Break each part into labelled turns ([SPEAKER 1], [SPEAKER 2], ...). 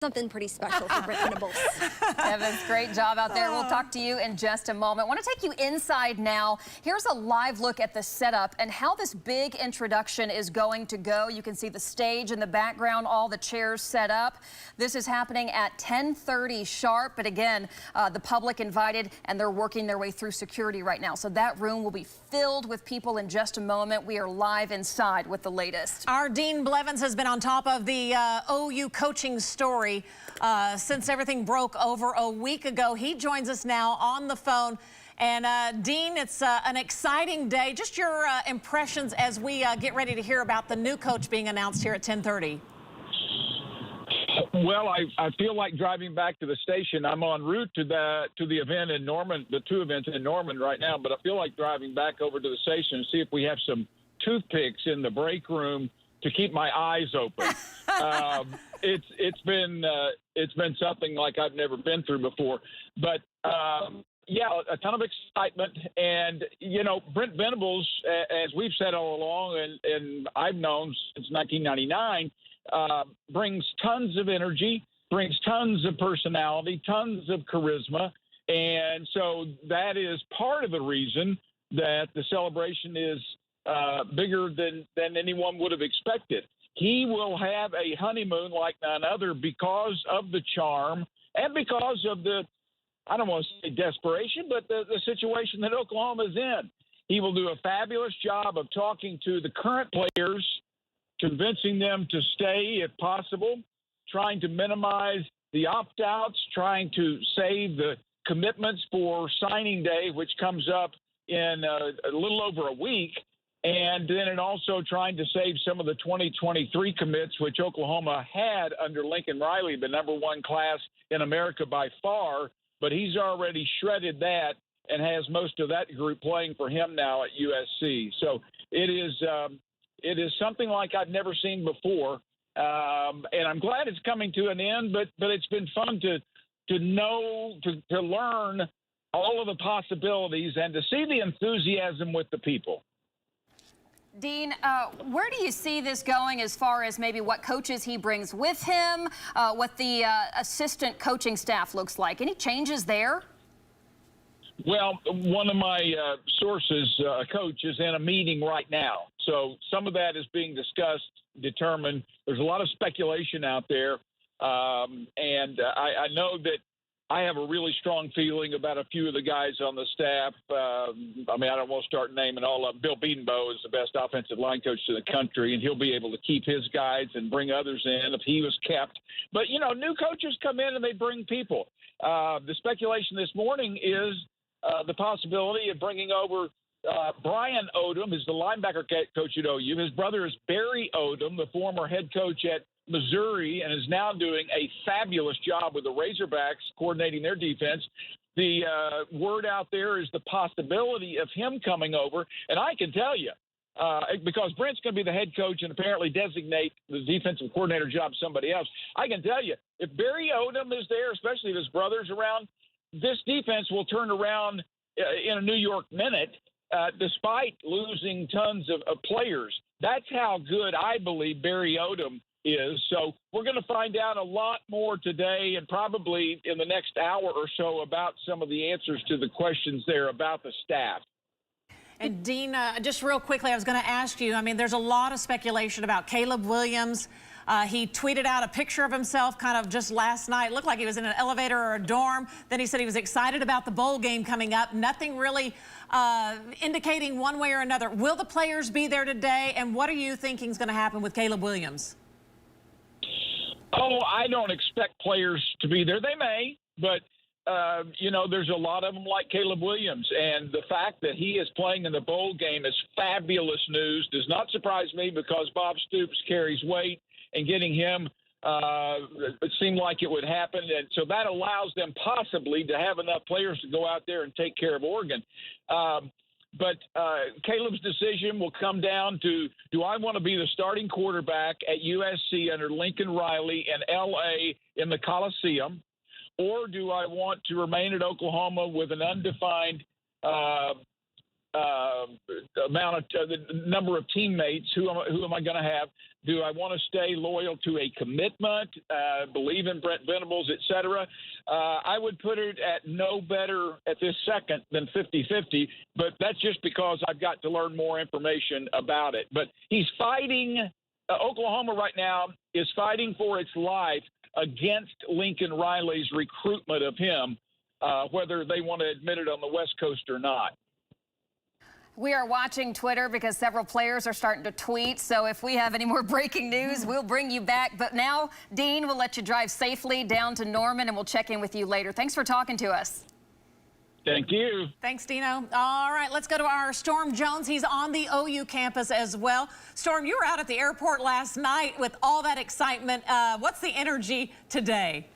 [SPEAKER 1] Something pretty special for Brent Venables.
[SPEAKER 2] Tevis, great job out there. We'll talk to you in just a moment. I want to take you inside now. Here's a live look at the setup and how this big introduction is going to go. You can see the stage in the background, all the chairs set up. This is happening at 10:30 sharp, but again, the public invited, and they're working their way through security right now. So that room will be filled with people in just a moment. We are live inside with the latest.
[SPEAKER 3] Our Dean Blevins has been on top of the OU coaching story since everything broke over a week ago. He joins us now on the phone. And Dean, it's an exciting day. Just your impressions as we get ready to hear about the new coach being announced here at 10:30.
[SPEAKER 4] Well, I feel like driving back to the station. I'm en route to the event in Norman, the two events in Norman right now, but I feel like driving back over to the station and see if we have some toothpicks in the break room to keep my eyes open. It's been something like I've never been through before. But yeah, a ton of excitement. And you know, Brent Venables, as we've said all along, and I've known since 1999, brings tons of energy, brings tons of personality, tons of charisma, and so that is part of the reason that the celebration is bigger than anyone would have expected. He will have a honeymoon like none other because of the charm and because of the, I don't want to say desperation, but the situation that Oklahoma is in. He will do a fabulous job of talking to the current players, convincing them to stay if possible, trying to minimize the opt-outs, trying to save the commitments for signing day, which comes up in a little over a week. And then also trying to save some of the 2023 commits, which Oklahoma had under Lincoln Riley, the #1 class in America by far. But he's already shredded that and has most of that group playing for him now at USC. So it is something like I've never seen before. And I'm glad it's coming to an end, but it's been fun to know, to learn all of the possibilities and to see the enthusiasm with the people.
[SPEAKER 2] Dean, where do you see this going as far as maybe what coaches he brings with him, what the assistant coaching staff looks like? Any changes there?
[SPEAKER 4] Well, one of my sources, a coach, is in a meeting right now. So some of that is being discussed, determined. There's a lot of speculation out there. And I know that I have a really strong feeling about a few of the guys on the staff. I mean, I don't want to start naming all of them. Bill Bedenbaugh is the best offensive line coach in the country, and he'll be able to keep his guys and bring others in if he was kept. But, you know, new coaches come in and they bring people. The speculation this morning is the possibility of bringing over Brian Odom, who's the linebacker coach at OU. His brother is Barry Odom, the former head coach at Missouri, and is now doing a fabulous job with the Razorbacks, coordinating their defense. The word out there is the possibility of him coming over. And I can tell you, because Brent's going to be the head coach and apparently designate the defensive coordinator job somebody else, I can tell you, if Barry Odom is there, especially if his brother's around, this defense will turn around in a New York minute, despite losing tons of players. That's how good I believe Barry Odom is. So we're going to find out a lot more today and probably in the next hour or so about some of the answers to the questions there about the staff.
[SPEAKER 3] And Dean, just real quickly, I was going to ask you, I mean, there's a lot of speculation about Caleb Williams. He tweeted out a picture of himself kind of just last night. It looked like he was in an elevator or a dorm. Then he said he was excited about the bowl game coming up. Nothing really indicating one way or another. Will the players be there today? And what are you thinking is going to happen with Caleb Williams?
[SPEAKER 4] Oh, I don't expect players to be there. They may, but, you know, there's a lot of them like Caleb Williams. And the fact that he is playing in the bowl game is fabulous news. Does not surprise me because Bob Stoops carries weight, and getting him, it seemed like it would happen. And so that allows them possibly to have enough players to go out there and take care of Oregon. But Caleb's decision will come down to, do I want to be the starting quarterback at USC under Lincoln Riley and L.A. in the Coliseum, or do I want to remain at Oklahoma with an undefined amount of the number of teammates. Who am I going to have? Do I want to stay loyal to a commitment, believe in Brent Venables, et cetera? I would put it at no better at this second than 50-50, but that's just because I've got to learn more information about it. But he's fighting. Oklahoma right now is fighting for its life against Lincoln Riley's recruitment of him, whether they want to admit it on the West Coast or not.
[SPEAKER 2] We are watching Twitter because several players are starting to tweet. So if we have any more breaking news, we'll bring you back. But now, Dean, we'll let you drive safely down to Norman, and we'll check in with you later. Thanks for talking to us.
[SPEAKER 4] Thank you.
[SPEAKER 3] Thanks, Dino. All right, let's go to our Storm Jones. He's on the OU campus as well. Storm, you were out at the airport last night with all that excitement. What's the energy today?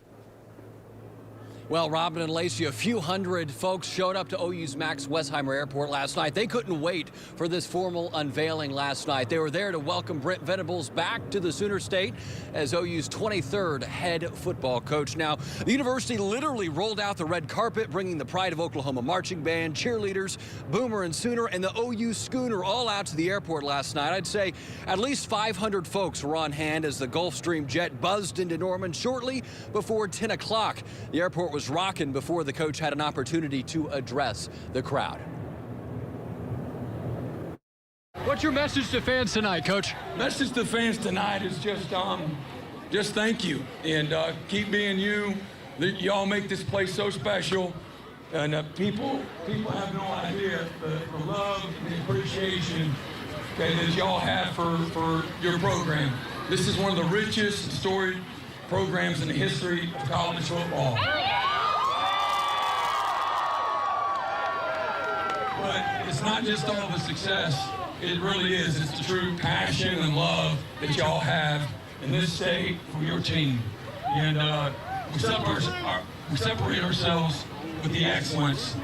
[SPEAKER 5] Well, Robin and Lacey, a few hundred folks showed up to OU's Max Westheimer Airport last night. They couldn't wait for this formal unveiling last night. They were there to welcome Brent Venables back to the Sooner State as OU's 23rd head football coach. Now, the university literally rolled out the red carpet, bringing the Pride of Oklahoma marching band, cheerleaders, Boomer and Sooner, and the OU Schooner all out to the airport last night. I'd say at least 500 folks were on hand as the Gulfstream jet buzzed into Norman shortly before 10 o'clock. The airport was rocking before the coach had an opportunity to address the crowd.
[SPEAKER 6] What's your message to fans tonight, Coach?
[SPEAKER 7] Message to fans tonight is just thank you, and keep being you. Y'all make this place so special, and people have no idea the love and the appreciation that y'all have for your program. This is one of the richest storied programs in the history of college football. But it's not just all the success. It really is. It's the true passion and love that y'all have in this state for your team. And we separate ourselves with the excellence.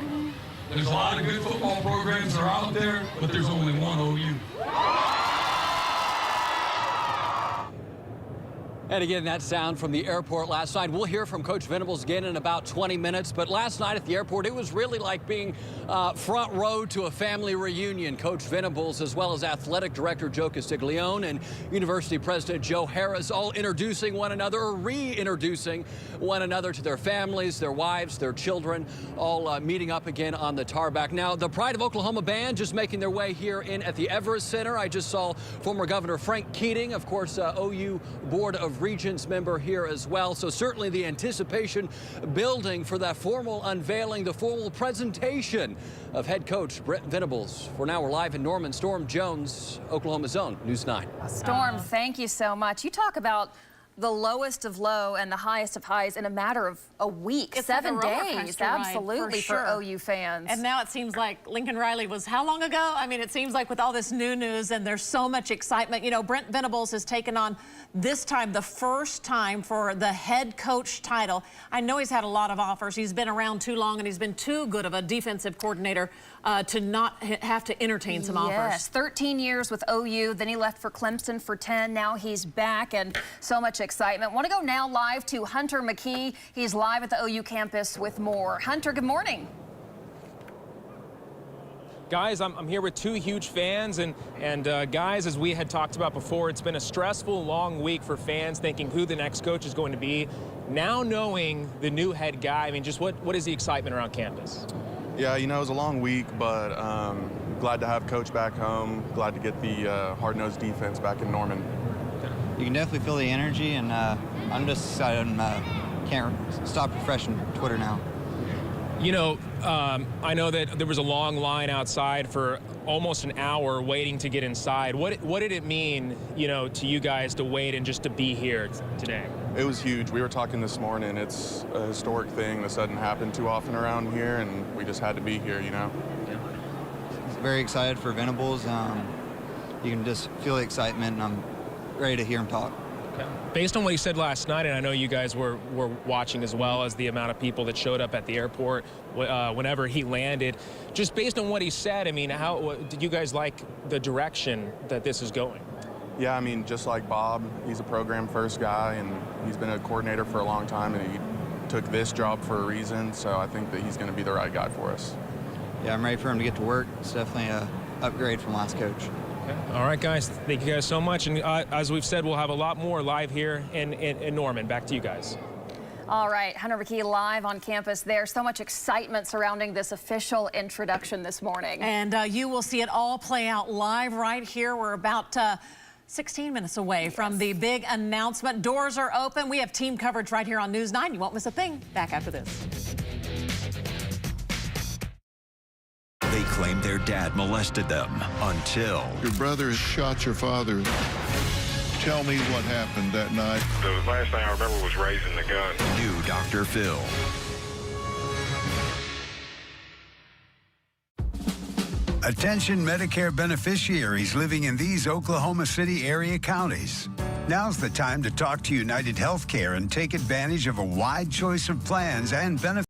[SPEAKER 7] There's a lot of good football programs that are out there, but there's only one OU.
[SPEAKER 5] And again, that sound from the airport last night. We'll hear from Coach Venables again in about 20 minutes. But last night at the airport, it was really like being front row to a family reunion. Coach Venables, as well as Athletic Director Joe Castiglione and University President Joe Harris, all introducing one another or reintroducing one another to their families, their wives, their children, all meeting up again on the tarmac. Now, the Pride of Oklahoma band just making their way here in at the Everest Center. I just saw former Governor Frank Keating, of course, OU Board of Regents member here as well. So certainly the anticipation building for that formal unveiling, the formal presentation of head coach Brent Venables. For now, we're live in Norman. Storm Jones, Oklahoma's own News 9.
[SPEAKER 2] Storm, thank you so much. You talk about the lowest of low and the highest of highs in a matter of a week,
[SPEAKER 3] It's
[SPEAKER 2] 7
[SPEAKER 3] like a roller
[SPEAKER 2] days.
[SPEAKER 3] coaster ride,
[SPEAKER 2] Absolutely,
[SPEAKER 3] for
[SPEAKER 2] for
[SPEAKER 3] sure.
[SPEAKER 2] OU fans.
[SPEAKER 3] And now it seems like Lincoln Riley was how long ago? I mean, it seems like with all this new news and there's so much excitement. You know, Brent Venables has taken on this time, the first time for the head coach title. I know he's had a lot of offers. He's been around too long and he's been too good of a defensive coordinator to not have to entertain some offers.
[SPEAKER 2] Yes, 13 years with OU, then he left for Clemson for 10. Now he's back and so much excitement. Want to go now live to Hunter McKee. He's live at the OU campus with more. Hunter, good morning.
[SPEAKER 8] Guys, I'm here with two huge fans, and guys, as we had talked about before, it's been a stressful, long week for fans thinking who the next coach is going to be. Now knowing the new head guy, I mean, just what is the excitement around campus?
[SPEAKER 9] Yeah, you know, it was a long week, but glad to have Coach back home. Glad to get the hard-nosed defense back in Norman.
[SPEAKER 10] You can definitely feel the energy, and I'm just excited. Can't stop refreshing Twitter now.
[SPEAKER 8] You know, I know that there was a long line outside for almost an hour waiting to get inside. What did it mean, you know, to you guys to wait and just to be here today?
[SPEAKER 9] It was huge. We were talking this morning. It's a historic thing. This doesn't happen too often around here, and we just had to be here, you know.
[SPEAKER 10] Very excited for Venables. You can just feel the excitement, and I'm ready to hear him talk.
[SPEAKER 8] Based on what he said last night, and I know you guys were watching as well as the amount of people that showed up at the airport whenever he landed, just based on what he said, I mean, how did you guys like the direction that this is going?
[SPEAKER 9] Yeah, I mean, just like Bob, he's a program-first guy, and he's been a coordinator for a long time, and he took this job for a reason, so I think that he's going to be the right guy for us.
[SPEAKER 10] yeah, I'm ready for him to get to work. It's definitely a upgrade from last coach.
[SPEAKER 8] Okay. All right, guys. Thank you guys so much. And as we've said, we'll have a lot more live here in Norman. Back to you guys.
[SPEAKER 2] All right, Hunter McKee live on campus there. So much excitement surrounding this official introduction this morning.
[SPEAKER 3] And you will see it all play out live right here. We're about 16 minutes away from the big announcement. Doors are open. We have team coverage right here on News 9. You won't miss a thing. Back after this.
[SPEAKER 11] They claimed their dad molested them until...
[SPEAKER 12] Your brother shot your father. Tell me what happened that night.
[SPEAKER 13] The last thing I remember was raising the gun.
[SPEAKER 11] New Dr. Phil.
[SPEAKER 14] Attention Medicare beneficiaries living in these Oklahoma City area counties. Now's the time to talk to United Healthcare and take advantage of a wide choice of plans and benefits.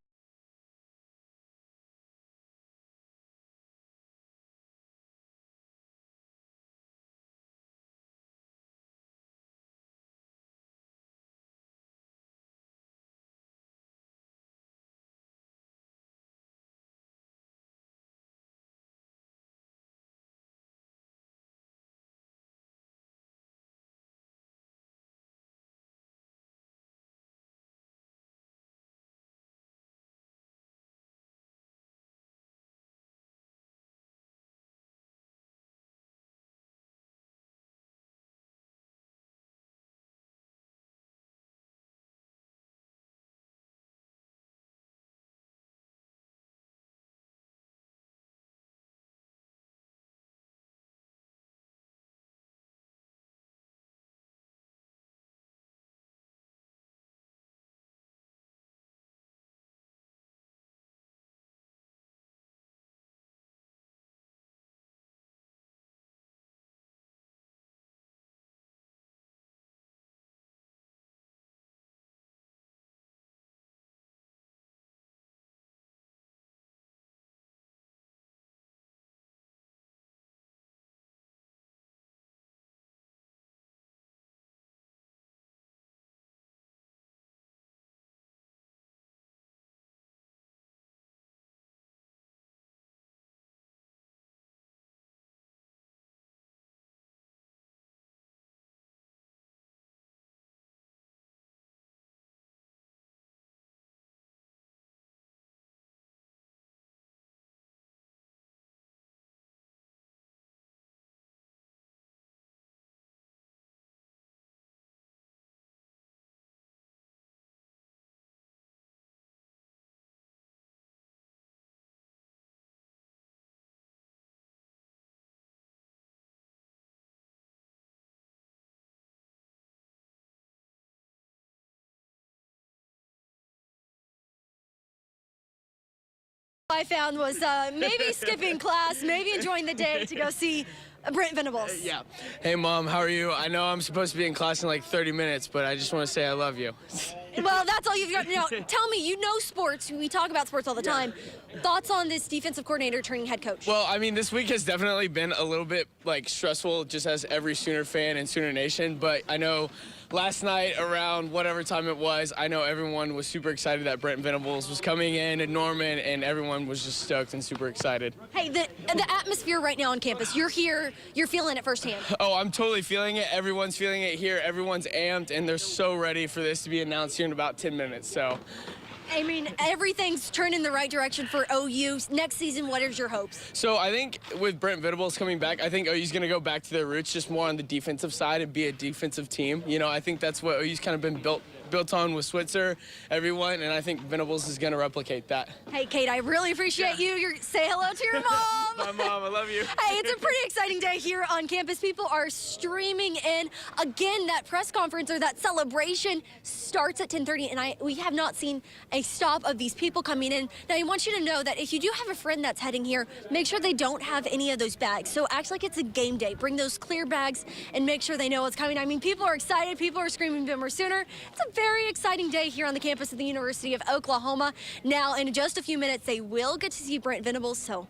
[SPEAKER 1] I found was maybe skipping class, maybe enjoying the day to go see Brent Venables.
[SPEAKER 15] Yeah. Hey, Mom, how are you? I know I'm supposed to be in class in like 30 minutes, but I just want to say I love you.
[SPEAKER 1] Well, that's all you've got. Now, tell me, you know sports. We talk about sports all the time. Thoughts on this defensive coordinator turning head coach?
[SPEAKER 15] Well, I mean, this week has definitely been a little bit like stressful, just as every Sooner fan in Sooner Nation. But I know last night around whatever time it was, I know everyone was super excited that Brent Venables was coming in at Norman, and everyone was just stoked and super excited.
[SPEAKER 1] Hey, the atmosphere right now on campus, you're here, you're feeling it firsthand.
[SPEAKER 15] Oh, I'm totally feeling it. Everyone's feeling it here. Everyone's amped, and they're so ready for this to be announced here in about 10 minutes. So,
[SPEAKER 1] I mean, everything's turned in the right direction for OU. Next season, what are your hopes?
[SPEAKER 15] So I think with Brent Venables coming back, I think OU's going to go back to their roots, just more on the defensive side and be a defensive team. You know, I think that's what OU's kind of been built on with Switzer, everyone, and I think Venables is going to replicate that.
[SPEAKER 1] Hey, Kate, I really appreciate you. Say hello to your mom.
[SPEAKER 15] My mom, I love you.
[SPEAKER 1] Hey, it's a pretty exciting day here on campus. People are streaming in. Again, that press conference or that celebration starts at 10:30, and we have not seen a stop of these people coming in. Now, I want you to know that if you do have a friend that's heading here, make sure they don't have any of those bags. So act like it's a game day. Bring those clear bags and make sure they know what's coming. I mean, people are excited. People are screaming Boomer Sooner. It's a very exciting day here on the campus of the University of Oklahoma. Now, in just a few minutes, they will get to see Brent Venables, so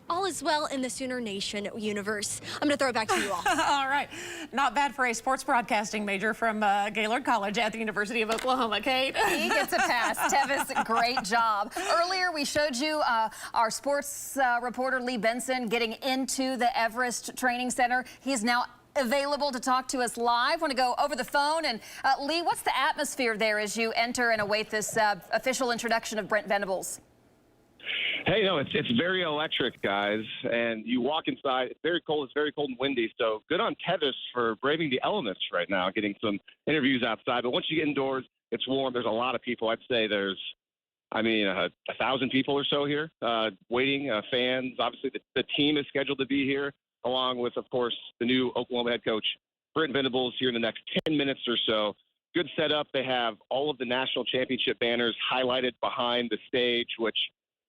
[SPEAKER 1] all is well in the Sooner Nation universe. I'm going to throw it back to you all.
[SPEAKER 3] All right. Not bad for a sports broadcasting major from Gaylord College at the University of Oklahoma, Kate.
[SPEAKER 2] He gets a pass. Tevis, great job. Earlier, we showed you our sports reporter, Lee Benson, getting into the Everest Training Center. He's now available to talk to us live. Want to go over the phone. And Lee, what's the atmosphere there as you enter and await this official introduction of Brent Venables?
[SPEAKER 16] Hey, no, it's very electric, guys. And you walk inside. It's very cold. It's very cold and windy. So good on Tevis for braving the elements right now, getting some interviews outside. But once you get indoors, it's warm. There's a lot of people. I'd say there's, 1,000 people or so here waiting, fans. Obviously, the team is scheduled to be here, along with, of course, the new Oklahoma head coach, Brent Venables, here in the next 10 minutes or so. Good setup. They have all of the national championship banners highlighted behind the stage, which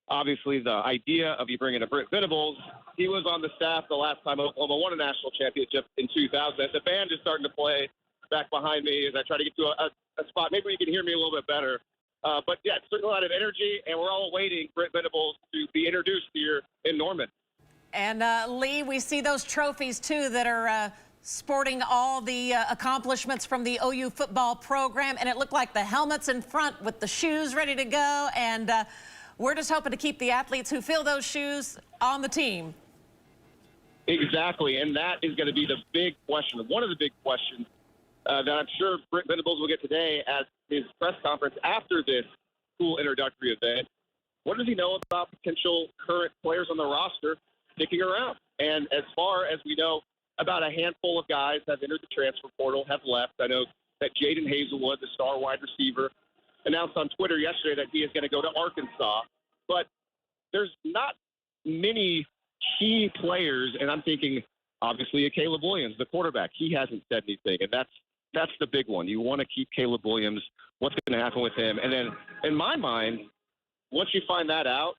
[SPEAKER 16] obviously the idea of you bringing a Brent Venables, he was on the staff the last time Oklahoma won a national championship in 2000. The band is starting to play back behind me as I try to get to a spot. Maybe you can hear me a little bit better. But yeah, it's certainly a lot of energy, and we're all awaiting Brent Venables to be introduced here in Norman.
[SPEAKER 3] And Lee, we see those trophies too that are sporting all the accomplishments from the OU football program, and it looked like the helmets in front with the shoes ready to go, and we're just hoping to keep the athletes who fill those shoes on the team.
[SPEAKER 16] Exactly, and that is going to be the big question, one of the big questions that I'm sure Brent Venables will get today at his press conference after this cool introductory event. What does he know about potential current players on the roster sticking around? And as far as we know, about a handful of guys have entered the transfer portal, have left. I know that Jaden Hazelwood, the star wide receiver, announced on Twitter yesterday that he is going to go to Arkansas. But there's not many key players, and I'm thinking, obviously, a Caleb Williams, the quarterback. He hasn't said anything, and that's the big one. You want to keep Caleb Williams. What's going to happen with him? And then, in my mind, once you find that out,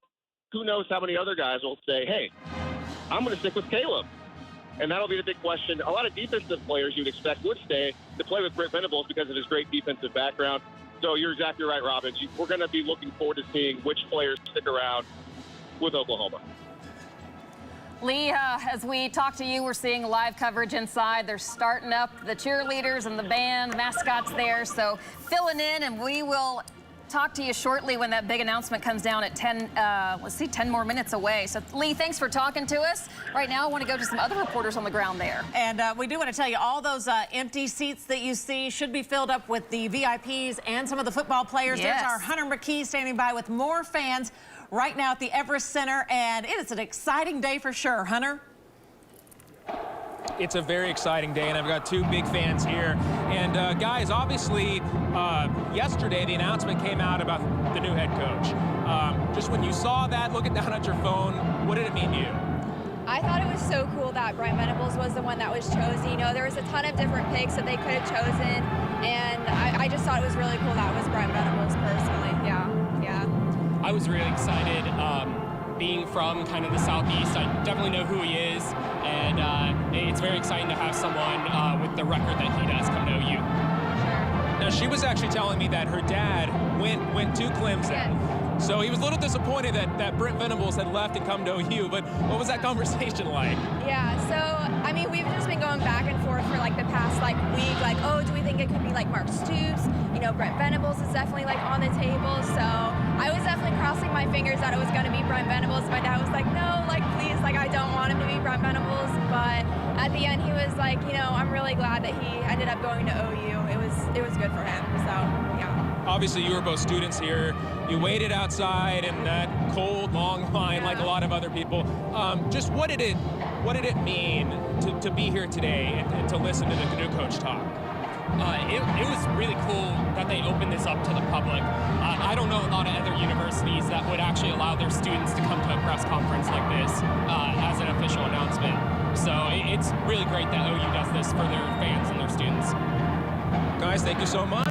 [SPEAKER 16] who knows how many other guys will say, hey, I'm going to stick with Caleb. And that'll be the big question. A lot of defensive players you'd expect would stay to play with Brent Venables because of his great defensive background. So you're exactly right, Robin. We're going to be looking forward to seeing which players stick around with Oklahoma.
[SPEAKER 2] Lee, as we talk to you, we're seeing live coverage inside. They're starting up the cheerleaders and the band, mascots there. So filling in, and we will talk to you shortly when that big announcement comes down at 10 more minutes away. So Lee, thanks for talking to us. Right now, I want to go to some other reporters on the ground there.
[SPEAKER 3] And we do want to tell you, all those empty seats that you see should be filled up with the VIPs and some of the football players.
[SPEAKER 2] Yes.
[SPEAKER 3] There's our Hunter McKee standing by with more fans right now at the Everest Center, and it is an exciting day for sure. Hunter?
[SPEAKER 8] It's a very exciting day, and I've got two big fans here. And guys, obviously, yesterday the announcement came out about the new head coach. Just when you saw that, looking down at your phone, what did it mean to you?
[SPEAKER 17] I thought it was so cool that Brent Venables was the one that was chosen. You know, there was a ton of different picks that they could have chosen, and I just thought it was really cool that it was Brent Venables personally. Yeah.
[SPEAKER 18] I was really excited. Being from kind of the Southeast, I definitely know who he is, and it's very exciting to have someone with the record that he does come to OU.
[SPEAKER 8] Now, she was actually telling me that her dad went to Clemson.
[SPEAKER 17] Yes.
[SPEAKER 8] So he was a little disappointed that Brent Venables had left and come to OU, but what was that conversation like?
[SPEAKER 17] Yeah, so, I mean, we've just been going back and forth for, like, the past, week. Like, oh, do we think it could be, Mark Stoops? You know, Brent Venables is definitely, on the table. So I was definitely crossing my fingers that it was going to be Brent Venables. My dad was like, no, please, I don't want him to be Brent Venables. But at the end, he was like, you know, I'm really glad that he ended up going to OU. It was good for him, so, yeah.
[SPEAKER 8] Obviously, you were both students here. You waited outside in that cold, long line like a lot of other people. Just what did it mean to be here today and to listen to the new coach talk?
[SPEAKER 18] It was really cool that they opened this up to the public. I don't know a lot of other universities that would actually allow their students to come to a press conference like this as an official announcement. So it's really great that OU does this for their fans and their students.
[SPEAKER 8] Guys, thank you so much.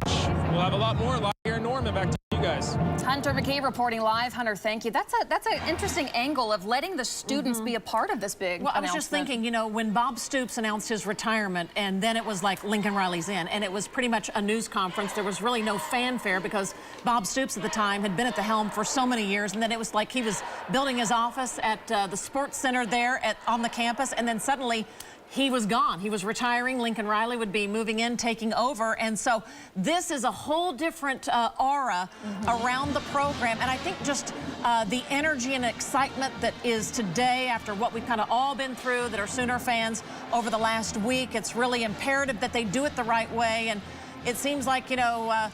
[SPEAKER 8] We'll have a lot more live here in Norman. Back to you guys.
[SPEAKER 2] Hunter McKee reporting live. Hunter, thank you. That's an interesting angle of letting the students be a part of this big
[SPEAKER 3] Well, I was just thinking, you know, when Bob Stoops announced his retirement, and then it was like Lincoln Riley's in, and it was pretty much a news conference. There was really no fanfare because Bob Stoops at the time had been at the helm for so many years, and then it was like he was building his office at the sports center there on the campus, and then suddenly he was gone. He was retiring. Lincoln Riley would be moving in, taking over. And so this is a whole different aura around the program. And I think just the energy and excitement that is today after what we've kind of all been through that are Sooner fans over the last week, it's really imperative that they do it the right way. And it seems like, you know,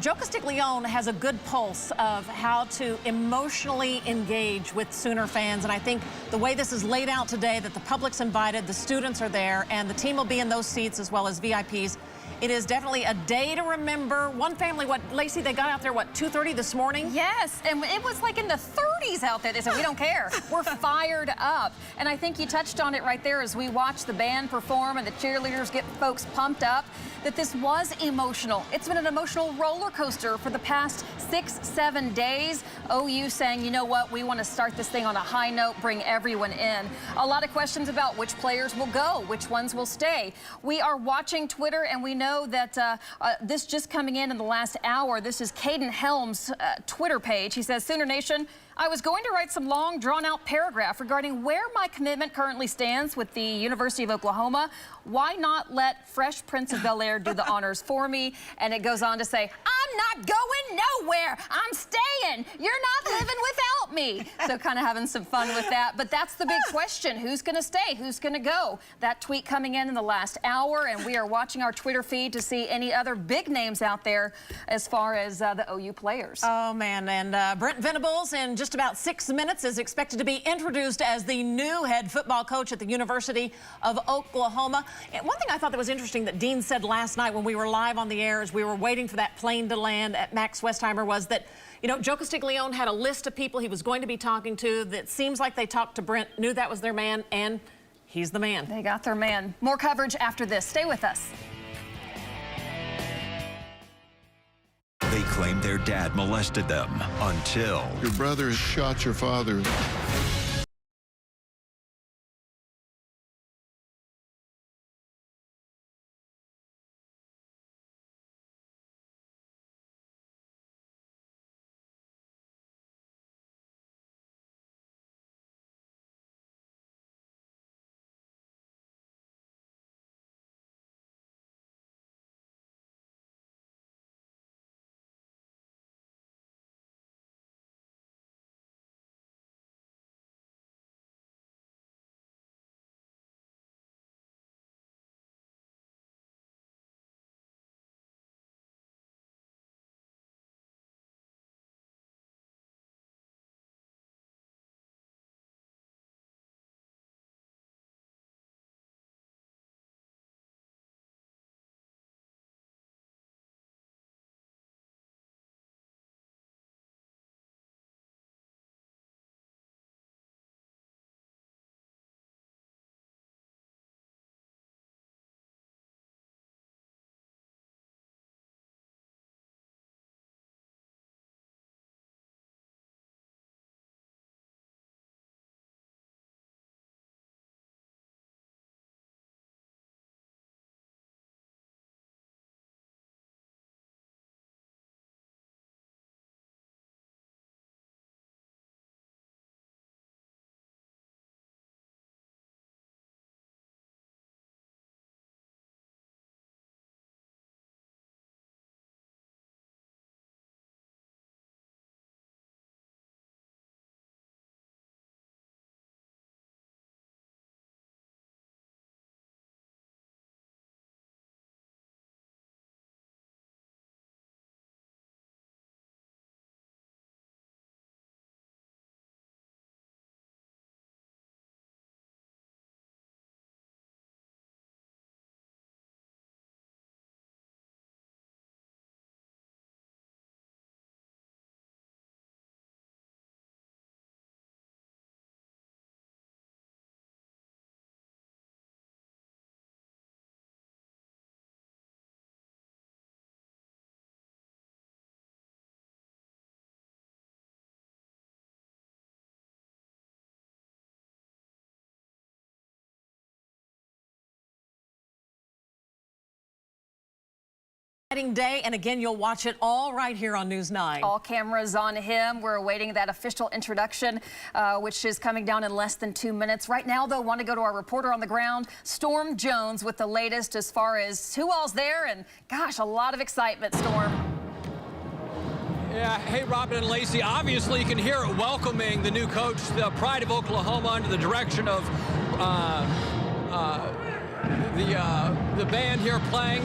[SPEAKER 3] Joe Castiglione has a good pulse of how to emotionally engage with Sooner fans, and I think the way this is laid out today, that the public's invited, the students are there, and the team will be in those seats as well as VIPs. It is definitely a day to remember. One family, what, Lacey, they got out there, what, 2:30 this morning?
[SPEAKER 2] Yes, and it was like in the 30s out there. They said, we don't care. We're fired up. And I think you touched on it right there as we watched the band perform and the cheerleaders get folks pumped up, that this was emotional. It's been an emotional roller coaster for the past 6-7 days. OU saying, you know what, we want to start this thing on a high note, bring everyone in. A lot of questions about which players will go, which ones will stay. We are watching Twitter, and we know that this just coming in the last hour. This is Caden Helms' Twitter page. He says, Sooner Nation, I was going to write some long, drawn-out paragraph regarding where my commitment currently stands with the University of Oklahoma. Why not let Fresh Prince of Bel-Air do the honors for me? And it goes on to say, I'm not going nowhere. I'm staying. You're not living without me. So kind of having some fun with that. But that's the big question. Who's going to stay? Who's going to go? That tweet coming in the last hour, and we are watching our Twitter feed to see any other big names out there as far as the OU players.
[SPEAKER 3] Oh, man. And Brent Venables in just about 6 minutes is expected to be introduced as the new head football coach at the University of Oklahoma. And one thing I thought that was interesting that Dean said last night when we were live on the air as we were waiting for that plane to land at Max Westheimer was that, you know, Joe Castiglione had a list of people he was going to be talking to that seems like they talked to Brent, knew that was their man, and he's the man.
[SPEAKER 2] They got their man. More coverage after this. Stay with us.
[SPEAKER 11] They claimed their dad molested them until...
[SPEAKER 12] Your brother shot your father.
[SPEAKER 3] exciting day, and again, you'll watch it all right here on News 9.
[SPEAKER 2] All cameras on him. We're awaiting that official introduction, which is coming down in less than 2 minutes. Right now, though, want to go to our reporter on the ground, Storm Jones, with the latest as far as who all's there, and gosh, a lot of excitement, Storm.
[SPEAKER 5] Yeah, hey, Robin and Lacey, obviously you can hear it welcoming the new coach, the pride of Oklahoma, under the direction of the band here playing.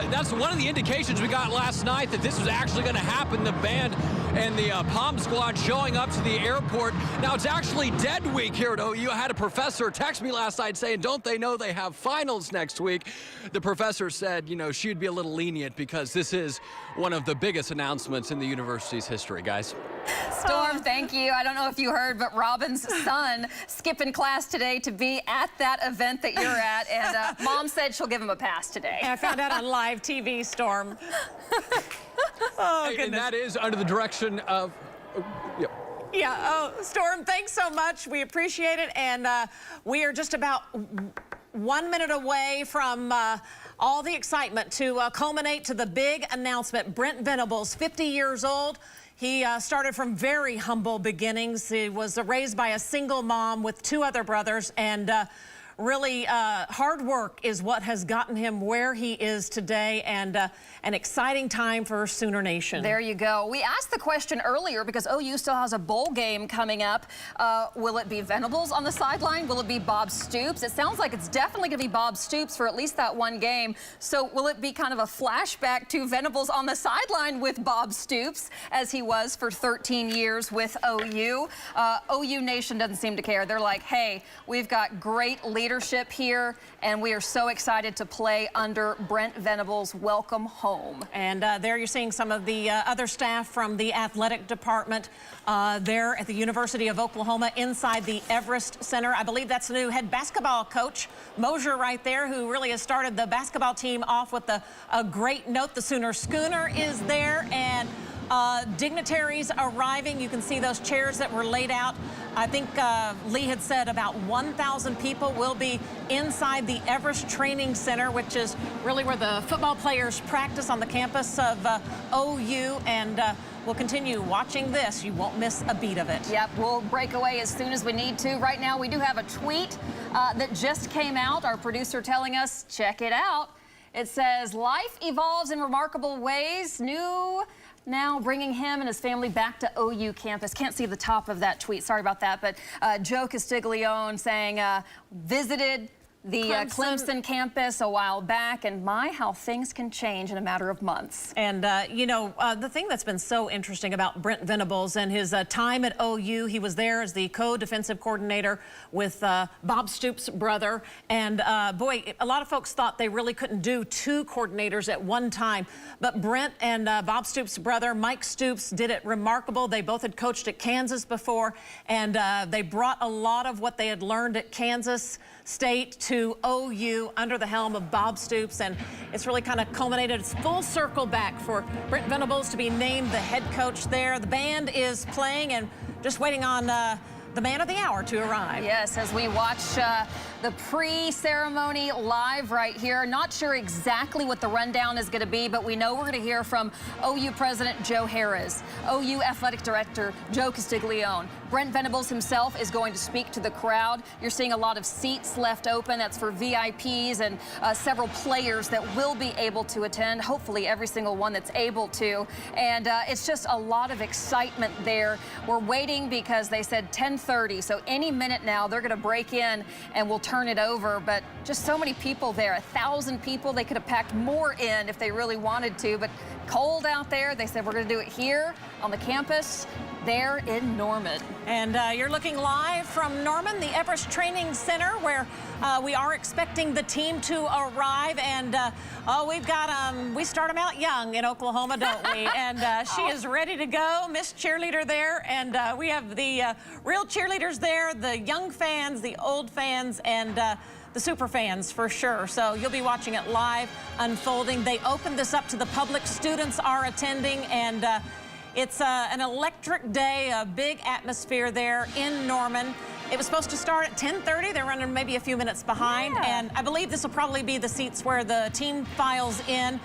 [SPEAKER 5] That's one of the indications we got last night that this was actually going to happen. The band and the Palm Squad showing up to the airport. Now, it's actually dead week here at OU. I had a professor text me last night saying, don't they know they have finals next week? The professor said, you know, she'd be a little lenient because this is one of the biggest announcements in the university's history, guys.
[SPEAKER 2] Storm, thank you. I don't know if you heard, but Robin's son skipping class today to be at that event that you're at, and Mom said she'll give him a pass today.
[SPEAKER 3] And I found out on live TV, Storm. Oh, goodness.
[SPEAKER 5] And that is under the direction of...
[SPEAKER 3] Yeah, oh, Storm, thanks so much. We appreciate it, and we are just about 1 minute away from all the excitement to culminate to the big announcement. Brent Venables, 50 years old. He started from very humble beginnings. He was raised by a single mom with 2 other brothers, and really hard work is what has gotten him where he is today, and an exciting time for Sooner Nation.
[SPEAKER 2] There you go. We asked the question earlier because OU still has a bowl game coming up. Will it be Venables on the sideline? Will it be Bob Stoops? It sounds like it's definitely going to be Bob Stoops for at least that one game. So will it be kind of a flashback to Venables on the sideline with Bob Stoops, as he was for 13 years with OU? OU Nation doesn't seem to care. They're like, hey, we've got great leadership here, and we are so excited to play under Brent Venables. Welcome home.
[SPEAKER 3] And there you're seeing some of the other staff from the athletic department there at the University of Oklahoma inside the Everest Center. I believe that's the new head basketball coach, Mosier, right there, who really has started the basketball team off with a great note. The Sooner Schooner is there, and dignitaries arriving. You can see those chairs that were laid out. I think Lee had said about 1,000 people will be inside the Everest Training Center, which is really where the football players practice on the campus of OU, and we'll continue watching this. You won't miss a beat of it.
[SPEAKER 2] Yep, we'll break away as soon as we need to. Right now, we do have a tweet that just came out. Our producer telling us, check it out. It says, life evolves in remarkable ways. New now bringing him and his family back to OU campus. Can't see the top of that tweet. Sorry about that. But Joe Castiglione saying visited the Clemson campus a while back, and my, how things can change in a matter of months.
[SPEAKER 3] And, you know, the thing that's been so interesting about Brent Venables and his time at OU, he was there as the co-defensive coordinator with Bob Stoops' brother. And, boy, a lot of folks thought they really couldn't do 2 coordinators at one time. But Brent and Bob Stoops' brother, Mike Stoops, did it remarkable. They both had coached at Kansas before, and they brought a lot of what they had learned at Kansas State to OU under the helm of Bob Stoops, and it's really kind of culminated. It's full circle back for Brent Venables to be named the head coach there. The band is playing and just waiting on the man of the hour to arrive.
[SPEAKER 2] Yes, as we watch the pre-ceremony live right here. Not sure exactly what the rundown is going to be, but we know we're going to hear from OU President Joe Harris, OU Athletic Director Joe Castiglione. Brent Venables himself is going to speak to the crowd. You're seeing a lot of seats left open. That's for VIPs and several players that will be able to attend, hopefully every single one that's able to. And it's just a lot of excitement there. We're waiting because they said 10:30, so any minute now they're going to break in and we'll turn it over. But just so many people there, 1,000 people. They could have packed more in if they really wanted to, but cold out there. They said we're going to do it here on the campus there in Norman. And
[SPEAKER 3] you're looking live from Norman, the Everest Training Center, where we are expecting the team to arrive. And we've got we start them out young in Oklahoma, don't we? And she is ready to go, Miss Cheerleader there. And we have the real cheerleaders there, the young fans, the old fans, and the super fans for sure. So you'll be watching it live unfolding. They opened this up to the public. Students are attending, and it's an electric day, a big atmosphere there in Norman. It was supposed to start at 10:30. They're running maybe a few minutes behind. Yeah. And I believe this will probably be the seats where the team files in.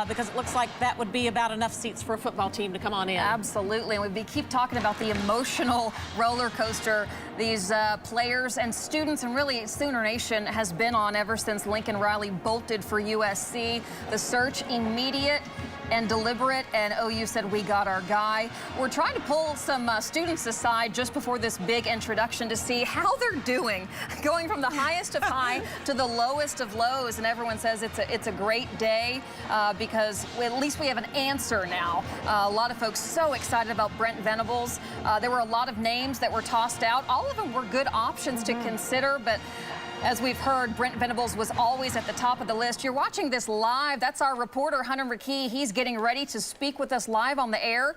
[SPEAKER 3] because it looks like that would be about enough seats for a football team to come on in.
[SPEAKER 2] Absolutely, and we keep talking about the emotional roller coaster these players and students and really Sooner Nation has been on ever since Lincoln Riley bolted for USC. The search immediate and deliberate, and OU said, we got our guy. We're trying to pull some students aside just before this big introduction to see how they're doing, going from the highest of high to the lowest of lows, and everyone says it's a great day because at least we have an answer now. A lot of folks so excited about Brent Venables. There were a lot of names that were tossed out. All of them were good options to consider, but as we've heard, Brent Venables was always at the top of the list. You're watching this live. That's our reporter, Hunter McKee. He's getting ready to speak with us live on the air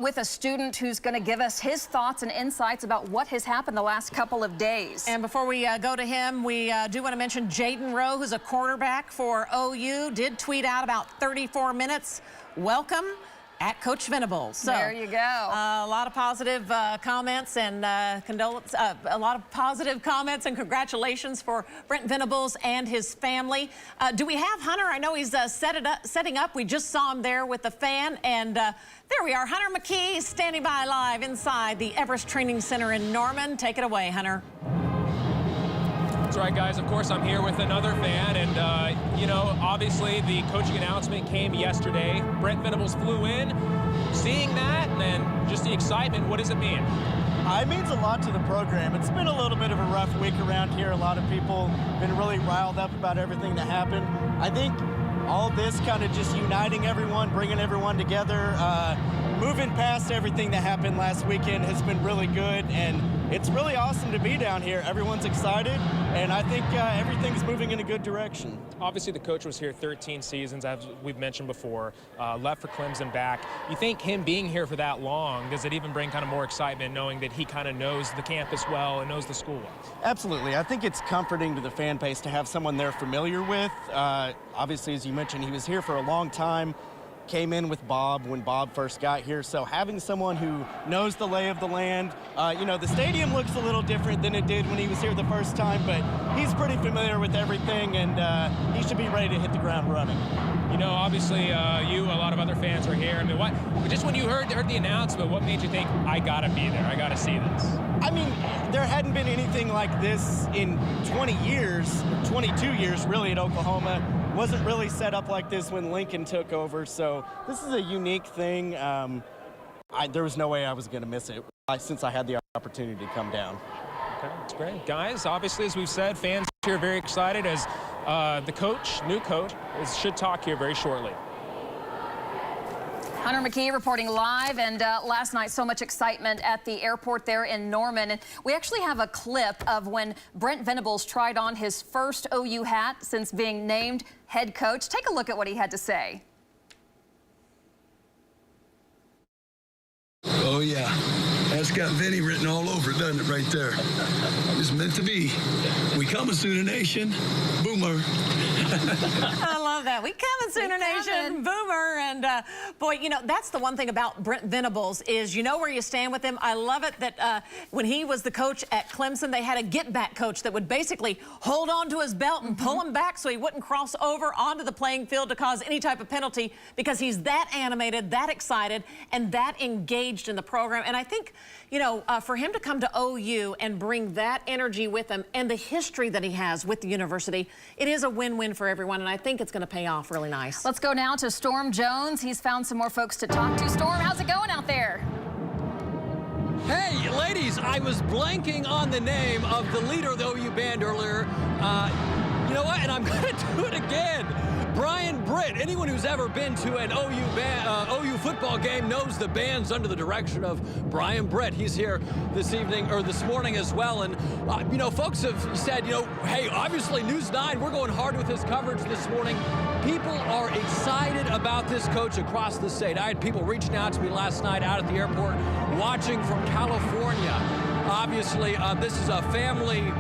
[SPEAKER 2] with a student who's going to give us his thoughts and insights about what has happened the last couple of days.
[SPEAKER 3] And before we go to him, we do want to mention Jaden Rowe, who's a quarterback for OU, did tweet out about 34 minutes. Welcome at Coach Venables. So,
[SPEAKER 2] there you go.
[SPEAKER 3] A lot of positive comments and a lot of positive comments and congratulations for Brent Venables and his family. Do we have Hunter? I know he's setting up. We just saw him there with the fan, and there we are. Hunter McKee standing by live inside the Everest Training Center in Norman. Take it away, Hunter.
[SPEAKER 8] That's right, guys. Of course, I'm here with another fan, and you know, obviously the coaching announcement came yesterday. Brent Venables flew in. Seeing that and then just the excitement, what does it mean?
[SPEAKER 19] It means a lot to the program. It's been a little bit of a rough week around here. A lot of people been really riled up about everything that happened. I think all this kind of just uniting everyone, bringing everyone together, moving past everything that happened last weekend has been really good, and it's really awesome to be down here. Everyone's excited, and I think everything's moving in a good direction.
[SPEAKER 8] Obviously, the coach was here 13 seasons, as we've mentioned before, left for Clemson, back. You think him being here for that long, does it even bring kind of more excitement knowing that he kind of knows the campus well and knows the school well?
[SPEAKER 19] Absolutely. I think it's comforting to the fan base to have someone they're familiar with. Obviously, as you mentioned, he was here for a long time. Came in with Bob when Bob first got here, so having someone who knows the lay of the land, you know, the stadium looks a little different than it did when he was here the first time, but he's pretty familiar with everything, and he should be ready to hit the ground running.
[SPEAKER 8] You know, obviously, a lot of other fans are here. I mean, just when you heard the announcement, what made you think, I gotta be there, I gotta see this?
[SPEAKER 19] I mean, there hadn't been anything like this in 20 years, 22 years really at Oklahoma. Wasn't really set up like this when Lincoln took over, so this is a unique thing. There was no way I was going to miss it since I had the opportunity to come down.
[SPEAKER 8] Okay, that's great. Guys, obviously, as we've said, fans here are very excited as the coach, new coach, should talk here very shortly.
[SPEAKER 2] Hunter McKee reporting live, and last night so much excitement at the airport there in Norman. And we actually have a clip of when Brent Venables tried on his first OU hat since being named head coach. Take a look at what he had to say.
[SPEAKER 7] Oh, yeah. That's got Vinny written all over it, doesn't it, right there? It's meant to be. We come as Sooner Nation. Boomer.
[SPEAKER 3] I love that. We coming, Sooner Nation. Boomer. And boy, you know, that's the one thing about Brent Venables is you know where you stand with him. I love it that when he was the coach at Clemson, they had a get-back coach that would basically hold on to his belt and pull him back so he wouldn't cross over onto the playing field to cause any type of penalty because he's that animated, that excited, and that engaged in the program. And I think, you know, for him to come to OU and bring that energy with him and the history that he has with the university, it is a win-win for everyone, and I think it's going to pay off really nice.
[SPEAKER 2] Let's go now to Storm Jones. He's found some more folks to talk to. Storm, how's it going out there?
[SPEAKER 5] Hey, ladies, I was blanking on the name of the leader of the OU band earlier. You know what? And I'm going to do it again. Brian Britt. Anyone who's ever been to an OU football game knows the band's under the direction of Brian Britt. He's here this evening, or this morning as well. And, you know, folks have said, you know, hey, obviously News 9, we're going hard with his coverage this morning. People are excited about this coach across the state. I had people reaching out to me last night out at the airport watching from California. Obviously, this is a family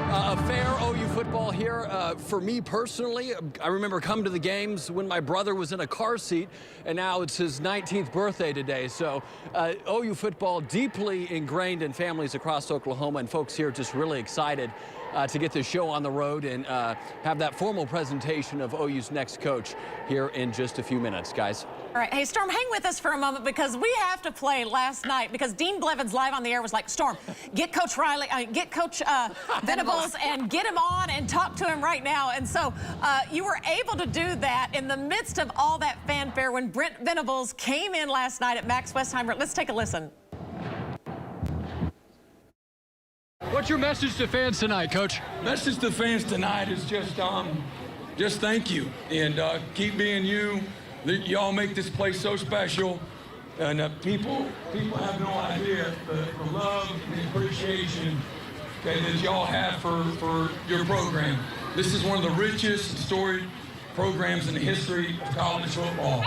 [SPEAKER 5] affair, OU football here. For me personally, I remember coming to the games when my brother was in a car seat, and now it's his 19th birthday today. So OU football deeply ingrained in families across Oklahoma, and folks here just really excited to get this show on the road and have that formal presentation of OU's next coach here in just a few minutes, guys.
[SPEAKER 3] All right, hey, Storm, hang with us for a moment because we have to play last night because Dean Blevins live on the air was like, Storm, get Coach Riley, get Coach Venables and get him on and talk to him right now. And so you were able to do that in the midst of all that fanfare when Brent Venables came in last night at Max Westheimer. Let's take a listen.
[SPEAKER 6] What's your message to fans tonight, Coach?
[SPEAKER 7] Message to fans tonight is just thank you and keep being you. Y'all make this place so special, and people have no idea the love and the appreciation that y'all have for your program. This is one of the richest storied programs in the history of college football.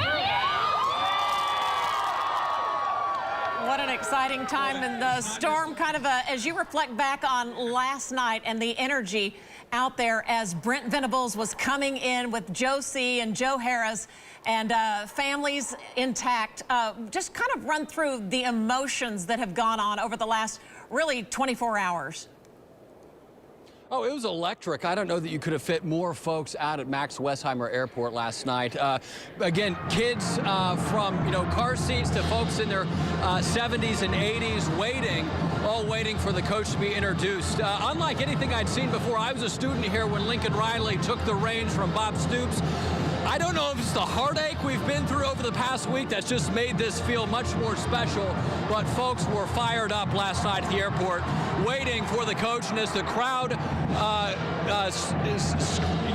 [SPEAKER 3] What an exciting time. And the Storm, kind of as you reflect back on last night and the energy out there as Brent Venables was coming in with Joe C. and Joe Harris and families intact, just kind of run through the emotions that have gone on over the last really 24 hours.
[SPEAKER 5] Oh, it was electric. I don't know that you could have fit more folks out at Max Westheimer Airport last night. Again, kids from, car seats to folks in their 70s and 80s all waiting for the coach to be introduced. Unlike anything I'd seen before, I was a student here when Lincoln Riley took the reins from Bob Stoops. I don't know if it's the heartache we've been through over the past week that's just made this feel much more special, but folks were fired up last night at the airport waiting for the coach, and as the crowd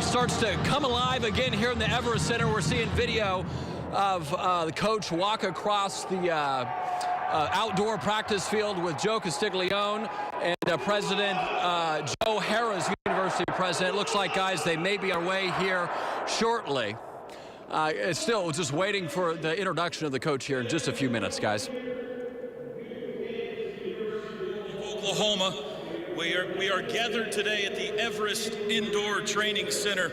[SPEAKER 5] starts to come alive again here in the Everest Center, we're seeing video of the coach walk across the outdoor practice field with Joe Castiglione and President Joe Harris, University President. Looks like, guys, they may be on their way here shortly. It's still just waiting for the introduction of the coach here in just a few minutes, guys.
[SPEAKER 20] Oklahoma, we are gathered today at the Everest Indoor Training Center,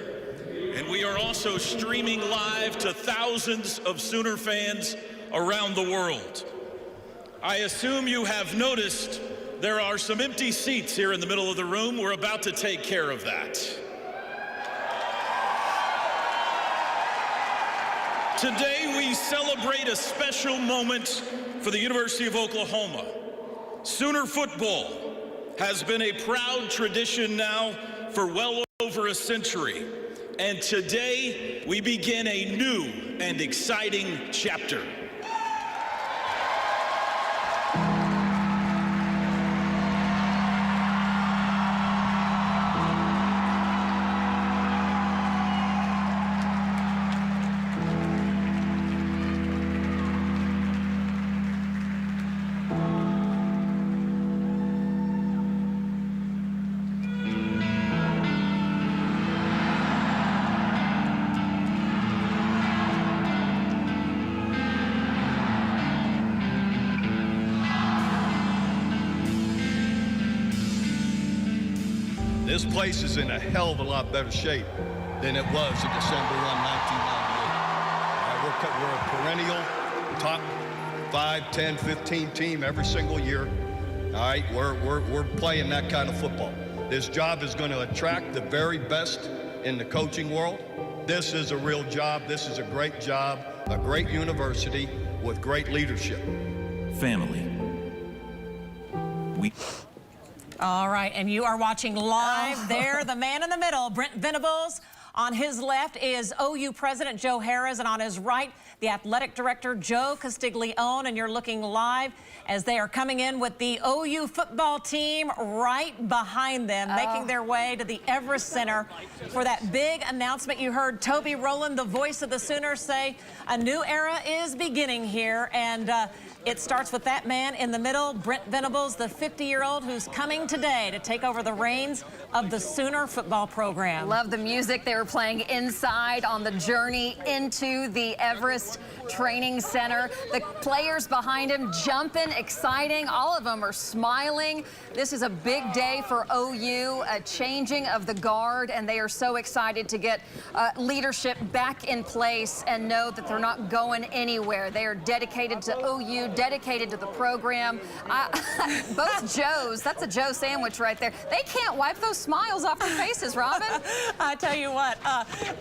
[SPEAKER 20] and we are also streaming live to thousands of Sooner fans around the world. I assume you have noticed there are some empty seats here in the middle of the room. We're about to take care of that. Today we celebrate a special moment for the University of Oklahoma. Sooner football has been a proud tradition now for well over a century. And today we begin a new and exciting chapter.
[SPEAKER 21] This place is in a hell of a lot better shape than it was in December 1, 1998. We're a perennial top 5, 10, 15 team every single year. All right, we're playing that kind of football. This job is going to attract the very best in the coaching world. This is a real job. This is a great job, a great university with great leadership.
[SPEAKER 20] Family.
[SPEAKER 3] All right, and you are watching live there, the man in the middle, Brent Venables. On his left is OU President Joe Harris, and on his right, the athletic director, Joe Castiglione, and you're looking live as they are coming in with the OU football team right behind them, making their way to the Everest Center for that big announcement. You heard Toby Rowland, the voice of the Sooners, say a new era is beginning here, and it starts with that man in the middle, Brent Venables, the 50-year-old who's coming today to take over the reins of the Sooner football program.
[SPEAKER 2] Love the music they were playing inside on the journey into the Everest Everest Training Center. The players behind him jumping, exciting. All of them are smiling. This is a big day for OU, a changing of the guard, and they are so excited to get leadership back in place and know that they're not going anywhere. They are dedicated to OU, dedicated to the program. Both Joes, that's a Joe sandwich right there. They can't wipe those smiles off their faces, Robin.
[SPEAKER 3] I tell you what,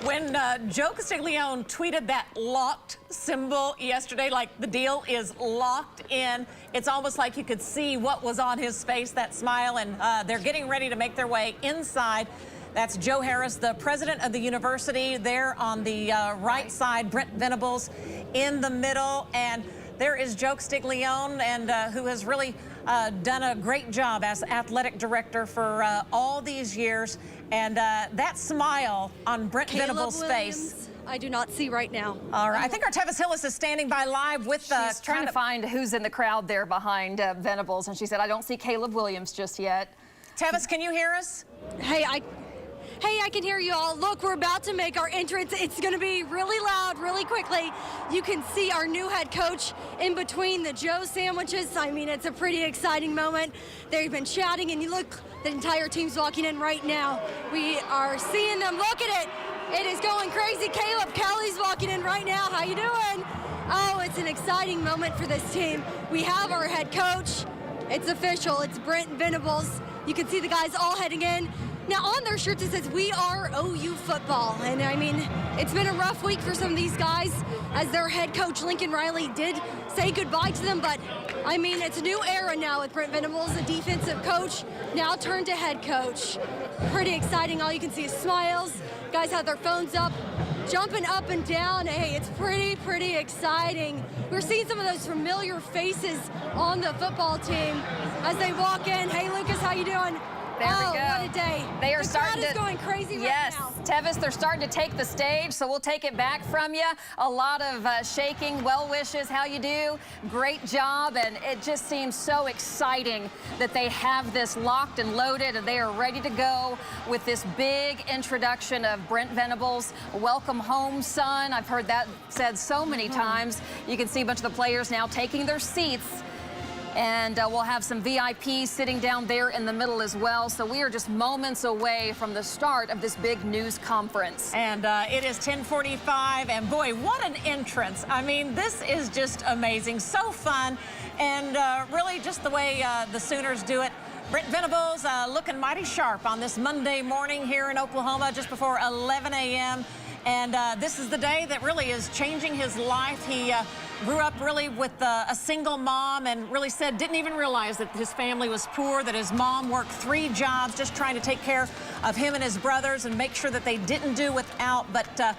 [SPEAKER 3] when Joe Castiglione tweeted that locked symbol yesterday, like the deal is locked in, it's almost like you could see what was on his face, that smile, and they're getting ready to make their way inside. That's Joe Harris, the president of the university, there on the right side, Brent Venables in the middle, and there is Joe Castiglione, and who has really done a great job as athletic director for all these years. And that smile on Brent Venables' face,
[SPEAKER 1] I do not see right now.
[SPEAKER 3] All right, I think our Tevis Hillis is standing by live with
[SPEAKER 2] She's trying to find who's in the crowd there behind Venables, and she said, I don't see Caleb Williams just yet.
[SPEAKER 3] Tevis, can you hear us?
[SPEAKER 1] Hey, I can hear you all. Look, we're about to make our entrance. It's going to be really loud, really quickly. You can see our new head coach in between the Joe sandwiches. I mean, it's a pretty exciting moment. They've been chatting, and you look, the entire team's walking in right now. We are seeing them. Look at it. It is going crazy. Caleb Kelly's walking in right now. How you doing? Oh, it's an exciting moment for this team. We have our head coach. It's official. It's Brent Venables. You can see the guys all heading in. Now, on their shirts, it says, we are OU football. And, I mean, it's been a rough week for some of these guys, as their head coach, Lincoln Riley, did say goodbye to them. But, I mean, it's a new era now with Brent Venables, the defensive coach, now turned to head coach. Pretty exciting. All you can see is smiles. Guys have their phones up, jumping up and down. Hey, it's pretty exciting. We're seeing some of those familiar faces on the football team as they walk in. Hey, Lucas, how you doing?
[SPEAKER 2] There we go.
[SPEAKER 1] What a day.
[SPEAKER 2] They are
[SPEAKER 1] the
[SPEAKER 2] starting
[SPEAKER 1] crowd is
[SPEAKER 2] to
[SPEAKER 1] going crazy
[SPEAKER 2] yes,
[SPEAKER 1] right now.
[SPEAKER 2] Tevis, they're starting to take the stage, so we'll take it back from you. A lot of shaking, well wishes, how you do? Great job, and it just seems so exciting that they have this locked and loaded, and they are ready to go with this big introduction of Brent Venables. Welcome home, son. I've heard that said so many times. You can see a bunch of the players now taking their seats. And we'll have some VIPs sitting down there in the middle as well. So we are just moments away from the start of this big news conference.
[SPEAKER 3] And it is 10:45, and boy, what an entrance. I mean, this is just amazing, so fun, and really just the way the Sooners do it. Brent Venables looking mighty sharp on this Monday morning here in Oklahoma, just before 11 a.m. And this is the day that really is changing his life. He grew up really with a single mom, and really said didn't even realize that his family was poor, that his mom worked 3 jobs just trying to take care of him and his brothers and make sure that they didn't do without. But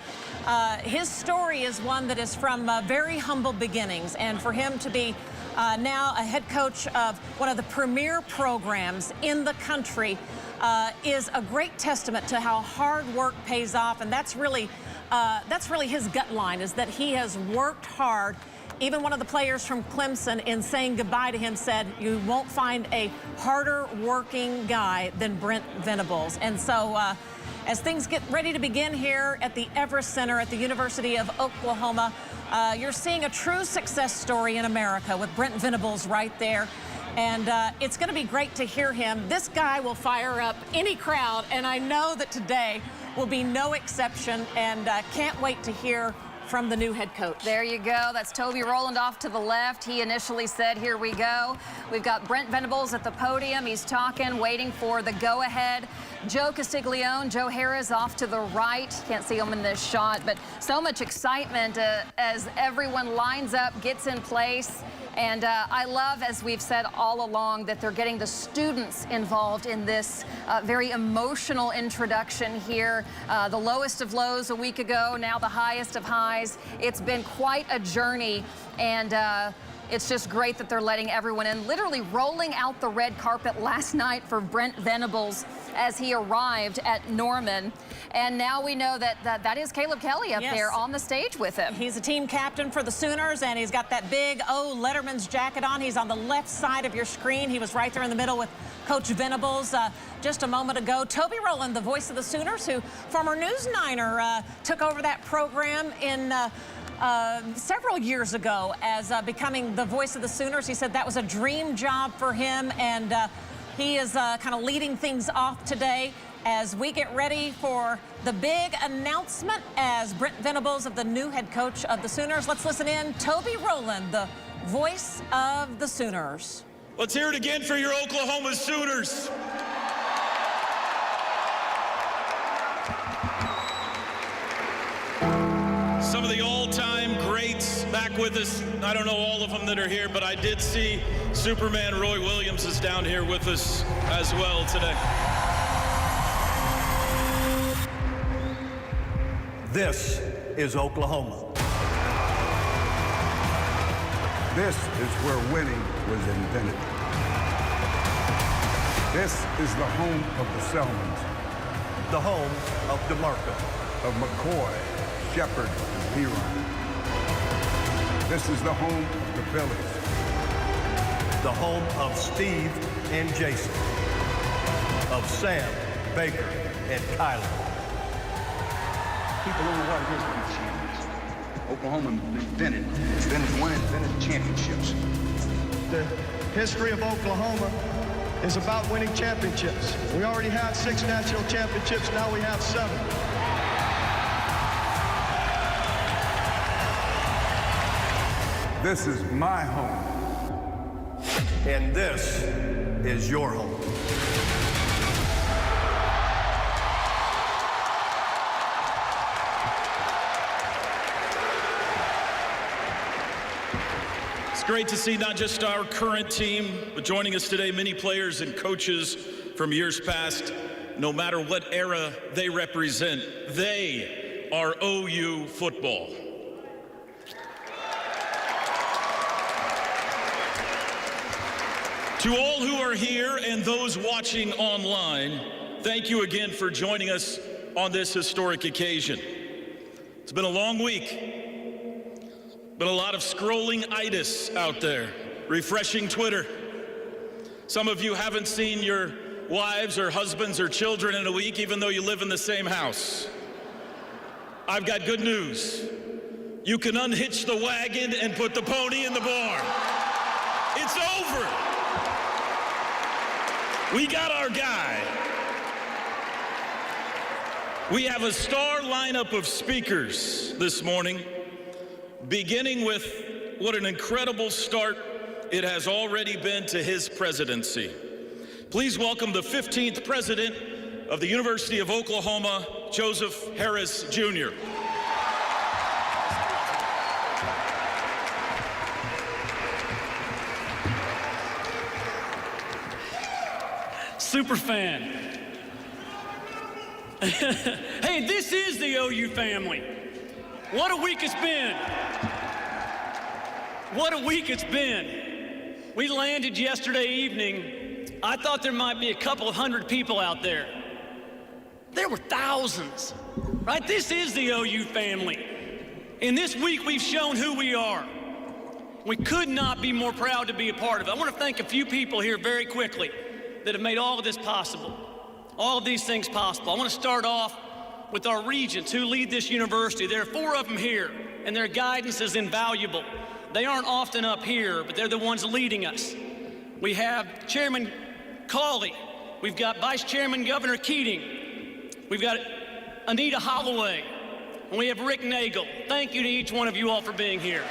[SPEAKER 3] his story is one that is from very humble beginnings, and for him to be now a head coach of one of the premier programs in the country is a great testament to how hard work pays off. And that's really his gut line, is that he has worked hard. Even one of the players from Clemson, in saying goodbye to him, said, you won't find a harder working guy than Brent Venables. And so as things get ready to begin here at the Everest Center at the University of Oklahoma, you're seeing a true success story in America with Brent Venables right there. And it's going to be great to hear him. This guy will fire up any crowd, and I know that today will be no exception, and can't wait to hear from the new head coach.
[SPEAKER 2] There you go. That's Toby Rowland off to the left. He initially said, here we go. We've got Brent Venables at the podium. He's talking, waiting for the go-ahead. Joe Castiglione, Joe Harris off to the right. Can't see him in this shot, but so much excitement as everyone lines up, gets in place. And I love, as we've said all along, that they're getting the students involved in this very emotional introduction here. The lowest of lows a week ago, now the highest of highs. It's been quite a journey, and it's just great that they're letting everyone in, literally rolling out the red carpet last night for Brent Venables as he arrived at Norman. And now we know that that is Caleb Kelly up there on the stage with him.
[SPEAKER 3] He's a team captain for the Sooners, and he's got that big O Letterman's jacket on. He's on the left side of your screen. He was right there in the middle with Coach Venables just a moment ago. Toby Rowland, the voice of the Sooners, who former News Niner, took over that program in several years ago as becoming the voice of the Sooners. He said that was a dream job for him, and he is kind of leading things off today as we get ready for the big announcement as Brent Venables of the new head coach of the Sooners. Let's listen in. Toby Rowland, the voice of the Sooners.
[SPEAKER 20] Let's hear it again for your Oklahoma Sooners. Some of the all-time greats back with us. I don't know all of them that are here, but I did see Superman Roy Williams is down here with us as well today.
[SPEAKER 4] This is Oklahoma.
[SPEAKER 14] This is where winning was invented. This is the home of the Selmans.
[SPEAKER 4] The home of DeMarco.
[SPEAKER 14] Of McCoy, Shepard, and Leroy. This is the home of the Billies.
[SPEAKER 4] The home of Steve and Jason. Of Sam, Baker, and Kyler.
[SPEAKER 22] People don't know what it is to be champions. Oklahoma invented winning, invented championships.
[SPEAKER 19] The history of Oklahoma is about winning championships. We already have 6 national championships, now we have 7.
[SPEAKER 14] This is my home.
[SPEAKER 4] And this is your home.
[SPEAKER 20] It's great to see not just our current team, but joining us today, many players and coaches from years past. No matter what era they represent, they are OU football. To all who are here and those watching online, thank you again for joining us on this historic occasion. It's been a long week. Been a lot of scrolling-itis out there, refreshing Twitter. Some of you haven't seen your wives or husbands or children in a week, even though you live in the same house. I've got good news. You can unhitch the wagon and put the pony in the barn. It's over. We got our guy. We have a star lineup of speakers this morning, beginning with what an incredible start it has already been to his presidency. Please welcome the 15th president of the University of Oklahoma, Joseph Harris, Jr.
[SPEAKER 23] Superfan. Hey, this is the OU family. What a week it's been. What a week it's been. We landed yesterday evening. I thought there might be a couple of hundred people out there. There were thousands, right? This is the OU family. In this week, we've shown who we are. We could not be more proud to be a part of it. I want to thank a few people here very quickly that have made all of this possible, all of these things possible. I want to start off with our regents who lead this university. There are 4 of them here, and their guidance is invaluable. They aren't often up here, but they're the ones leading us. We have Chairman Cawley. We've got Vice Chairman Governor Keating. We've got Anita Holloway, and we have Rick Nagel. Thank you to each one of you all for being here.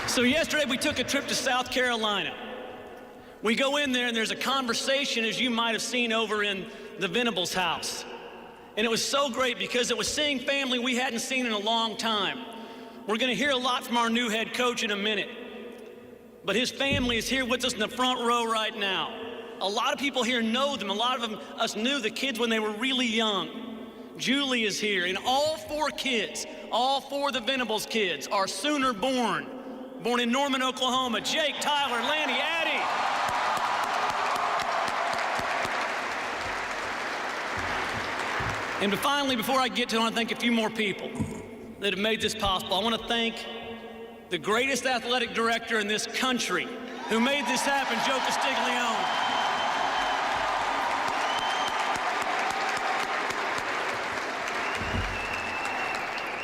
[SPEAKER 23] So yesterday we took a trip to South Carolina. We go in there and there's a conversation, as you might have seen over in the Venables house. And it was so great because it was seeing family we hadn't seen in a long time. We're gonna hear a lot from our new head coach in a minute. But his family is here with us in the front row right now. A lot of people here know them. A lot of us knew the kids when they were really young. Julie is here, and all 4 kids, all 4 of the Venables kids are Sooner born in Norman, Oklahoma. Jake, Tyler, Lanny, Addie. And finally, before I get to it, I want to thank a few more people that have made this possible. I want to thank the greatest athletic director in this country who made this happen, Joe Castiglione.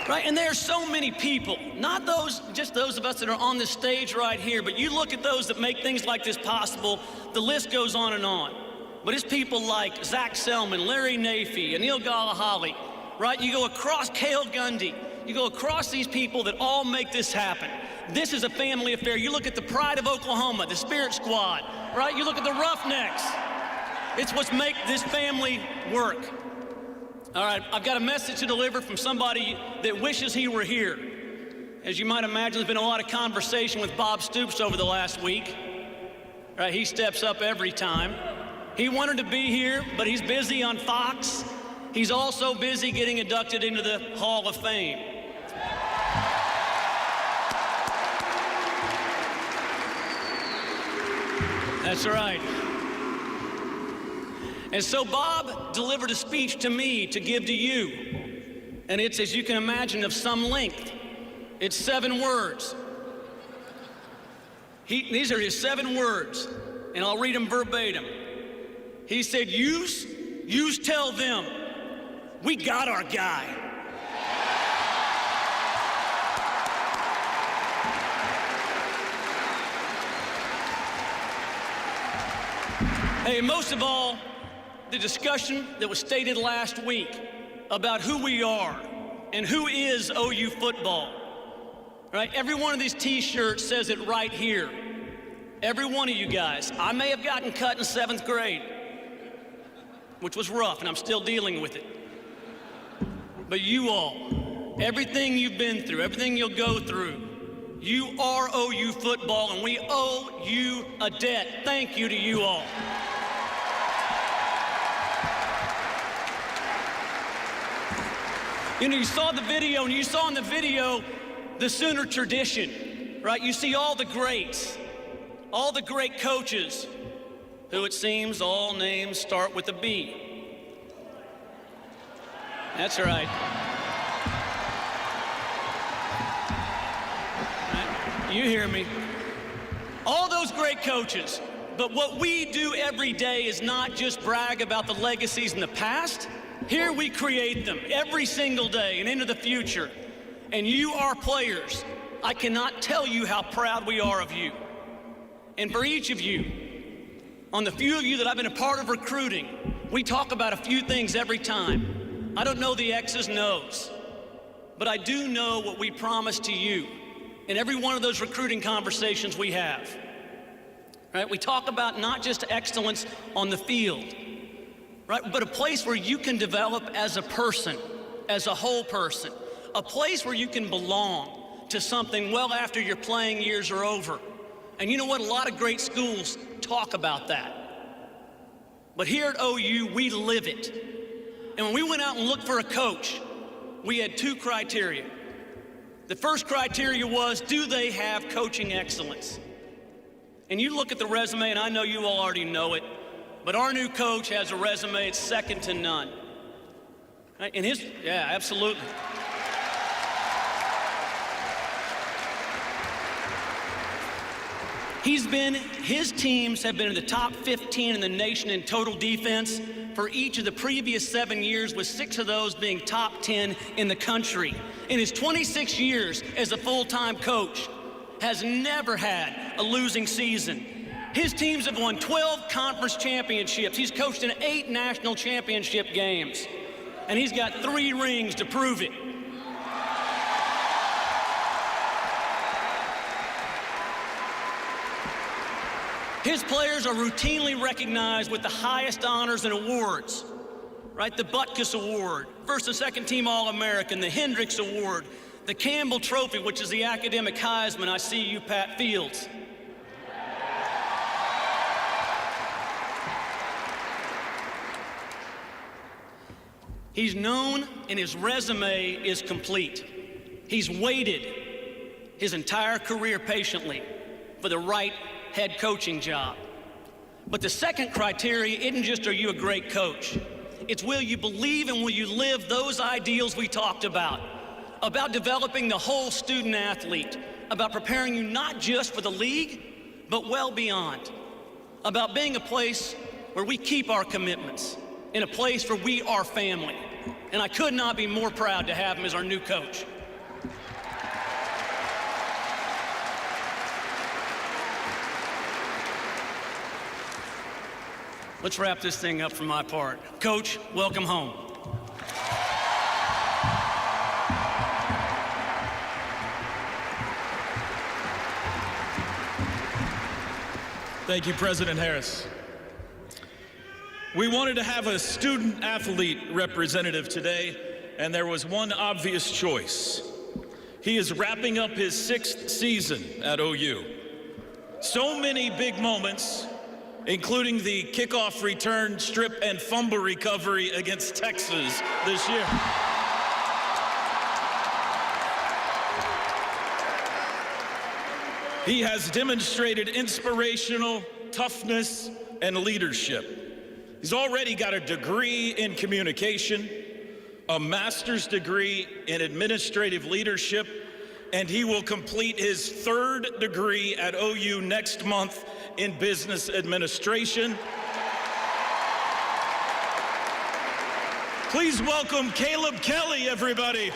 [SPEAKER 23] Right, and there are so many people, not just those of us that are on this stage right here, but you look at those that make things like this possible, the list goes on and on. But it's people like Zach Selman, Larry Nafee, Anil Galahali, right? You go across Cale Gundy, you go across these people that all make this happen. This is a family affair. You look at the Pride of Oklahoma, the Spirit Squad, right? You look at the Roughnecks. It's what's make this family work. All right, I've got a message to deliver from somebody that wishes he were here. As you might imagine, there's been a lot of conversation with Bob Stoops over the last week. Right, he steps up every time. He wanted to be here, but he's busy on Fox. He's also busy getting inducted into the Hall of Fame. That's right. And so Bob delivered a speech to me to give to you. And it's, as you can imagine, of some length. It's 7 words. These are his 7 words, and I'll read them verbatim. He said, "Use tell them, we got our guy." Hey, most of all, the discussion that was stated last week about who we are and who is OU football, right? Every one of these T-shirts says it right here. Every one of you guys. I may have gotten cut in 7th grade, which was rough, and I'm still dealing with it. But you all, everything you've been through, everything you'll go through, you are OU football, and we owe you a debt. Thank you to you all. You know, you saw the video, and you saw in the video the Sooner tradition, right? You see all the greats, all the great coaches, who it seems all names start with a B. That's right. You hear me. All those great coaches, but what we do every day is not just brag about the legacies in the past. Here we create them every single day and into the future. And you are players. I cannot tell you how proud we are of you. And for each of you, on the few of you that I've been a part of recruiting, we talk about a few things every time. I don't know the X's and O's, but I do know what we promise to you in every one of those recruiting conversations we have. Right? We talk about not just excellence on the field, right? But a place where you can develop as a person, as a whole person, a place where you can belong to something well after your playing years are over. And you know what? A lot of great schools talk about that. But here at OU, we live it. And when we went out and looked for a coach, we had 2 criteria. The first criteria was, do they have coaching excellence? And you look at the resume, and I know you all already know it, but our new coach has a resume, it's second to none. Right? And yeah, absolutely. His teams have been in the top 15 in the nation in total defense for each of the previous 7 years, with 6 of those being top 10 in the country. In his 26 years as a full-time coach, has never had a losing season. His teams have won 12 conference championships. He's coached in 8 national championship games, and he's got 3 rings to prove it. His players are routinely recognized with the highest honors and awards, right? The Butkus Award, first and second team All-American, the Hendricks Award, the Campbell Trophy, which is the academic Heisman. I see you, Pat Fields. He's known, and his resume is complete. He's waited his entire career patiently for the right head coaching job. But the second criteria isn't just, are you a great coach? It's, will you believe and will you live those ideals we talked about developing the whole student athlete, about preparing you not just for the league, but well beyond, about being a place where we keep our commitments, in a place where we are family. And I could not be more proud to have him as our new coach. let's wrap this thing up from my part. Coach, welcome home.
[SPEAKER 20] Thank you, President Harris. We wanted to have a student-athlete representative today, and there was one obvious choice. He is wrapping up his 6th season at OU. So many big moments, including the kickoff return, strip, and fumble recovery against Texas this year. He has demonstrated inspirational toughness and leadership. He's already got a degree in communication, a master's degree in administrative leadership, and he will complete his 3rd degree at OU next month in business administration. Please welcome Caleb Kelly, everybody.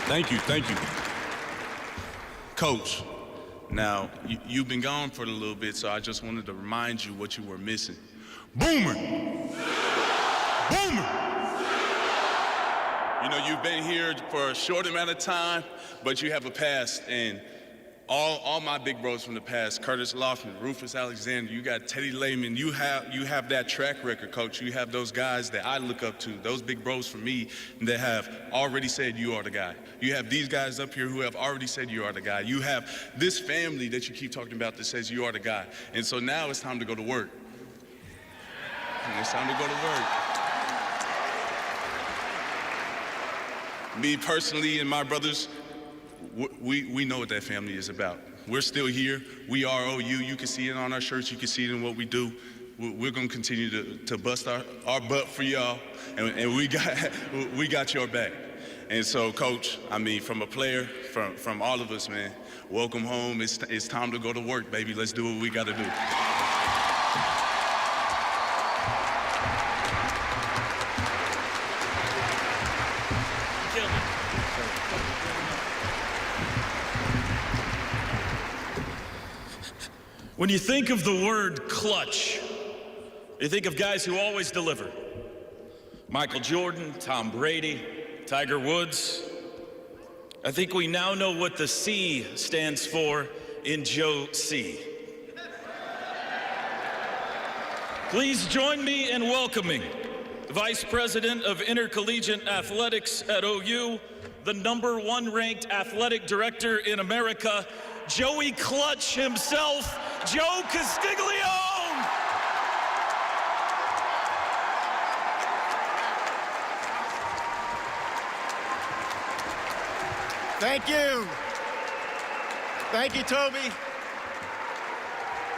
[SPEAKER 9] Thank you. Coach, now, you've been gone for a little bit, so I just wanted to remind you what you were missing. Boomer! Boomer! You know, you've been here for a short amount of time, but you have a past, and all my big bros from the past, Curtis Laughlin, Rufus Alexander, you got Teddy Lehman, you have that track record, Coach. You have those guys that I look up to, those big bros for me that have already said you are the guy. You have these guys up here who have already said you are the guy. You have this family that you keep talking about that says you are the guy. And so now it's time to go to work. It's time to go to work. Me personally and my brothers, we know what that family is about. We're still here. We are OU. You can see it on our shirts. You can see it in what we do. We're going to continue to bust our butt for y'all, and we got your back. And so, Coach, I mean, from a player, from all of us, man, welcome home. It's time to go to work, baby. Let's do what we got to do.
[SPEAKER 20] When you think of the word clutch, you think of guys who always deliver. Michael Jordan, Tom Brady, Tiger Woods. I think we now know what the C stands for in Joe C. Please join me in welcoming the Vice President of Intercollegiate Athletics at OU, the #1 ranked athletic director in America, Joey Clutch himself, Joe Castiglione.
[SPEAKER 10] Thank you. Thank you, Toby.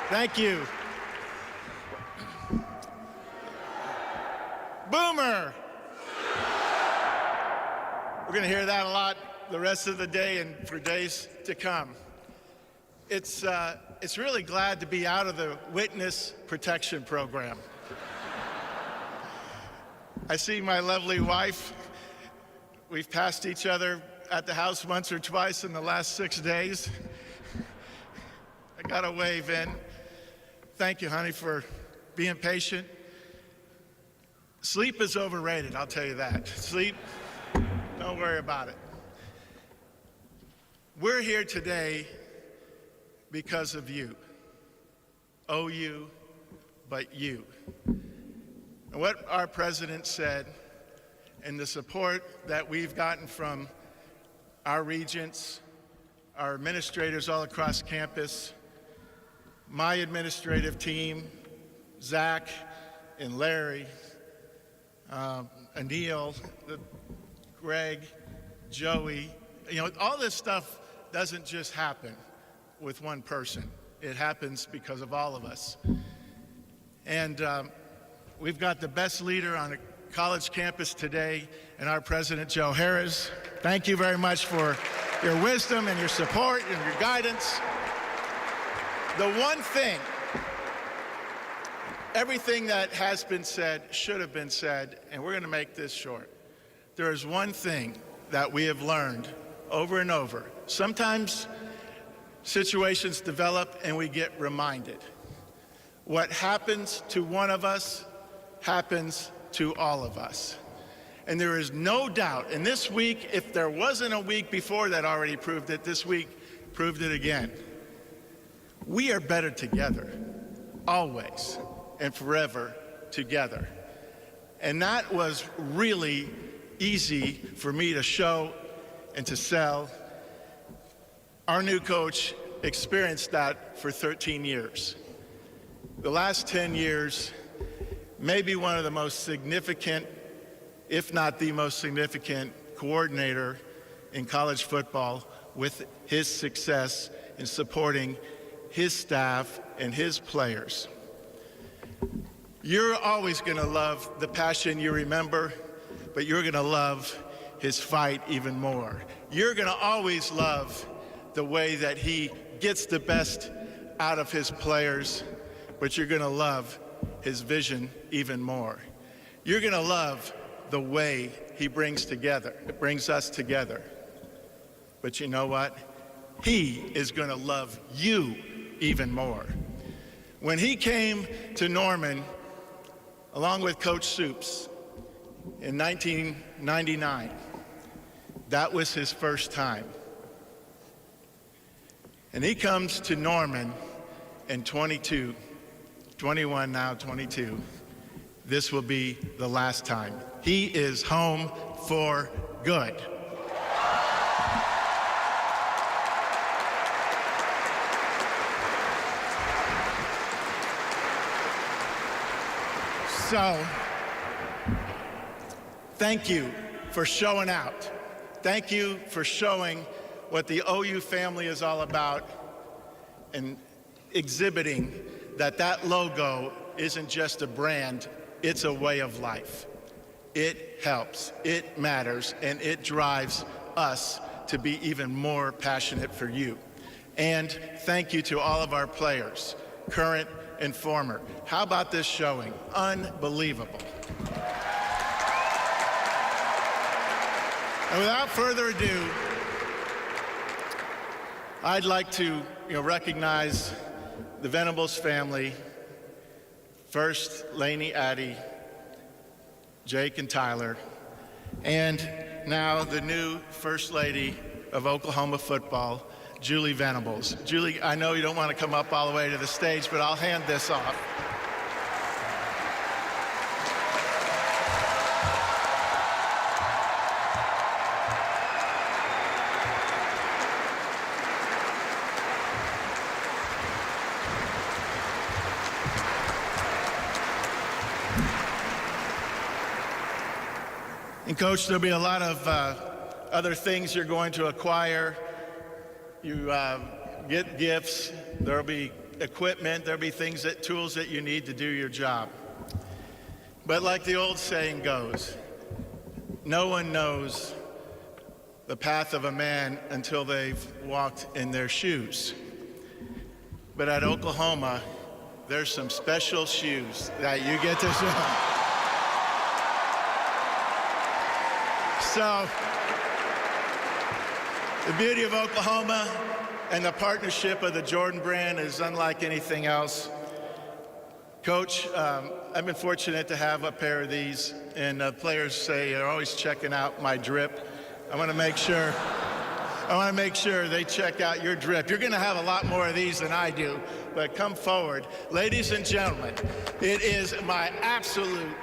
[SPEAKER 10] Thank you. Boomer. We're going to hear that a lot the rest of the day and for days to come. It's really glad to be out of the witness protection program. I see my lovely wife. We've passed each other at the house once or twice in the last 6 days. I got to wave in. Thank you, honey, for being patient. Sleep is overrated, I'll tell you that. Sleep, don't worry about it. We're here today because of you. OU, but you. And what our president said and the support that we've gotten from our regents, our administrators all across campus, my administrative team, Zach and Larry, Anil, Greg, Joey, all this stuff doesn't just happen with one person. It happens because of all of us. And we've got the best leader on a college campus today, and our president, Joe Harris. Thank you very much for your wisdom and your support and your guidance. The one thing, everything that has been said should have been said, and we're going to make this short. There is one thing that we have learned over and over. Sometimes situations develop and we get reminded. What happens to one of us happens to all of us. And there is no doubt, and this week, if there wasn't a week before that already proved it, this week proved it again. We are better together, always and forever together. And that was really easy for me to show and to sell. Our new coach experienced that for 13 years. The last 10 years, maybe one of the most significant, if not the most significant, coordinator in college football with his success in supporting his staff and his players. You're always going to love the passion you remember, but you're going to love his fight even more. You're going to always love the way that he gets the best out of his players, but you're going to love his vision even more. You're going to love the way he brings us together. But you know what? He is going to love you even more. When he came to Norman, along with Coach Stoops, in 1999, that was his first time. And he comes to Norman in 21 now, 22. This will be the last time. He is home for good. So, thank you for showing out. Thank you for showing what the OU family is all about and exhibiting that that logo isn't just a brand, it's a way of life. It helps, it matters, and it drives us to be even more passionate for you. And thank you to all of our players, current and former. How about this showing? Unbelievable. And without further ado, I'd like to recognize the Venables family. First, Lainey, Addie, Jake, and Tyler, and now the new First Lady of Oklahoma football, Julie Venables. Julie, I know you don't want to come up all the way to the stage, but I'll hand this off. And Coach, there'll be a lot of other things you're going to acquire. You get gifts, there'll be equipment, there'll be tools that you need to do your job. But like the old saying goes, no one knows the path of a man until they've walked in their shoes. But at Oklahoma, there's some special shoes that you get to show. So, the beauty of Oklahoma and the partnership of the Jordan brand is unlike anything else. Coach, I've been fortunate to have a pair of these, and players say they're always checking out my drip. I want to make sure they check out your drip. You're going to have a lot more of these than I do, but come forward. Ladies and gentlemen, it is my absolute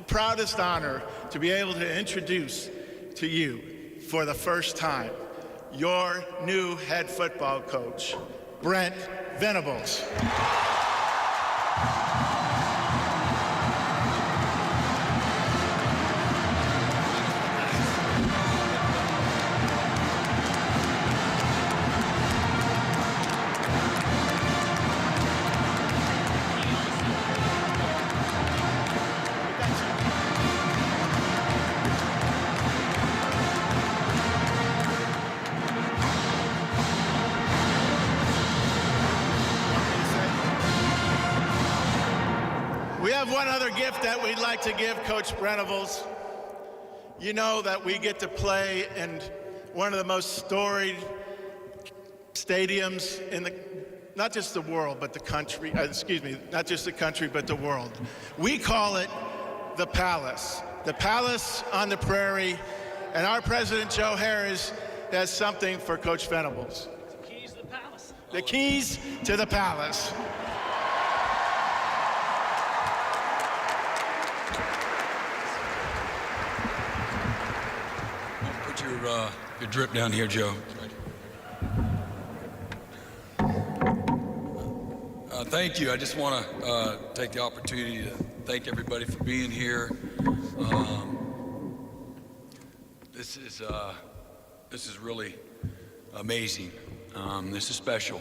[SPEAKER 10] proudest honor to be able to introduce to you for the first time your new head football coach, Brent Venables. We have one other gift that we'd like to give Coach Venables. You know that we get to play in one of the most storied stadiums in not just the world, but the country, not just the country, but the world. We call it the Palace on the Prairie, and our president, Joe Harris, has something for Coach Venables.
[SPEAKER 23] The keys to the Palace.
[SPEAKER 10] The keys to the Palace.
[SPEAKER 7] Put your drip down here, Joe. Thank you. I just want to take the opportunity to thank everybody for being here. This is really amazing. This is special.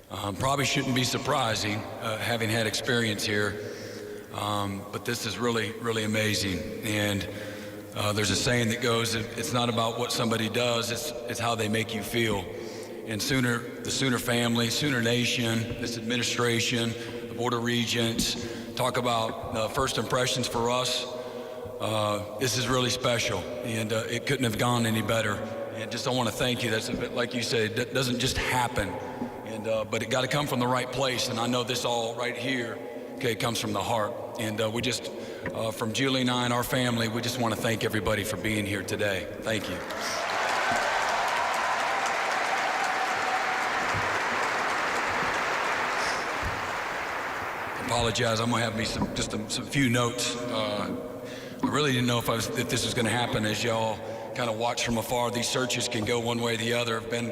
[SPEAKER 7] Probably shouldn't be surprising, having had experience here, but this is really, really amazing. And there's a saying that goes, it's not about what somebody does, it's how they make you feel. And the Sooner family, Sooner Nation, this administration, the Board of Regents, talk about first impressions for us. This is really special, and it couldn't have gone any better. And just I want to thank you. That's a bit, like you said, that doesn't just happen, and but it got to come from the right place. And I know this all right here, okay, comes from the heart. And we just, from Julie and I and our family, we just want to thank everybody for being here today. Thank you. Apologize. I'm gonna have me some few notes. I really didn't know if this was going to happen. As y'all kind of watch from afar, these searches can go one way or the other. I've been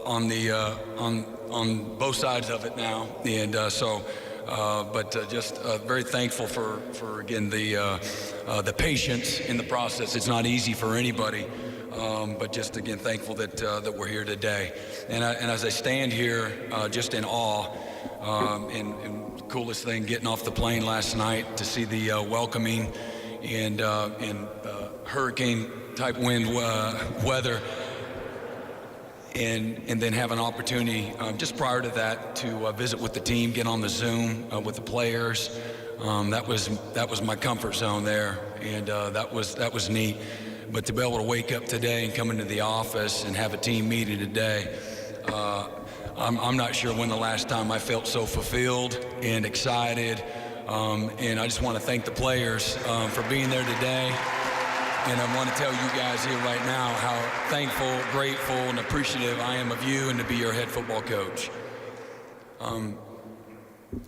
[SPEAKER 7] on both sides of it now, and just very thankful for again the patience in the process. It's not easy for anybody, but just again thankful that we're here today. And as I stand here, just in awe. And the coolest thing, getting off the plane last night to see the welcoming and hurricane type wind weather, and then have an opportunity just prior to that to visit with the team, get on the Zoom with the players. That was my comfort zone there, and that was neat. But to be able to wake up today and come into the office and have a team meeting today, I'm not sure when the last time I felt so fulfilled and excited, and I just want to thank the players for being there today. And I want to tell you guys here right now how thankful, grateful, and appreciative I am of you and to be your head football coach.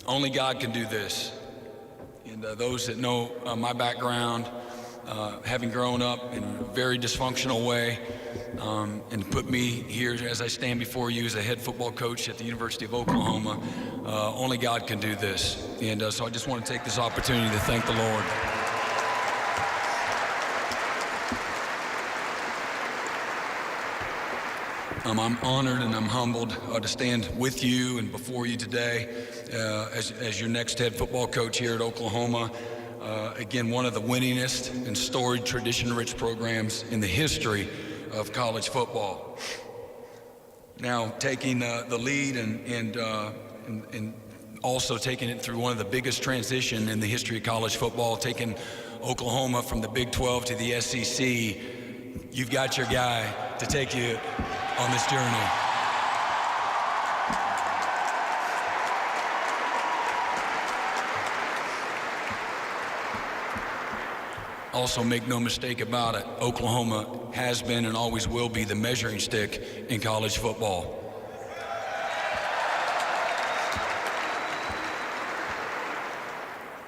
[SPEAKER 7] Only God can do this. And those that know my background, having grown up in a very dysfunctional way, and put me here as I stand before you as a head football coach at the University of Oklahoma, only God can do this. And so I just want to take this opportunity to thank the Lord. I'm honored and I'm humbled to stand with you and before you today as your next head football coach here at Oklahoma. Again, one of the winningest and storied, tradition-rich programs in the history of college football. Now, taking the lead and also taking it through one of the biggest transition in the history of college football, taking Oklahoma from the Big 12 to the SEC, you've got your guy to take you on this journey. Also, make no mistake about it, Oklahoma has been and always will be the measuring stick in college football.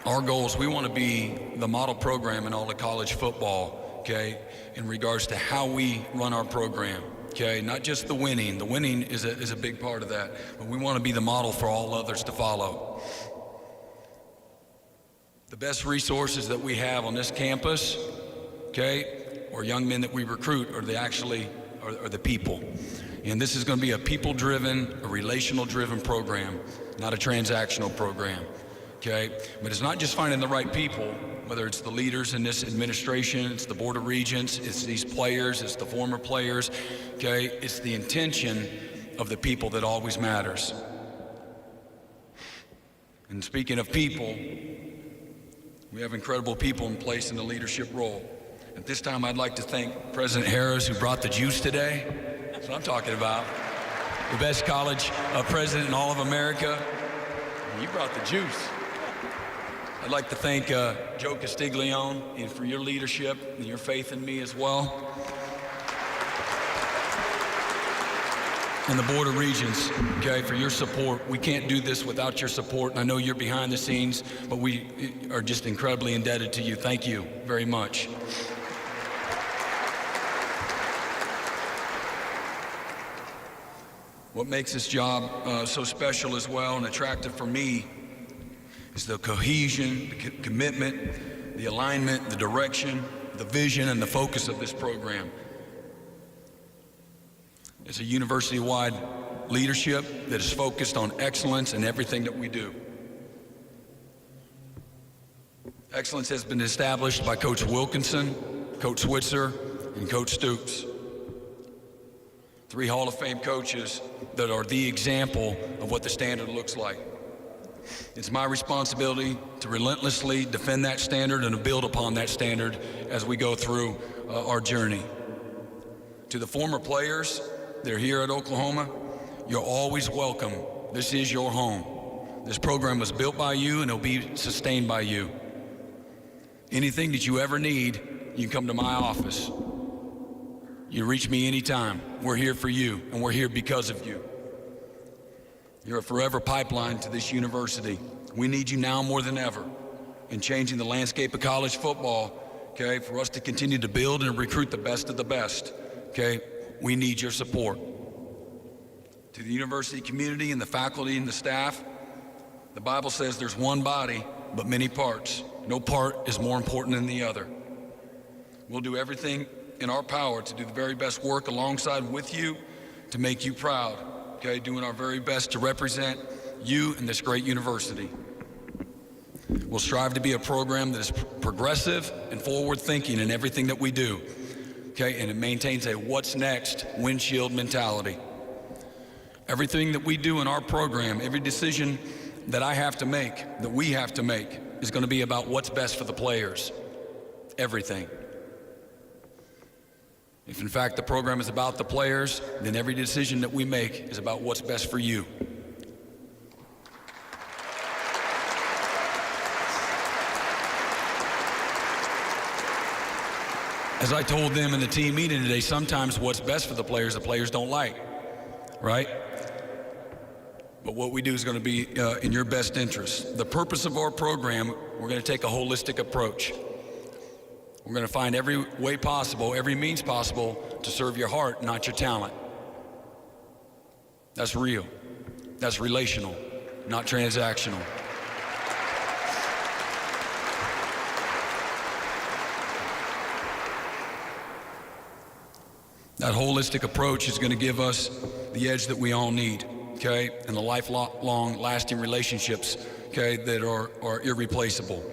[SPEAKER 7] Our goal is we want to be the model program in all of college football, okay, in regards to how we run our program, okay, not just the winning. The winning is a big part of that, but we want to be the model for all others to follow. The best resources that we have on this campus, okay, or young men that we recruit are the people. And this is going to be a people-driven, a relational-driven program, not a transactional program, okay? But it's not just finding the right people, whether it's the leaders in this administration, it's the Board of Regents, it's these players, it's the former players, okay? It's the intention of the people that always matters. And speaking of people, we have incredible people in place in the leadership role. At this time, I'd like to thank President Harris, who brought the juice today. That's what I'm talking about. The best college president in all of America. You brought the juice. I'd like to thank Joe Castiglione for your leadership and your faith in me as well. And the Board of Regents, okay, for your support. We can't do this without your support. And I know you're behind the scenes, but we are just incredibly indebted to you. Thank you very much. What makes this job so special as well and attractive for me is the cohesion, the commitment, the alignment, the direction, the vision, and the focus of this program. It's a university-wide leadership that is focused on excellence in everything that we do. Excellence has been established by Coach Wilkinson, Coach Switzer, and Coach Stoops. 3 Hall of Fame coaches that are the example of what the standard looks like. It's my responsibility to relentlessly defend that standard and to build upon that standard as we go through our journey. To the former players that are here at Oklahoma, you're always welcome. This is your home. This program was built by you and it'll be sustained by you. Anything that you ever need, you can come to my office. You reach me anytime. We're here for you, and we're here because of you. You're a forever pipeline to this university. We need you now more than ever in changing the landscape of college football, okay, for us to continue to build and recruit the best of the best, okay? We need your support. To the university community and the faculty and the staff, the Bible says there's one body, but many parts. No part is more important than the other. We'll do everything in our power to do the very best work alongside with you to make you proud, okay? Doing our very best to represent you and this great university. We'll strive to be a program that is progressive and forward-thinking in everything that we do, okay? And it maintains a what's next windshield mentality. Everything that we do in our program, every decision that I have to make, that we have to make, is going to be about what's best for the players. Everything. If in fact the program is about the players, then every decision that we make is about what's best for you. As I told them in the team meeting today, sometimes what's best for the players don't like, right? But what we do is going to be in your best interest. The purpose of our program, we're going to take a holistic approach. We're going to find every way possible, every means possible to serve your heart, not your talent. That's real. That's relational, not transactional. That holistic approach is going to give us the edge that we all need, okay? And the lifelong lasting relationships, okay, that are irreplaceable.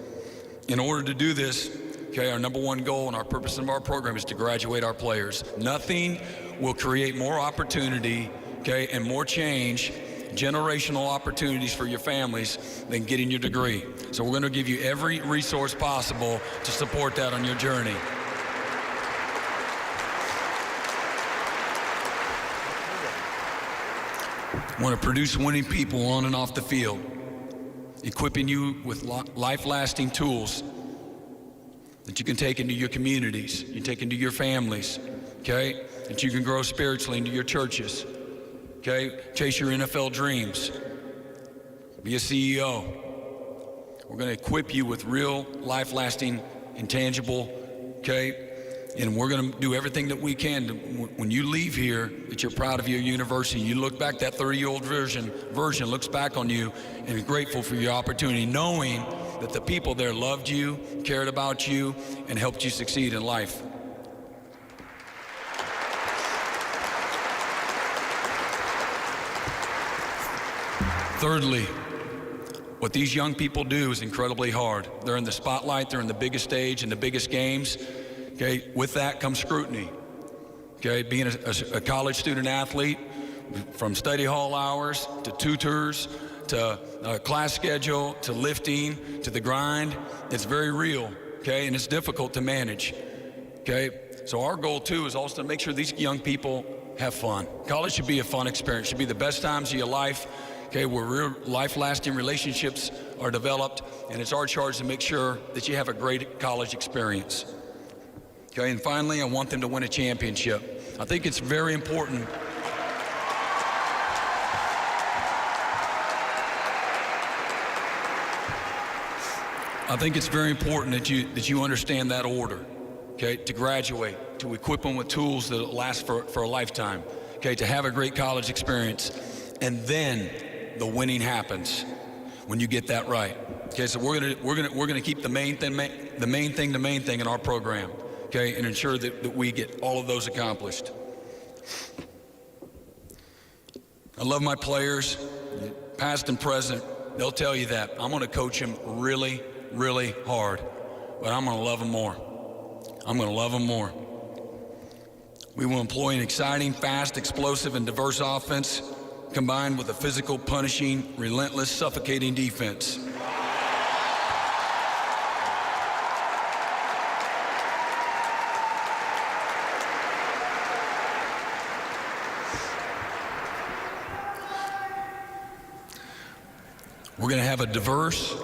[SPEAKER 7] In order to do this, okay, our number one goal and our purpose of our program is to graduate our players. Nothing will create more opportunity, okay, and more change, generational opportunities for your families than getting your degree. So we're going to give you every resource possible to support that on your journey. I want to produce winning people on and off the field, equipping you with life-lasting tools that you can take into your communities, you take into your families, okay? That you can grow spiritually into your churches, okay? Chase your NFL dreams. Be a CEO. We're going to equip you with real, life-lasting, intangible, okay? And we're going to do everything that we can to, when you leave here, that you're proud of your university. You look back, that 30-year-old version looks back on you and is grateful for your opportunity, knowing that the people there loved you, cared about you, and helped you succeed in life. Thirdly, what these young people do is incredibly hard. They're in the spotlight, they're in the biggest stage, in the biggest games. Okay, with that comes scrutiny. Okay, being a college student athlete, from study hall hours to tutors to class schedule to lifting to the grind, it's very real. Okay, and it's difficult to manage. okay? So our goal too is also to make sure these young people have fun. College should be a fun experience, should be the best times of your life, okay, where real life-lasting relationships are developed, and it's our charge to make sure that you have a great college experience. Okay, and finally, I want them to win a championship. I think it's very important. I think it's very important that you understand that order, okay, to graduate, to equip them with tools that last for a lifetime, okay, to have a great college experience, and then the winning happens when you get that right. Okay, so we're gonna keep the main thing in our program, okay, and ensure that we get all of those accomplished. I love my players, past and present. They'll tell you that. I'm gonna coach them really, really hard, but I'm gonna love them more. I'm gonna love them more. We will employ an exciting, fast, explosive, and diverse offense combined with a physical, punishing, relentless, suffocating defense. We're going to have a diverse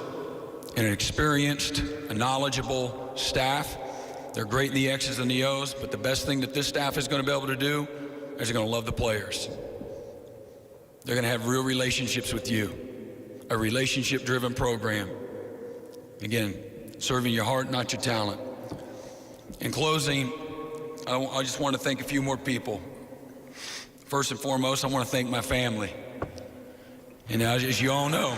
[SPEAKER 7] and an experienced, a knowledgeable staff. They're great in the X's and the O's, but the best thing that this staff is going to be able to do is they're going to love the players. They're going to have real relationships with you, a relationship-driven program. Again, serving your heart, not your talent. In closing, I just want to thank a few more people. First and foremost, I want to thank my family. And as you all know,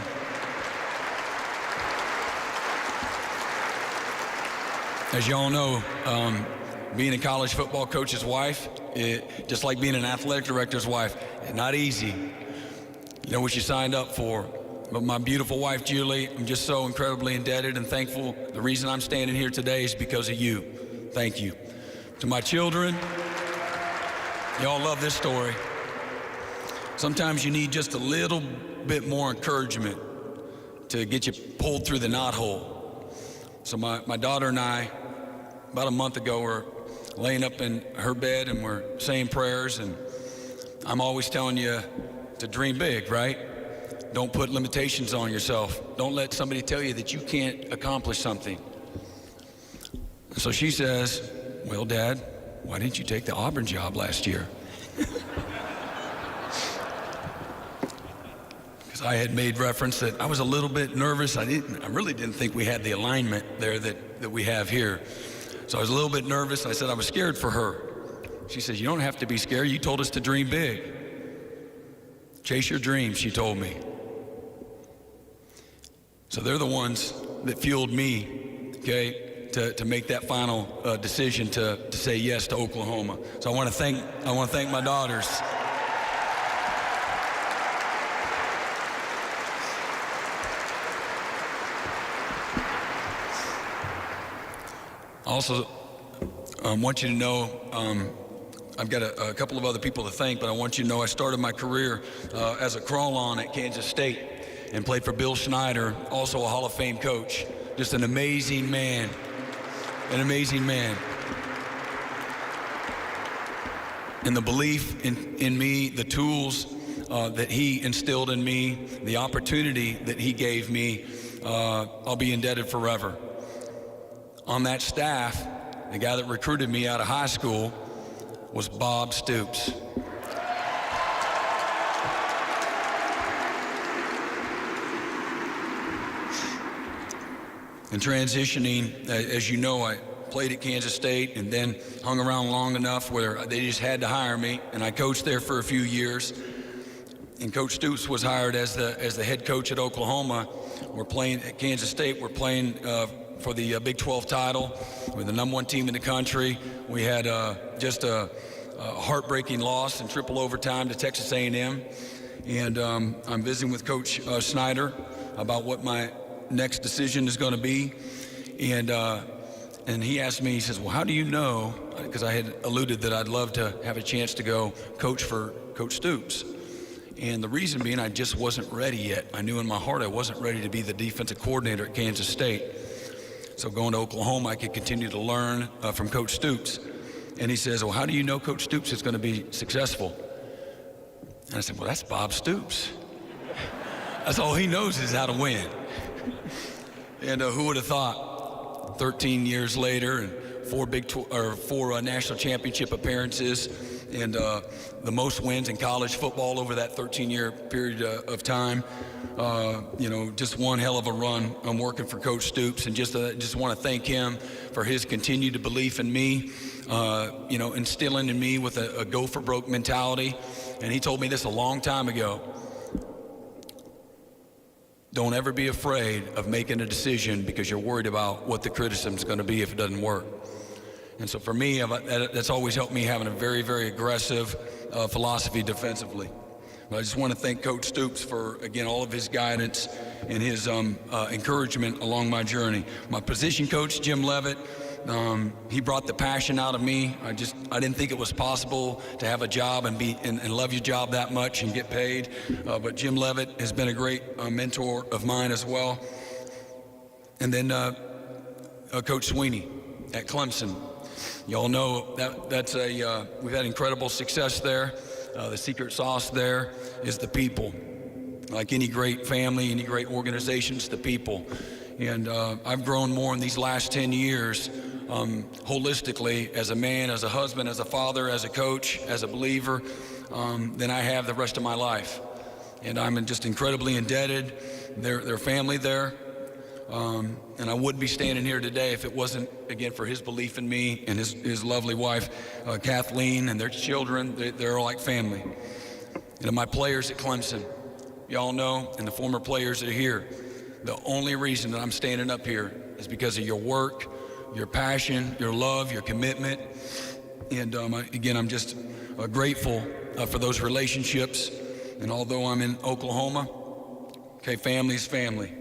[SPEAKER 7] being a college football coach's wife, just like being an athletic director's wife, it's not easy. You know what you signed up for. But my beautiful wife, Julie, I'm just so incredibly indebted and thankful. The reason I'm standing here today is because of you. Thank you. To my children, y'all love this story. Sometimes you need just a little bit more encouragement to get you pulled through the knothole. So my daughter and I, about a month ago, were laying up in her bed and we're saying prayers, and I'm always telling you to dream big, right? Don't put limitations on yourself. Don't let somebody tell you that you can't accomplish something. So she says, well, Dad, why didn't you take the Auburn job last year? Because I had made reference that I was a little bit nervous. I really didn't think we had the alignment there that we have here. So I was a little bit nervous. I said I was scared for her. She says, you don't have to be scared. You told us to dream big. Chase your dreams, she told me. So they're the ones that fueled me, okay, to make that final decision to say yes to Oklahoma. So I want to thank my daughters. Also, I want you to know, I've got a couple of other people to thank, but I want you to know I started my career as a crawl-on at Kansas State and played for Bill Schneider, also a Hall of Fame coach. Just an amazing man, an amazing man. And the belief in me, the tools that he instilled in me, the opportunity that he gave me, I'll be indebted forever. On that staff, the guy that recruited me out of high school was Bob Stoops. In transitioning, as you know, I played at Kansas State and then hung around long enough where they just had to hire me, and I coached there for a few years. And Coach Stoops was hired as the head coach at Oklahoma. We're playing at Kansas State. We're playing for the Big 12 title. We're the number one team in the country. We had just a heartbreaking loss in triple overtime to Texas A&M. And I'm visiting with Coach Snyder about what my next decision is going to be. And he asked me, he says, well, how do you know, because I had alluded that I'd love to have a chance to go coach for Coach Stoops. And the reason being, I just wasn't ready yet. I knew in my heart I wasn't ready to be the defensive coordinator at Kansas State. So going to Oklahoma, I could continue to learn from Coach Stoops. And he says, well, how do you know Coach Stoops is going to be successful? And I said, well, that's Bob Stoops. That's all he knows is how to win. And who would have thought? 13 years later, and four national championship appearances, and the most wins in college football over that 13-year period of time. Just one hell of a run. I'm working for Coach Stoops, and just want to thank him for his continued belief in me, instilling in me with a go for broke mentality. And he told me this a long time ago. Don't ever be afraid of making a decision because you're worried about what the criticism is going to be if it doesn't work. And so for me, that's always helped me having a very, very aggressive philosophy defensively. But I just want to thank Coach Stoops for, again, all of his guidance and his encouragement along my journey. My position coach, Jim Leavitt, he brought the passion out of me. I didn't think it was possible to have a job and love your job that much and get paid. But Jim Leavitt has been a great mentor of mine as well. And then Coach Sweeney at Clemson. You all know that's we've had incredible success there. The secret sauce there is the people. Like any great family, any great organization, it's the people. And I've grown more in these last 10 years holistically as a man, as a husband, as a father, as a coach, as a believer than I have the rest of my life. And I'm just incredibly indebted. Their family there. And I wouldn't be standing here today if it wasn't, again, for his belief in me and his lovely wife, Kathleen, and their children. They're all like family. And my players at Clemson, y'all know, and the former players that are here, the only reason that I'm standing up here is because of your work, your passion, your love, your commitment. And again, I'm just grateful for those relationships. And although I'm in Oklahoma, okay, family's family.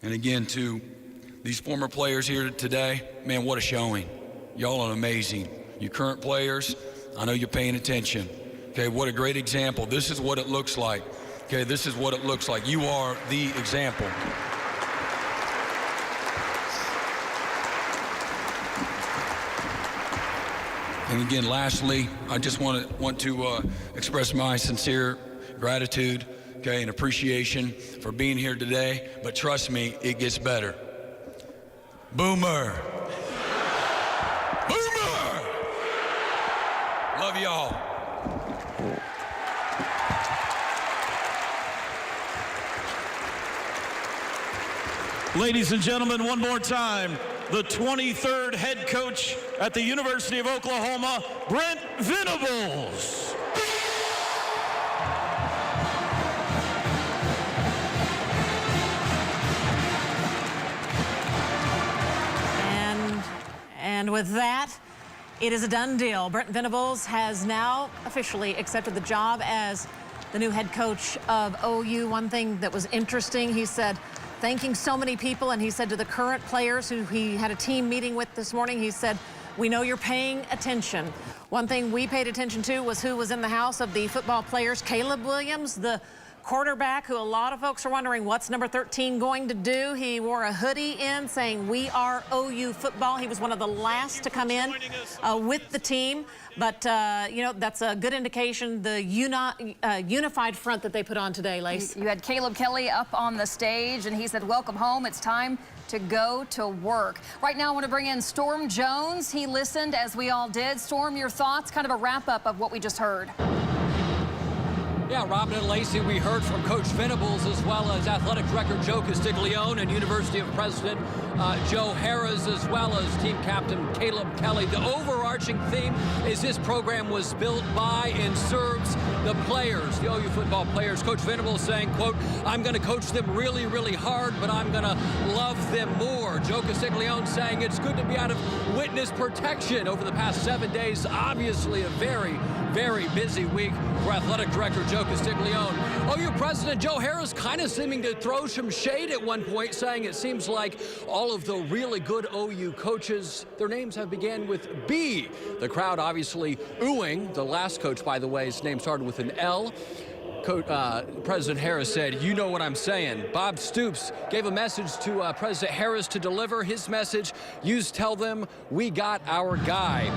[SPEAKER 7] And again, to these former players here today, man, what a showing. Y'all are amazing. You current players, I know you're paying attention. Okay, what a great example. This is what it looks like. Okay, this is what it looks like. You are the example. And again, lastly, I just want to express my sincere gratitude, okay, and appreciation for being here today. But trust me, it gets better. Boomer. Boomer. Love y'all.
[SPEAKER 20] Ladies and gentlemen, one more time, the 23rd head coach at the University of Oklahoma, Brent Venables.
[SPEAKER 3] And with that, it is a done deal. Brent Venables has now officially accepted the job as the new head coach of OU. One thing that was interesting, he said, thanking so many people, and he said to the current players who he had a team meeting with this morning, he said, we know you're paying attention. One thing we paid attention to was who was in the house of the football players. Caleb Williams, the quarterback, who a lot of folks are wondering what's number 13 going to do. He wore a hoodie in saying, we are OU football. He was one of the last to come in with the team. But, that's a good indication, the unified front that they put on today, Lace.
[SPEAKER 2] You had Caleb Kelly up on the stage, and he said, welcome home. It's time to go to work. Right now, I want to bring in Storm Jones. He listened, as we all did. Storm, your thoughts, kind of a wrap-up of what we just heard.
[SPEAKER 5] Yeah, Robin and Lacey, we heard from Coach Venables as well as athletic director Joe Castiglione and University of President Joe Harris, as well as team captain Caleb Kelly. The overarching theme is this program was built by and serves the players, the OU football players. Coach Venables saying, quote, I'm going to coach them really, really hard, but I'm going to love them more. Joe Castiglione saying it's good to be out of witness protection over the past 7 days. Obviously a very, very busy week for athletic director Joe Castiglione. OU President Joe Harris kind of seeming to throw some shade at one point, saying it seems like all of the really good OU coaches, their names have began with B. The crowd obviously oohing. The last coach, by the way, his name started with an L. President Harris said, "You know what I'm saying." Bob Stoops gave a message to President Harris to deliver his message. Tell them we got our guy.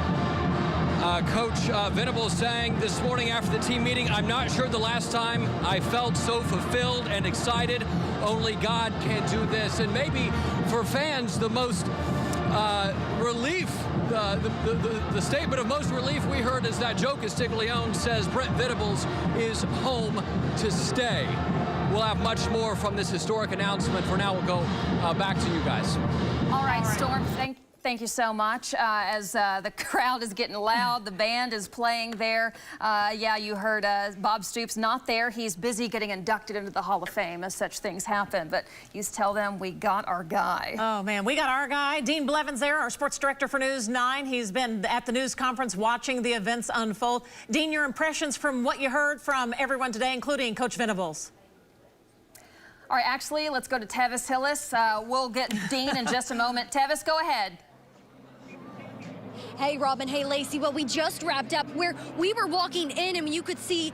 [SPEAKER 5] Coach Venables saying this morning after the team meeting, "I'm not sure the last time I felt so fulfilled and excited. Only God can do this." And maybe for fans, the most relief, the statement of most relief we heard is that Joe Castiglione says Brent Venables is home to stay. We'll have much more from this historic announcement. For now, we'll go back to you guys.
[SPEAKER 2] All right, Storm, thank you so much. As the crowd is getting loud, the band is playing there. Yeah, you heard Bob Stoops not there. He's busy getting inducted into the Hall of Fame as such things happen. But you tell them we got our guy.
[SPEAKER 3] Oh, man, we got our guy. Dean Blevins there, our sports director for News 9. He's been at the news conference watching the events unfold. Dean, your impressions from what you heard from everyone today, including Coach Venables?
[SPEAKER 2] All right, actually, let's go to Tevis Hillis. We'll get Dean in just a moment. Tevis, go ahead.
[SPEAKER 1] Hey, Robin. Hey, Lacey. Well, we just wrapped up where we were walking in and you could see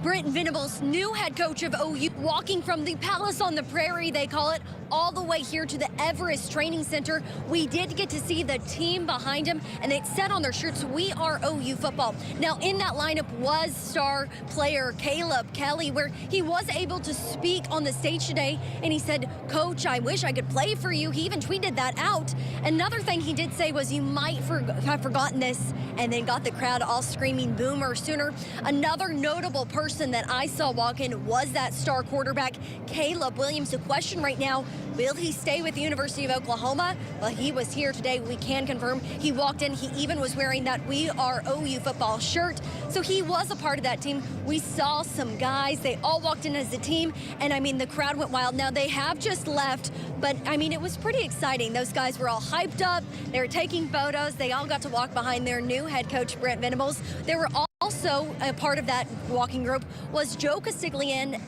[SPEAKER 1] Brent Venables, new head coach of OU, walking from the Palace on the Prairie, they call it, all the way here to the Everest Training Center. We did get to see the team behind him, and it said on their shirts, "We are OU football." Now, in that lineup was star player Caleb Kelly, where he was able to speak on the stage today, and he said, "Coach, I wish I could play for you." He even tweeted that out. Another thing he did say was, "You might have forgotten this," and then got the crowd all screaming Boomer Sooner. Another notable person that I saw walk in was that star quarterback, Caleb Williams. The question right now, will he stay with the University of Oklahoma? Well, he was here today. We can confirm he walked in. He even was wearing that "We Are OU football" shirt. So he was a part of that team. We saw some guys. They all walked in as a team. And I mean, the crowd went wild. Now they have just left, but I mean, it was pretty exciting. Those guys were all hyped up. They were taking photos. They all got to walk behind their new head coach, Brent Venables. They were also a part of that walking group was Joe Castiglione,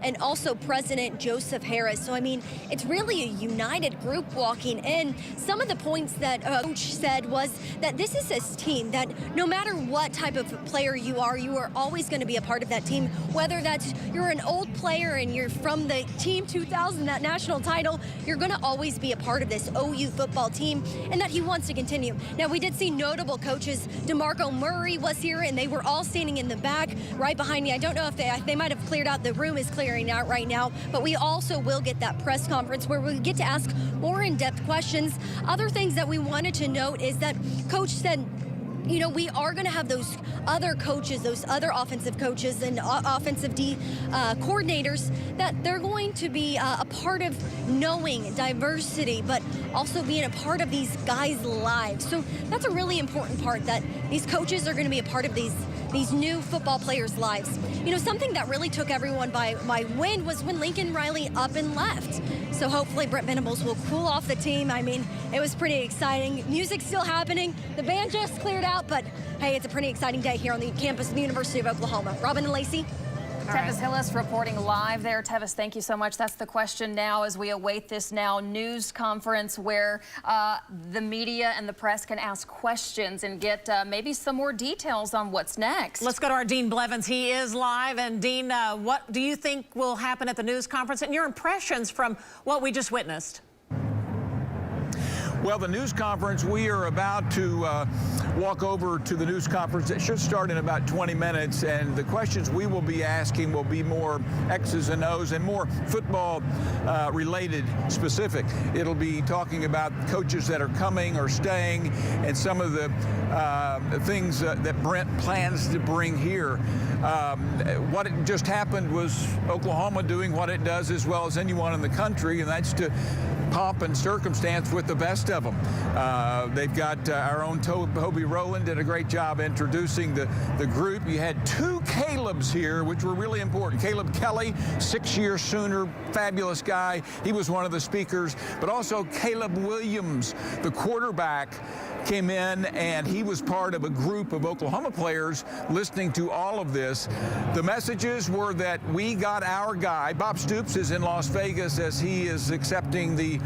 [SPEAKER 1] and also President Joseph Harris. So, I mean, it's really a united group walking in. Some of the points that Coach said was that this is a team that no matter what type of player you are always going to be a part of that team. Whether that's you're an old player and you're from the Team 2000, that national title, you're going to always be a part of this OU football team, and that he wants to continue. Now, we did see notable coaches. DeMarco Murray was here, and they were all standing in the back right behind me. I don't know if they might have cleared out. The room is clearing out right now, but we also will get that press conference where we get to ask more in-depth questions. Other things that we wanted to note is that Coach said, you know, we are going to have those other coaches, those other offensive coaches and offensive coordinators, that they're going to be a part of knowing diversity, but also being a part of these guys' lives. So that's a really important part, that these coaches are going to be a part of these new football players' lives. You know, something that really took everyone by wind was when Lincoln Riley up and left. So hopefully Brent Venables will cool off the team. I mean, it was pretty exciting. Music's still happening. The band just cleared out, but hey, it's a pretty exciting day here on the campus of the University of Oklahoma. Robin and Lacey.
[SPEAKER 2] Tevis Hillis reporting live there. Tevis, thank you so much. That's the question now as we await this now news conference where the media and the press can ask questions and get maybe some more details on what's next.
[SPEAKER 3] Let's go to our Dean Blevins. He is live. And Dean, what do you think will happen at the news conference and your impressions from what we just witnessed?
[SPEAKER 13] Well, the news conference, we are about to walk over to the news conference. It should start in about 20 minutes, and the questions we will be asking will be more X's and O's and more football related specific. It'll be talking about coaches that are coming or staying and some of the things that Brent plans to bring here. What just happened was Oklahoma doing what it does as well as anyone in the country, and that's to pomp and circumstance with the best of them. They've got our own Toby Rowland did a great job introducing the group. You had two Calebs here, which were really important. Caleb Kelly, 6-year Sooner, fabulous guy. He was one of the speakers, but also Caleb Williams, the quarterback came in, and he was part of a group of Oklahoma players listening to all of this. The messages were that we got our guy. Bob Stoops is in Las Vegas as he is accepting the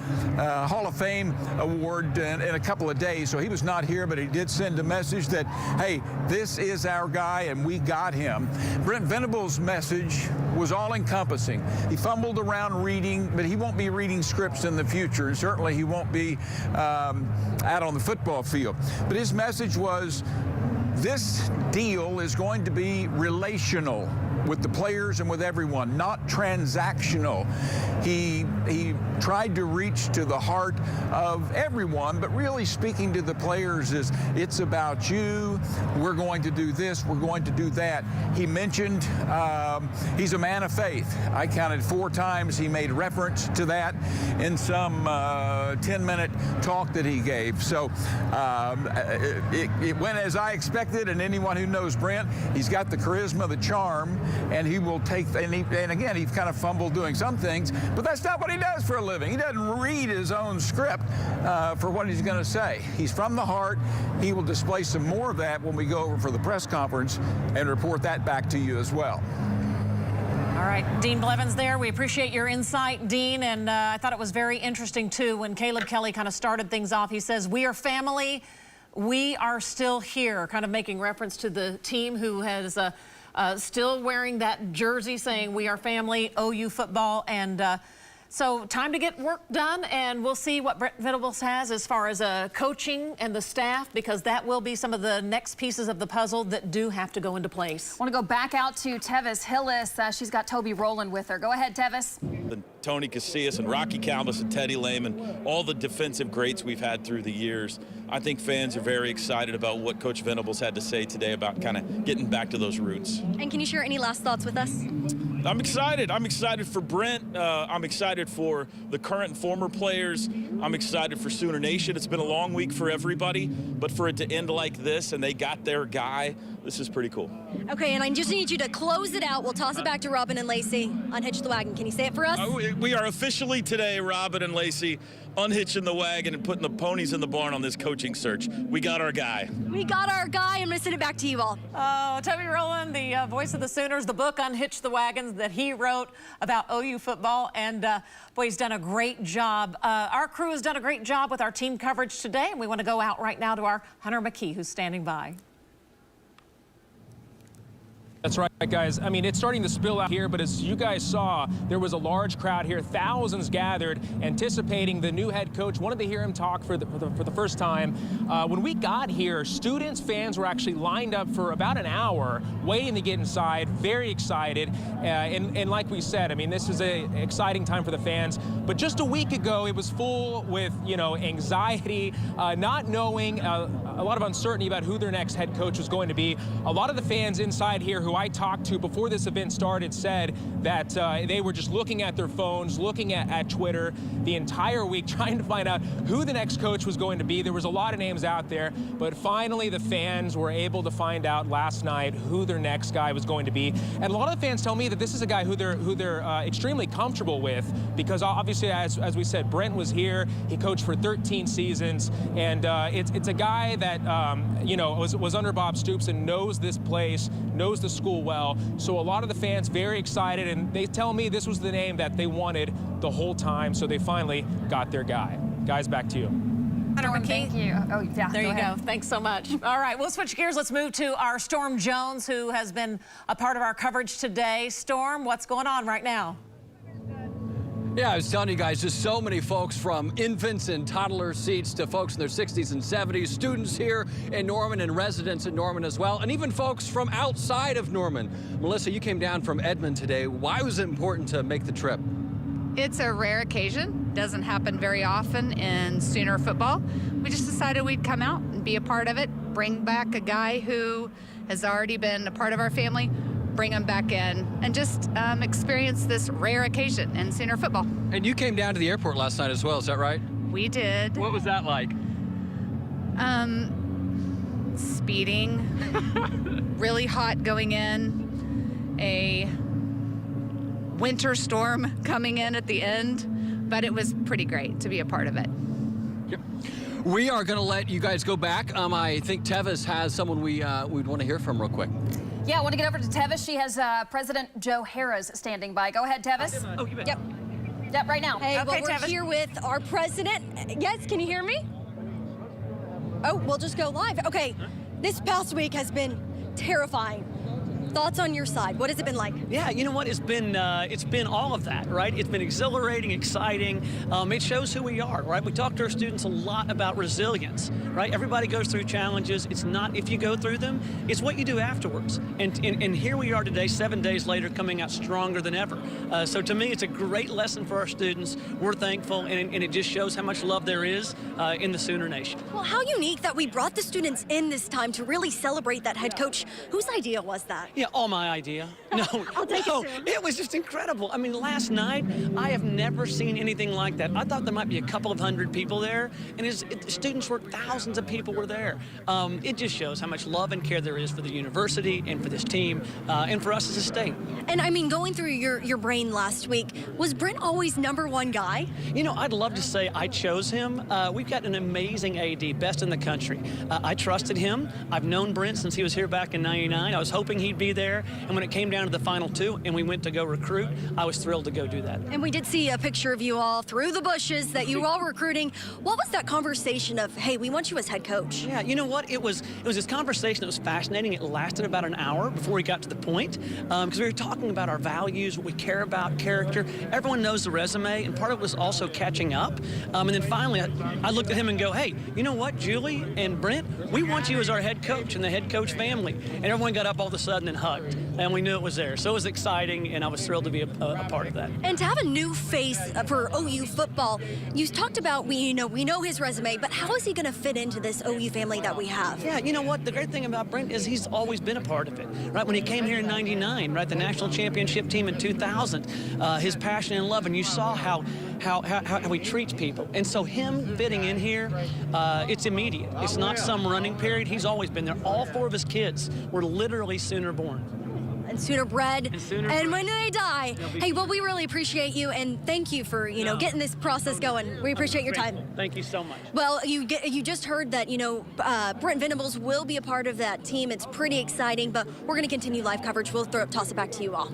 [SPEAKER 13] Hall of Fame award in a couple of days, so he was not here, but he did send a message that, hey, this is our guy and we got him. Brent Venables' message was all-encompassing. He fumbled around reading, but he won't be reading scripts in the future, and certainly he won't be out on the football field. But his message was, this deal is going to be relational with the players and with everyone, not transactional. He tried to reach to the heart of everyone, but really speaking to the players is, it's about you, we're going to do this, we're going to do that. He mentioned he's a man of faith. I counted 4 times he made reference to that in some 10-minute talk that he gave. So it went as I expected, and anyone who knows Brent, he's got the charisma, the charm, and he will take, and again, he's kind of fumbled doing some things, but that's not what he does for a living. He doesn't read his own script for what he's going to say. He's from the heart. He will display some more of that when we go over for the press conference and report that back to you as well.
[SPEAKER 3] All right, Dean Blevins there. We appreciate your insight, Dean, and I thought it was very interesting, too, when Caleb Kelly kind of started things off. He says, we are family. We are still here, kind of making reference to the team who has still wearing that jersey saying we are family, OU football, and so time to get work done, and we'll see what Brent Venables has as far as coaching and the staff, because that will be some of the next pieces of the puzzle that do have to go into place.
[SPEAKER 2] I want to go back out to Tevis Hillis. She's got Toby Rowland with her. Go ahead, Tevis.
[SPEAKER 20] Tony Casillas and Rocky Calvis and Teddy Lehman, all the defensive greats we've had through the years. I think fans are very excited about what Coach Venables had to say today about kind of getting back to those roots.
[SPEAKER 1] And can you share any last thoughts with us?
[SPEAKER 20] I'm excited. I'm excited for Brent. I'm excited for the current and former players. I'm excited for Sooner Nation. It's been a long week for everybody, but for it to end like this and they got their guy, this is pretty cool.
[SPEAKER 1] Okay, and I just need you to close it out. We'll toss it back to Robin and Lacey. Unhitch the wagon. Can you say it for us?
[SPEAKER 20] We are officially today, Robin and Lacey, unhitching the wagon and putting the ponies in the barn on this coaching search. We got our guy.
[SPEAKER 1] We got our guy. I'm going to send it back to you all.
[SPEAKER 3] Oh, Toby Rowland, the voice of the Sooners, the book Unhitch the Wagons that he wrote about OU football, and boy, he's done a great job. Our crew has done a great job with our team coverage today, and we want to go out right now to our Hunter McKee, who's standing by.
[SPEAKER 8] That's right, guys. I mean, it's starting to spill out here, but as you guys saw, there was a large crowd here, thousands gathered, anticipating the new head coach. Wanted to hear him talk for the first time. When we got here, students, fans were actually lined up for about an hour, waiting to get inside, very excited. And like we said, I mean, this is an exciting time for the fans. But just a week ago, it was full with, you know, anxiety, not knowing, a lot of uncertainty about who their next head coach was going to be. A lot of the fans inside here who I talked to before this event started said that they were just looking at their phones, looking at Twitter the entire week, trying to find out who the next coach was going to be. There was a lot of names out there, but finally the fans were able to find out last night who their next guy was going to be. And a lot of the fans tell me that this is a guy who they're extremely comfortable with, because obviously, as we said, Brent was here. He coached for 13 seasons, and it's a guy that you know, was under Bob Stoops and knows this place, knows the school well. So a lot of the fans very excited, and they tell me this was the name that they wanted the whole time, so they finally got their guy. Guys, back to you.
[SPEAKER 3] Hunter McKee.
[SPEAKER 2] Thank you. Oh, yeah,
[SPEAKER 3] there you go. Thanks so much. All right, we'll switch gears. Let's move to our Storm Jones, who has been a part of our coverage today. Storm, what's going on right now?
[SPEAKER 5] Yeah, I was telling you guys, just so many folks, from infants in toddler seats to folks in their 60s and 70s, students here in Norman and residents in Norman as well, and even folks from outside of Norman. Melissa, you came down from Edmond today. Why was it important to make the trip?
[SPEAKER 15] It's a rare occasion. Doesn't happen very often in Sooner football. We just decided we'd come out and be a part of it, bring back a guy who has already been a part of our family, bring him back in, and just experience this rare occasion in Sooner football.
[SPEAKER 5] And you came down to the airport last night as well, is that right?
[SPEAKER 15] We did.
[SPEAKER 5] What was that like?
[SPEAKER 15] Speeding, really hot going in, a winter storm coming in at the end, but it was pretty great to be a part of it.
[SPEAKER 5] Yep. We are going to let you guys go back. I think Tevis has someone we'd want to hear from real quick.
[SPEAKER 2] Yeah, I want to get over to Tevis. She has President Joe Harris standing by. Go ahead, Tevis.
[SPEAKER 1] Oh, you bet. Yep.
[SPEAKER 2] Yep, right now.
[SPEAKER 1] Hey, well, we're here with our president. Yes, can you hear me? Oh, we'll just go live. Okay, this past week has been terrifying. Thoughts on your side? What has it been like?
[SPEAKER 23] Yeah, you know what? It's been all of that, right? It's been exhilarating, exciting. It shows who we are, right? We talk to our students a lot about resilience, right? Everybody goes through challenges. It's not if you go through them, it's what you do afterwards. And here we are today, 7 days later, coming out stronger than ever. So to me, it's a great lesson for our students. We're thankful, and it just shows how much love there is in the Sooner Nation.
[SPEAKER 1] Well, how unique that we brought the students in this time to really celebrate that head coach. Whose idea was that?
[SPEAKER 23] Yeah, all my idea. No, it was just incredible. I mean, last night, I have never seen anything like that. I thought there might be a couple of hundred people there, and students were, thousands of people were there. It just shows how much love and care there is for the university and for this team and for us as a state.
[SPEAKER 1] And I mean, going through your brain last week, was Brent always #1 guy?
[SPEAKER 23] You know, I'd love to say I chose him. We've got an amazing AD, best in the country. I trusted him. I've known Brent since he was here back in '99. I was hoping he'd be there, and when it came down to the final two and we went to go recruit, I was thrilled to go do that.
[SPEAKER 1] And we did see a picture of you all through the bushes that you were all recruiting. What was that conversation of, hey, we want you as head coach?
[SPEAKER 23] Yeah, you know what? It was this conversation that was fascinating. It lasted about an hour before we got to the point, because we were talking about our values, what we care about, character. Everyone knows the resume, and part of it was also catching up. And then finally, I looked at him and go, hey, you know what, Julie and Brent, we want you as our head coach and the head coach family. And everyone got up all of a sudden and hugged, and we knew it was there. So it was exciting, and I was thrilled to be a part of that.
[SPEAKER 1] And to have a new face for OU football, you talked about, we know his resume, but how is he going to fit into this OU family that we have?
[SPEAKER 23] Yeah, you know what? The great thing about Brent is he's always been a part of it, right? When he came here in '99, right, the national championship team in 2000, his passion and love, and you saw how he treats people. And so him fitting in here, it's immediate. It's not some running period. He's always been there. All 4 of his kids were literally Sooner born.
[SPEAKER 1] And Sooner bred, and when they die. Hey, well, we really appreciate you, and thank you for, getting this process going. We appreciate your time.
[SPEAKER 23] Thank you so much.
[SPEAKER 1] Well, you just heard that, Brent Venables will be a part of that team. It's pretty exciting, but we're going to continue live coverage. We'll toss it back to you all.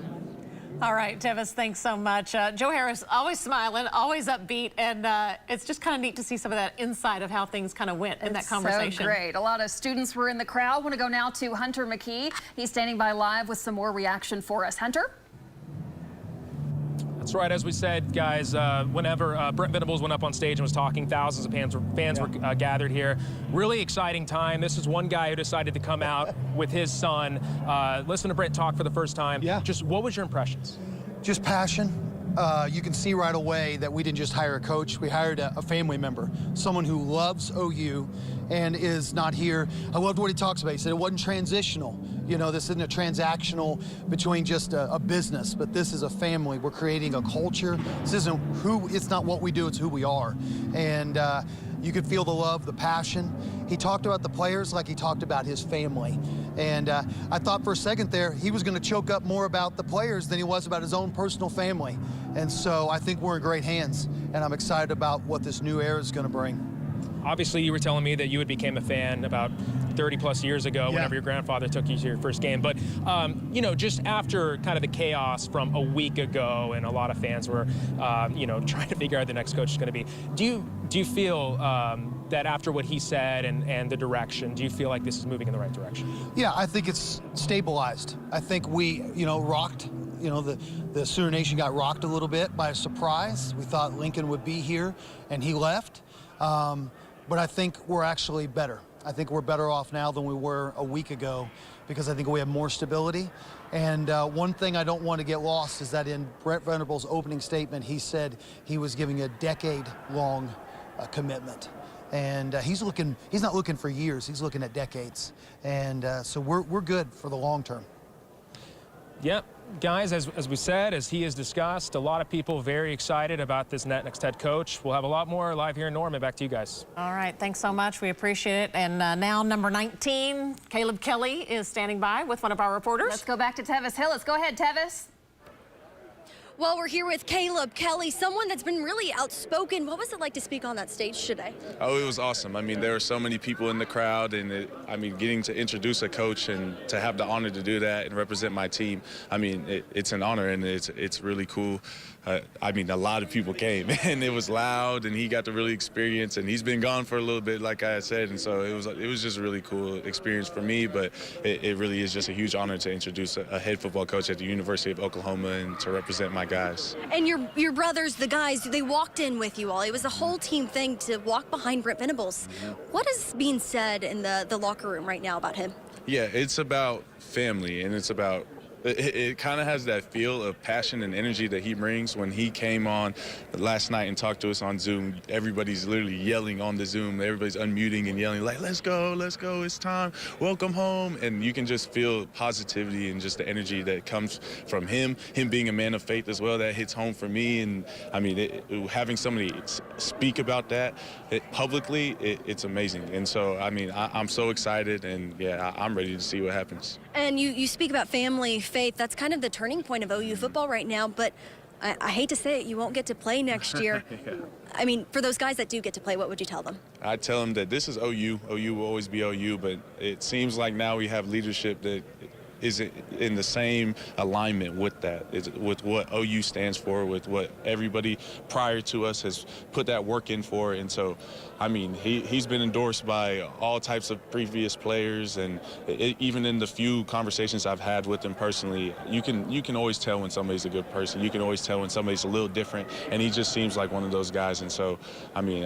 [SPEAKER 3] All right, Tevis, thanks so much. Joe Harris, always smiling, always upbeat, and it's just kind of neat to see some of that inside of how things kind of went in that conversation.
[SPEAKER 2] So great. A lot of students were in the crowd. Want to go now to Hunter McKee. He's standing by live with some more reaction for us. Hunter?
[SPEAKER 8] That's right. As we said, guys, whenever Brent Venables went up on stage and was talking, thousands of fans were gathered here. Really exciting time. This is one guy who decided to come out with his son. Listen to Brent talk for the first time. Yeah. Just what was your impressions?
[SPEAKER 16] Just passion. You can see right away that we didn't just hire a coach. We hired a family member, someone who loves OU and is not here. I loved what he talks about. He said it wasn't transitional. This isn't a transactional between just a business, but this is a family. We're creating a culture. This isn't it's not what we do, it's who we are. And you could feel the love, the passion. He talked about the players like he talked about his family. And I thought for a second there, he was going to choke up more about the players than he was about his own personal family. And so I think we're in great hands, and I'm excited about what this new era is going to bring.
[SPEAKER 8] Obviously, you were telling me that you became a fan about 30-plus years ago, whenever your grandfather took you to your first game. But, just after kind of the chaos from a week ago, and a lot of fans were, trying to figure out who the next coach is going to be, do you feel that after what he said and the direction, do you feel like this is moving in the right direction?
[SPEAKER 16] Yeah, I think it's stabilized. I think we, rocked. The Sooner Nation got rocked a little bit by a surprise. We thought Lincoln would be here, and he left. But I think we're actually better. I think we're better off now than we were a week ago, because I think we have more stability. And one thing I don't want to get lost is that in Brent Venables' opening statement, he said he was giving a decade-long commitment. And he's not looking for years, he's looking at decades. And so we're good for the long term.
[SPEAKER 8] Yep. Guys, as we said, as he has discussed, a lot of people very excited about this next head coach. We'll have a lot more live here in Norman. Back to you guys.
[SPEAKER 3] All right, thanks so much. We appreciate it. And now number 19, Caleb Kelly is standing by with one of our reporters.
[SPEAKER 2] Let's go back to Tevis Hillis. Go ahead, Tevis.
[SPEAKER 1] Well, we're here with Caleb Kelly, someone that's been really outspoken. What was it like to speak on that stage today?
[SPEAKER 11] Oh, it was awesome. I mean, there were so many people in the crowd, and getting to introduce a coach and to have the honor to do that and represent my team, I mean, it's an honor, and it's really cool. I mean, a lot of people came, and it was loud, and he got to really experience, and he's been gone for a little bit, like I said, and so it was just a really cool experience for me, but it really is just a huge honor to introduce a head football coach at the University of Oklahoma and to represent my guys.
[SPEAKER 1] And your brothers, the guys, they walked in with you all. It was a whole team thing to walk behind Brent Venables. What is being said in the locker room right now about him?
[SPEAKER 11] Yeah, it's about family, and it's about it kind of has that feel of passion and energy that he brings. When he came on last night and talked to us on Zoom, everybody's literally yelling on the Zoom. Everybody's unmuting and yelling like, let's go, it's time, welcome home. And you can just feel positivity and just the energy that comes from him being a man of faith as well. That hits home for me. And I mean, having somebody speak about that publicly, it's amazing. And so, I mean, I'm so excited, and yeah, I'm ready to see what happens.
[SPEAKER 1] And you speak about family, faith. That's kind of the turning point of OU football right now, but I hate to say it, you won't get to play next year.
[SPEAKER 11] Yeah.
[SPEAKER 1] I mean, for those guys that do get to play, what would you tell them?
[SPEAKER 11] I tell them that this is OU. OU will always be OU, but it seems like now we have leadership that is in the same alignment with that, with what OU stands for, with what everybody prior to us has put that work in for. And so, I mean, he's been endorsed by all types of previous players, and even in the few conversations I've had with him personally, you can always tell when somebody's a good person. You can always tell when somebody's a little different, and he just seems like one of those guys. And so, I mean,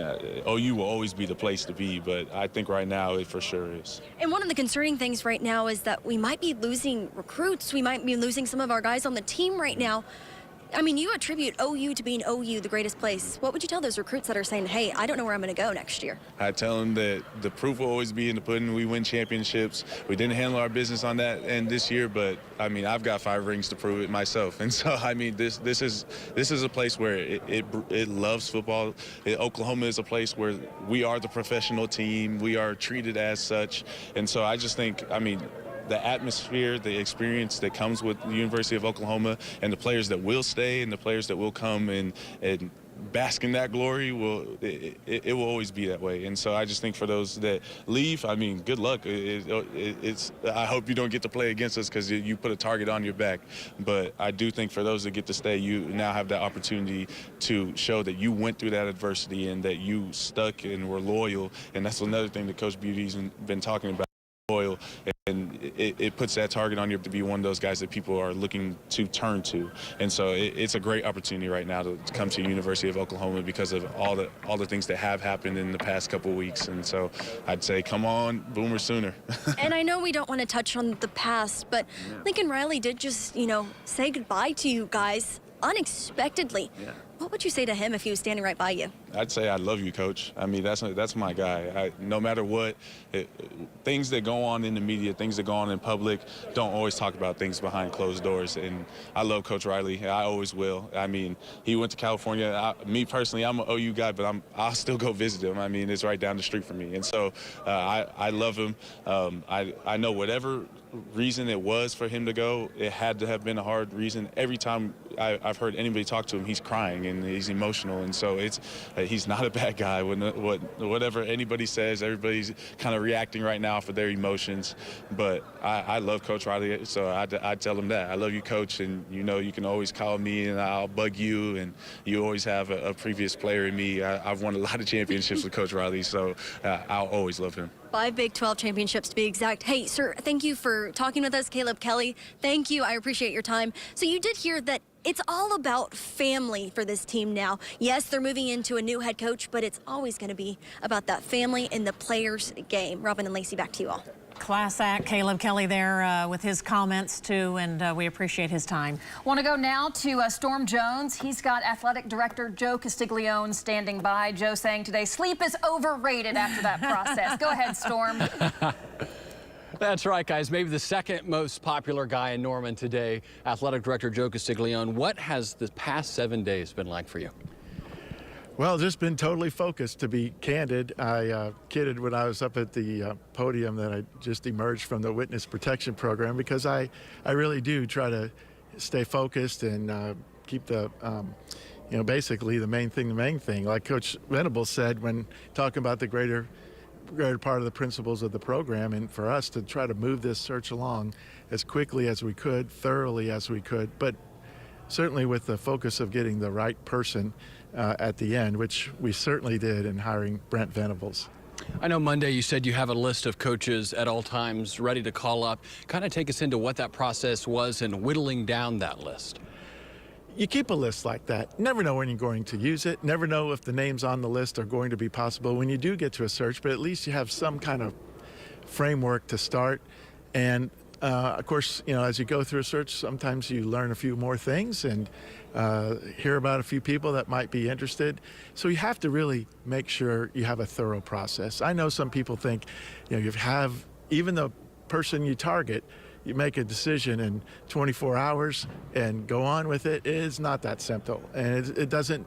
[SPEAKER 11] OU will always be the place to be, but I think right now it for sure is.
[SPEAKER 1] And one of the concerning things right now is that we might be losing recruits. We might be losing some of our guys on the team right now. I mean, you attribute OU to being OU, the greatest place. What would you tell those recruits that are saying, hey, I don't know where I'm going to go next year?
[SPEAKER 11] I tell them that the proof will always be in the pudding. We win championships. We didn't handle our business on that end this year, but I mean, I've got 5 rings to prove it myself. And so, I mean, this is a place where it loves football. Oklahoma is a place where we are the professional team. We are treated as such. And so I just think, I mean, the atmosphere, the experience that comes with the University of Oklahoma, and the players that will stay and the players that will come and bask in that glory, it will always be that way. And so I just think for those that leave, I mean, good luck. I hope you don't get to play against us because you put a target on your back. But I do think for those that get to stay, you now have that opportunity to show that you went through that adversity and that you stuck and were loyal. And that's another thing that Coach Beauty's been talking about. Loyal, and it puts that target on you to be one of those guys that people are looking to turn to. And so it's a great opportunity right now to come to University of Oklahoma because of all the things that have happened in the past couple of weeks. And so I'd say, come on, Boomer Sooner.
[SPEAKER 1] And I know we don't want to touch on the past, but Lincoln Riley did just, say goodbye to you guys unexpectedly.
[SPEAKER 11] Yeah.
[SPEAKER 1] What would you say to him if he was standing right by you?
[SPEAKER 11] I'd say I love you, Coach. I mean, that's my guy. No matter what, things that go on in the media, things that go on in public, don't always talk about things behind closed doors. And I love Coach Riley. I always will. I mean, he went to California. Me personally, I'm an OU guy, but I'll still go visit him. I mean, it's right down the street from me. And so I love him. I know whatever reason it was for him to go, it had to have been a hard reason. Every time I've heard anybody talk to him, he's crying and he's emotional. And so he's not a bad guy. Whatever anybody says, everybody's kind of reacting right now for their emotions. But I love Coach Riley, so I tell him that. I love you, Coach, and you can always call me and I'll bug you, and you always have a previous player in me. I've won a lot of championships with Coach Riley, so I'll always love him.
[SPEAKER 1] 5 Big 12 championships to be exact. Hey, sir, thank you for talking with us. Caleb Kelly, thank you. I appreciate your time. So you did hear that it's all about family for this team now. Yes, they're moving into a new head coach, but it's always going to be about that family and the players' game. Robin and Lacey, back to you all.
[SPEAKER 3] Class act, Caleb Kelly there with his comments too, and we appreciate his time.
[SPEAKER 2] Want to go now to Storm Jones. He's got athletic director Joe Castiglione standing by. Joe saying today, sleep is overrated after that process. Go ahead, Storm.
[SPEAKER 5] That's right, guys. Maybe the second most popular guy in Norman today, athletic director Joe Castiglione. What has the past 7 days been like for you?
[SPEAKER 10] Well, just been totally focused, to be candid. I kidded when I was up at the podium that I just emerged from the witness protection program, because I really do try to stay focused and
[SPEAKER 12] keep the, basically the main thing. Like Coach Venables said when talking about the greater part of the principles of the program, and for us to try to move this search along as quickly as we could, thoroughly as we could, but certainly with the focus of getting the right person at the end, which we certainly did in hiring Brent Venables.
[SPEAKER 5] I know Monday you said you have a list of coaches at all times ready to call up. Kind of take us into what that process was in whittling down that list.
[SPEAKER 12] You keep a list like that. Never know when you're going to use it. Never know if the names on the list are going to be possible when you do get to a search, but at least you have some kind of framework to start. And of course, as you go through a search, sometimes you learn a few more things and hear about a few people that might be interested. So you have to really make sure you have a thorough process. I know some people think, you have even the person you target, you make a decision in 24 hours and go on with it. It is not that simple, and it doesn't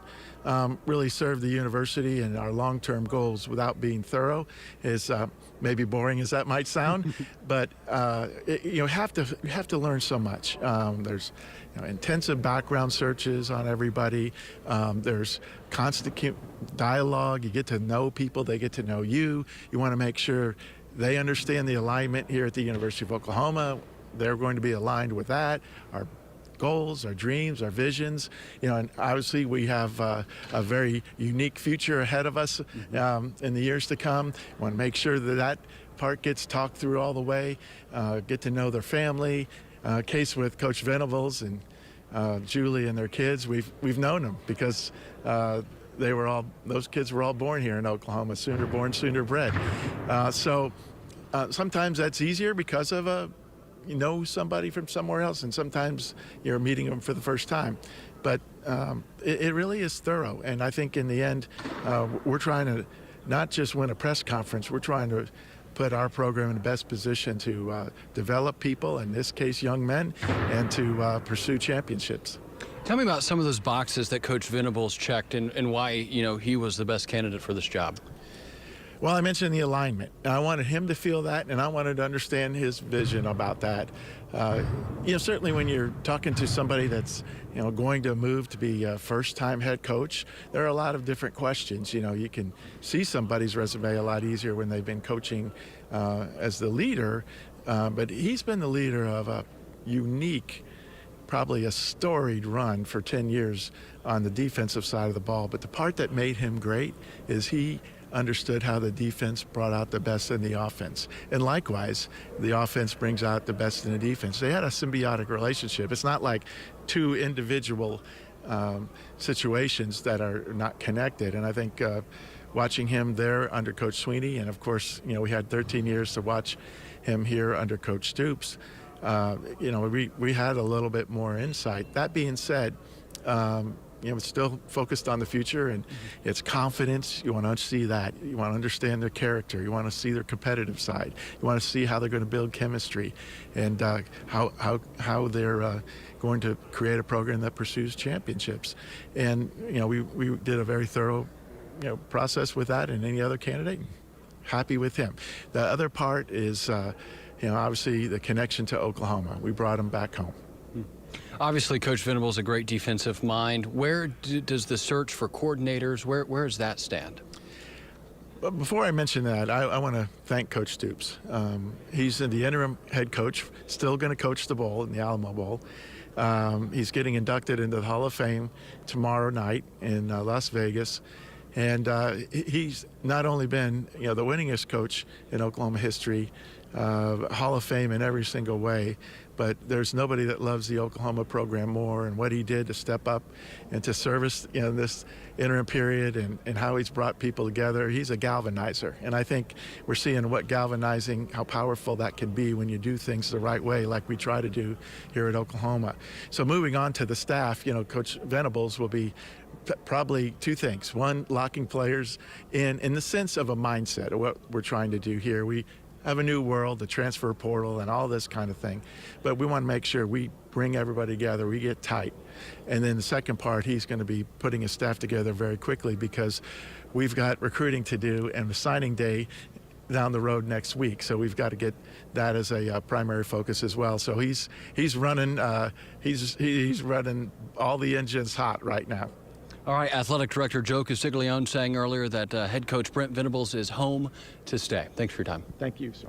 [SPEAKER 12] really serve the university and our long-term goals without being thorough. Is maybe boring as that might sound, but you have to learn so much. There's intensive background searches on everybody. There's constant dialogue. You get to know people. They get to know you. You want to make sure they understand the alignment here at the University of Oklahoma. They're going to be aligned with that, our goals, our dreams, our visions. And obviously we have a very unique future ahead of us in the years to come. We want to make sure that part gets talked through all the way, get to know their family. Case with Coach Venables and Julie and their kids, we've known them because those kids were all born here in Oklahoma, Sooner born, Sooner bred. So sometimes that's easier because of somebody from somewhere else, and sometimes you're meeting them for the first time. But it really is thorough, and I think in the end, we're trying to not just win a press conference, we're trying to put our program in the best position to develop people, in this case young men, and to pursue championships.
[SPEAKER 5] Tell me about some of those boxes that Coach Venables checked and why he was the best candidate for this job.
[SPEAKER 12] Well, I mentioned the alignment. I wanted him to feel that, and I wanted to understand his vision about that. Certainly when you're talking to somebody that's going to move to be a first-time head coach, there are a lot of different questions. You can see somebody's resume a lot easier when they've been coaching as the leader, but he's been the leader of a unique, probably a storied run for 10 years on the defensive side of the ball. But the part that made him great is he understood how the defense brought out the best in the offense. And likewise, the offense brings out the best in the defense. They had a symbiotic relationship. It's not like two individual situations that are not connected. And I think watching him there under Coach Sweeney, and of course, we had 13 years to watch him here under Coach Stoops, we had a little bit more insight. That being said, it's still focused on the future, and it's confidence. You want to see that. You want to understand their character. You want to see their competitive side. You want to see how they're going to build chemistry, and how they're going to create a program that pursues championships. And we did a very thorough process with that, and any other candidate, happy with him. The other part is obviously the connection to Oklahoma. We brought him back home.
[SPEAKER 5] Obviously, Coach Venables is a great defensive mind. Where does the search for coordinators, where does that stand?
[SPEAKER 12] But before I mention that, I want to thank Coach Stoops. He's the interim head coach, still going to coach the bowl in the Alamo Bowl. He's getting inducted into the Hall of Fame tomorrow night in Las Vegas. And he's not only been the winningest coach in Oklahoma history, Hall of Fame in every single way, but there's nobody that loves the Oklahoma program more, and what he did to step up and to service this interim period, and how he's brought people together. He's a galvanizer, and I think we're seeing what galvanizing, how powerful that can be when you do things the right way, like we try to do here at Oklahoma. So moving on to the staff, Coach Venables will be probably two things. One, locking players in the sense of a mindset of what we're trying to do here. We have a new world, the transfer portal and all this kind of thing. But we want to make sure we bring everybody together, we get tight. And then the second part, he's going to be putting his staff together very quickly, because we've got recruiting to do, and the signing day down the road next week. So we've got to get that as a primary focus as well. So he's running he's running all the engines hot right now.
[SPEAKER 5] All right, Athletic Director Joe Castiglione saying earlier that head coach Brent Venables is home to stay. Thanks for your time.
[SPEAKER 12] Thank you, sir.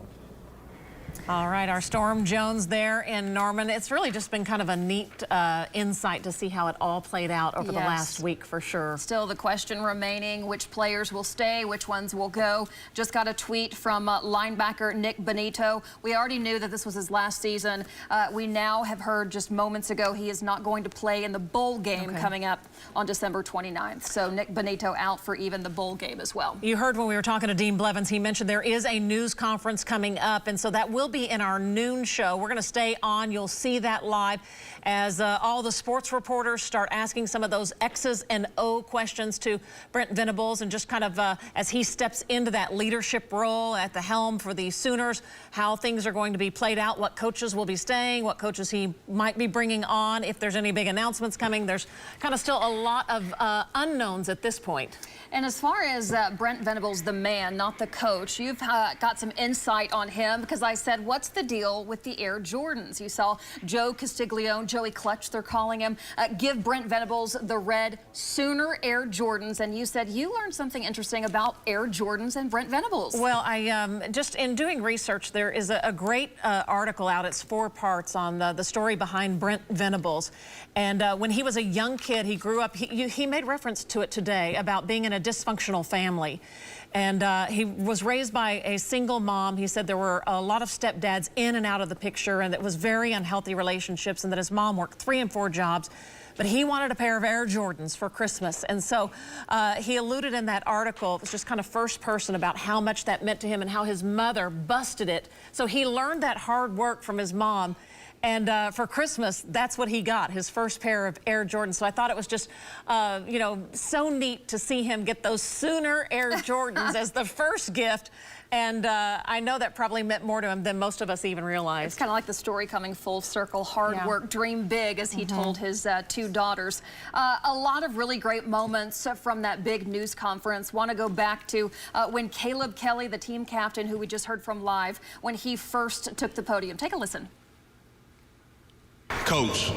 [SPEAKER 3] All right, our Storm Jones there in Norman. It's really just been kind of a neat insight to see how it all played out over the last week for sure.
[SPEAKER 2] Still the question remaining, which players will stay, which ones will go. Just got a tweet from linebacker Nick Benito. We already knew that this was his last season. We now have heard just moments ago he is not going to play in the bowl game coming up on December 29th. So Nick Benito out for even the bowl game as well.
[SPEAKER 3] You heard when we were talking to Dean Blevins, he mentioned there is a news conference coming up, and so that will be in our noon show. We're going to stay on. You'll see that live as all the sports reporters start asking some of those X's and O questions to Brent Venables, and just kind of as he steps into that leadership role at the helm for the Sooners, how things are going to be played out, what coaches will be staying, what coaches he might be bringing on, if there's any big announcements coming. There's kind of still a lot of unknowns at this point.
[SPEAKER 2] And as far as Brent Venables, the man, not the coach, you've got some insight on him, because I said, what's the deal with the Air Jordans? You saw Joe Castiglione, Joey Clutch, they're calling him, give Brent Venables the red Sooner Air Jordans. And you said you learned something interesting about Air Jordans and Brent Venables.
[SPEAKER 3] Well, I just in doing research, there is a great article out. It's 4 parts on the story behind Brent Venables. And when he was a young kid, he grew up, he made reference to it today about being in a dysfunctional family. And he was raised by a single mom. He said there were a lot of stepdads in and out of the picture, and it was very unhealthy relationships, and that his mom worked 3 and 4 jobs. But he wanted a pair of Air Jordans for Christmas. And so he alluded in that article, it was just kind of first person, about how much that meant to him and how his mother busted it. So he learned that hard work from his mom. And for Christmas, that's what he got, his first pair of Air Jordans. So I thought it was just, you know, so neat to see him get those Sooner Air Jordans as the first gift. And I know that probably meant more to him than most of us even realize.
[SPEAKER 2] It's kind of like the story coming full circle, hard work, dream big, as he told his 2 daughters. A lot of really great moments from that big news conference. Want to go back to when Caleb Kelly, the team captain, who we just heard from live, when he first took the podium. Take a listen.
[SPEAKER 9] Coach,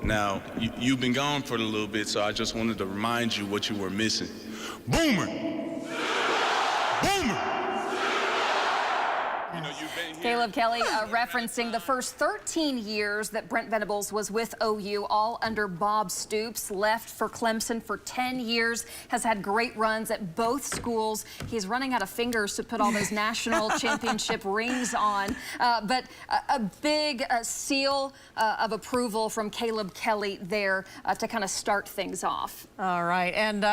[SPEAKER 9] now you've been gone for a little bit, so I just wanted to remind you what you were missing. Boomer! Boomer! You know, you've been here.
[SPEAKER 2] Caleb Kelly referencing the first 13 years that Brent Venables was with OU, all under Bob Stoops, left for Clemson for 10 years, has had great runs at both schools. He's running out of fingers to put all those national championship rings on. But a big seal of approval from Caleb Kelly there to kind of start things off.
[SPEAKER 3] All right. And,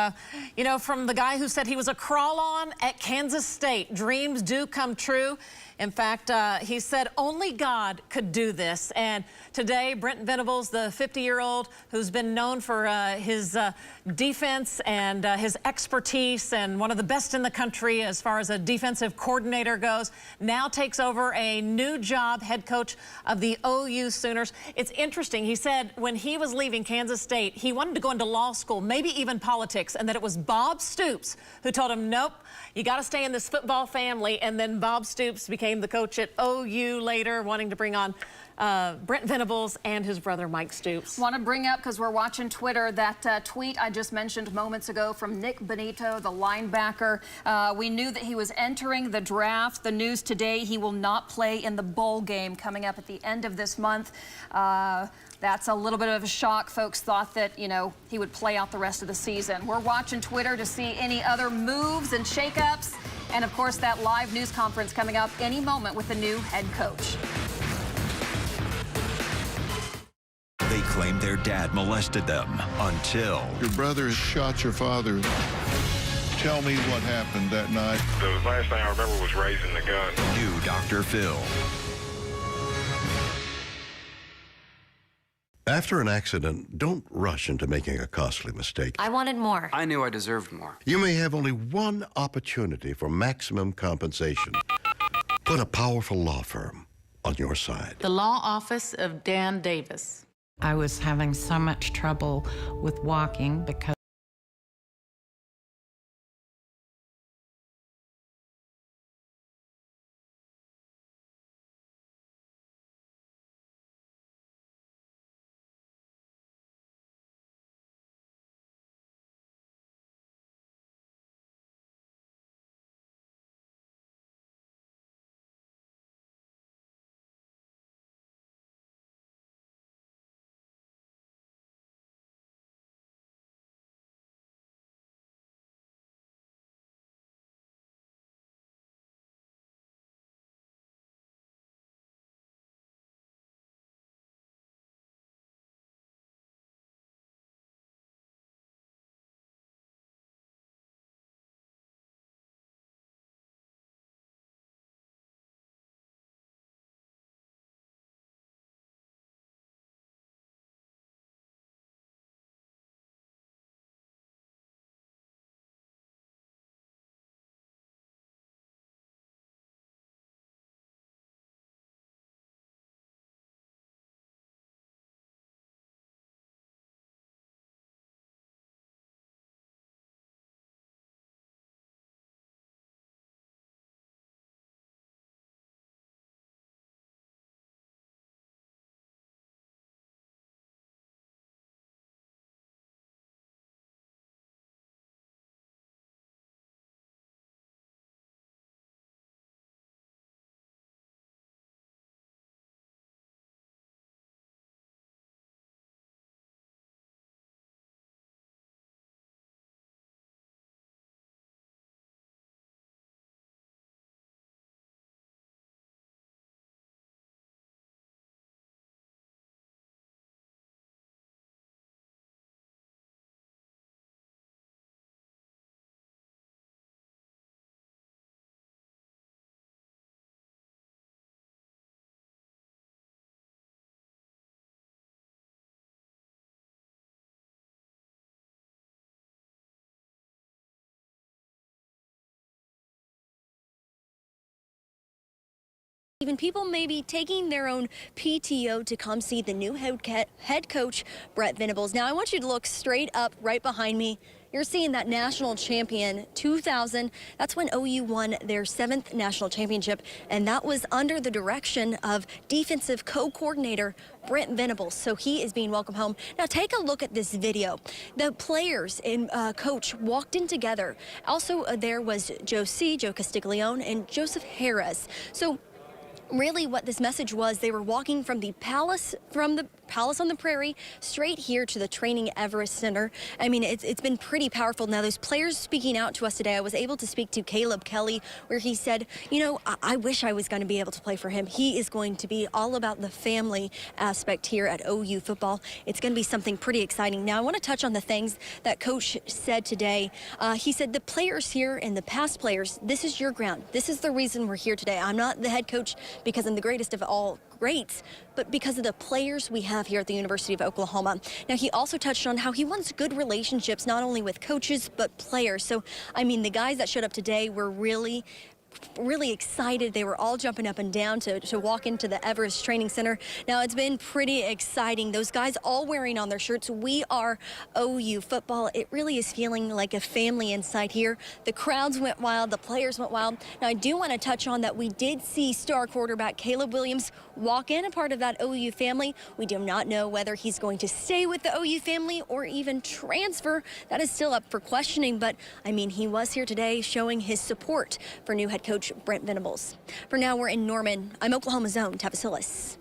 [SPEAKER 3] you know, from the guy who said he was a crawl-on at Kansas State, dreams do come true. In fact, he said only God could do this. And today, Brent Venables, the 50-year-old who's been known for his defense and his expertise, and one of the best in the country as far as a defensive coordinator goes, now takes over a new job, head coach of the OU Sooners. It's interesting. He said when he was leaving Kansas State, he wanted to go into law school, maybe even politics, and that it was Bob Stoops who told him, nope, you got to stay in this football family. And then Bob Stoops became the coach at OU later, wanting to bring on Brent Venables and his brother Mike Stoops.
[SPEAKER 2] Want to bring up, because we're watching Twitter, that tweet I just mentioned moments ago from Nick Benito, the linebacker. We knew that he was entering the draft. The news today, he will not play in the bowl game coming up at the end of this month. That's a little bit of a shock. Folks thought that, you know, he would play out the rest of the season. We're watching Twitter to see any other moves and shakeups. And, of course, that live news conference coming up any moment with the new head coach.
[SPEAKER 6] They claimed their dad molested them until...
[SPEAKER 17] Your brother shot your father. Tell me what happened that night.
[SPEAKER 18] The last thing I remember was raising the gun.
[SPEAKER 6] New Dr. Phil.
[SPEAKER 24] After an accident, don't rush into making a costly mistake.
[SPEAKER 25] I wanted more.
[SPEAKER 26] I knew I deserved more.
[SPEAKER 24] You may have only one opportunity for maximum compensation. Put a powerful law firm on your side.
[SPEAKER 27] The law office of Dan Davis.
[SPEAKER 28] I was having so much trouble with walking because
[SPEAKER 1] Even people may be taking their own PTO to come see the new head coach, Brent Venables. Now, I want you to look straight up right behind me. You're seeing that national champion 2000. That's when OU won their 7th national championship, and that was under the direction of defensive co-coordinator Brent Venables. So he is being welcomed home. Now, take a look at this video. The players and coach walked in together. Also, there was Joe Castiglione, and Joseph Harris. So really what this message was, they were walking from the palace on the prairie straight here to the training Everest Center. I mean, it's been pretty powerful. Now, those players speaking out to us today, I was able to speak to Caleb Kelly, where he said, you know, I wish I was going to be able to play for him. He is going to be all about the family aspect here at OU football. It's going to be something pretty exciting. Now, I want to touch on the things that Coach said today. He said the players here and the past players, this is your ground. This is the reason we're here today. I'm not the head coach because I'm the greatest of all greats, but because of the players we have here at the University of Oklahoma. Now, he also touched on how he wants good relationships, not only with coaches, but players. So, I mean, the guys that showed up today were really excited. They were all jumping up and down to walk into the Everest Training Center. Now, it's been pretty exciting. Those guys all wearing on their shirts, "We are OU football." It really is feeling like a family inside here. The crowds went wild. The players went wild. Now, I do want to touch on that we did see star quarterback Caleb Williams walk in, a part of that OU family. We do not know whether he's going to stay with the OU family or even transfer. That is still up for questioning, but I mean, he was here today showing his support for new head coach Brent Venables. For now, we're in Norman. I'm Oklahoma's own Tevis Hillis.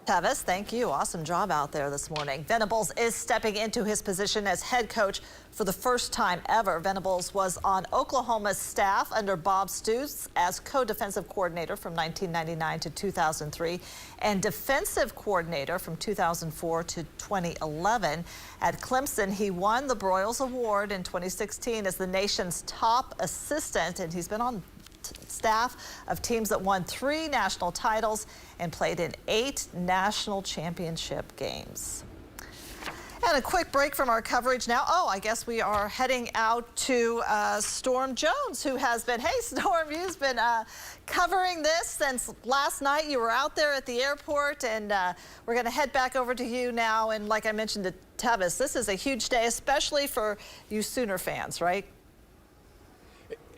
[SPEAKER 4] Tevis, thank you. Awesome job out there this morning. Venables is stepping into his position as head coach for the first time ever. Venables was on Oklahoma's staff under Bob Stoops as co-defensive coordinator from 1999 to 2003 and defensive coordinator from 2004 to 2011. At Clemson, he won the Broyles Award in 2016 as the nation's top assistant, and he's been on staff of teams that won 3 national titles and played in 8 national championship games. And a quick break from our coverage now. Oh, I guess we are heading out to Storm Jones, who has been, hey, Storm, you've been covering this since last night. You were out there at the airport, and we're going to head back over to you now. And like I mentioned to Tevis, this is a huge day, especially for you Sooner fans, right?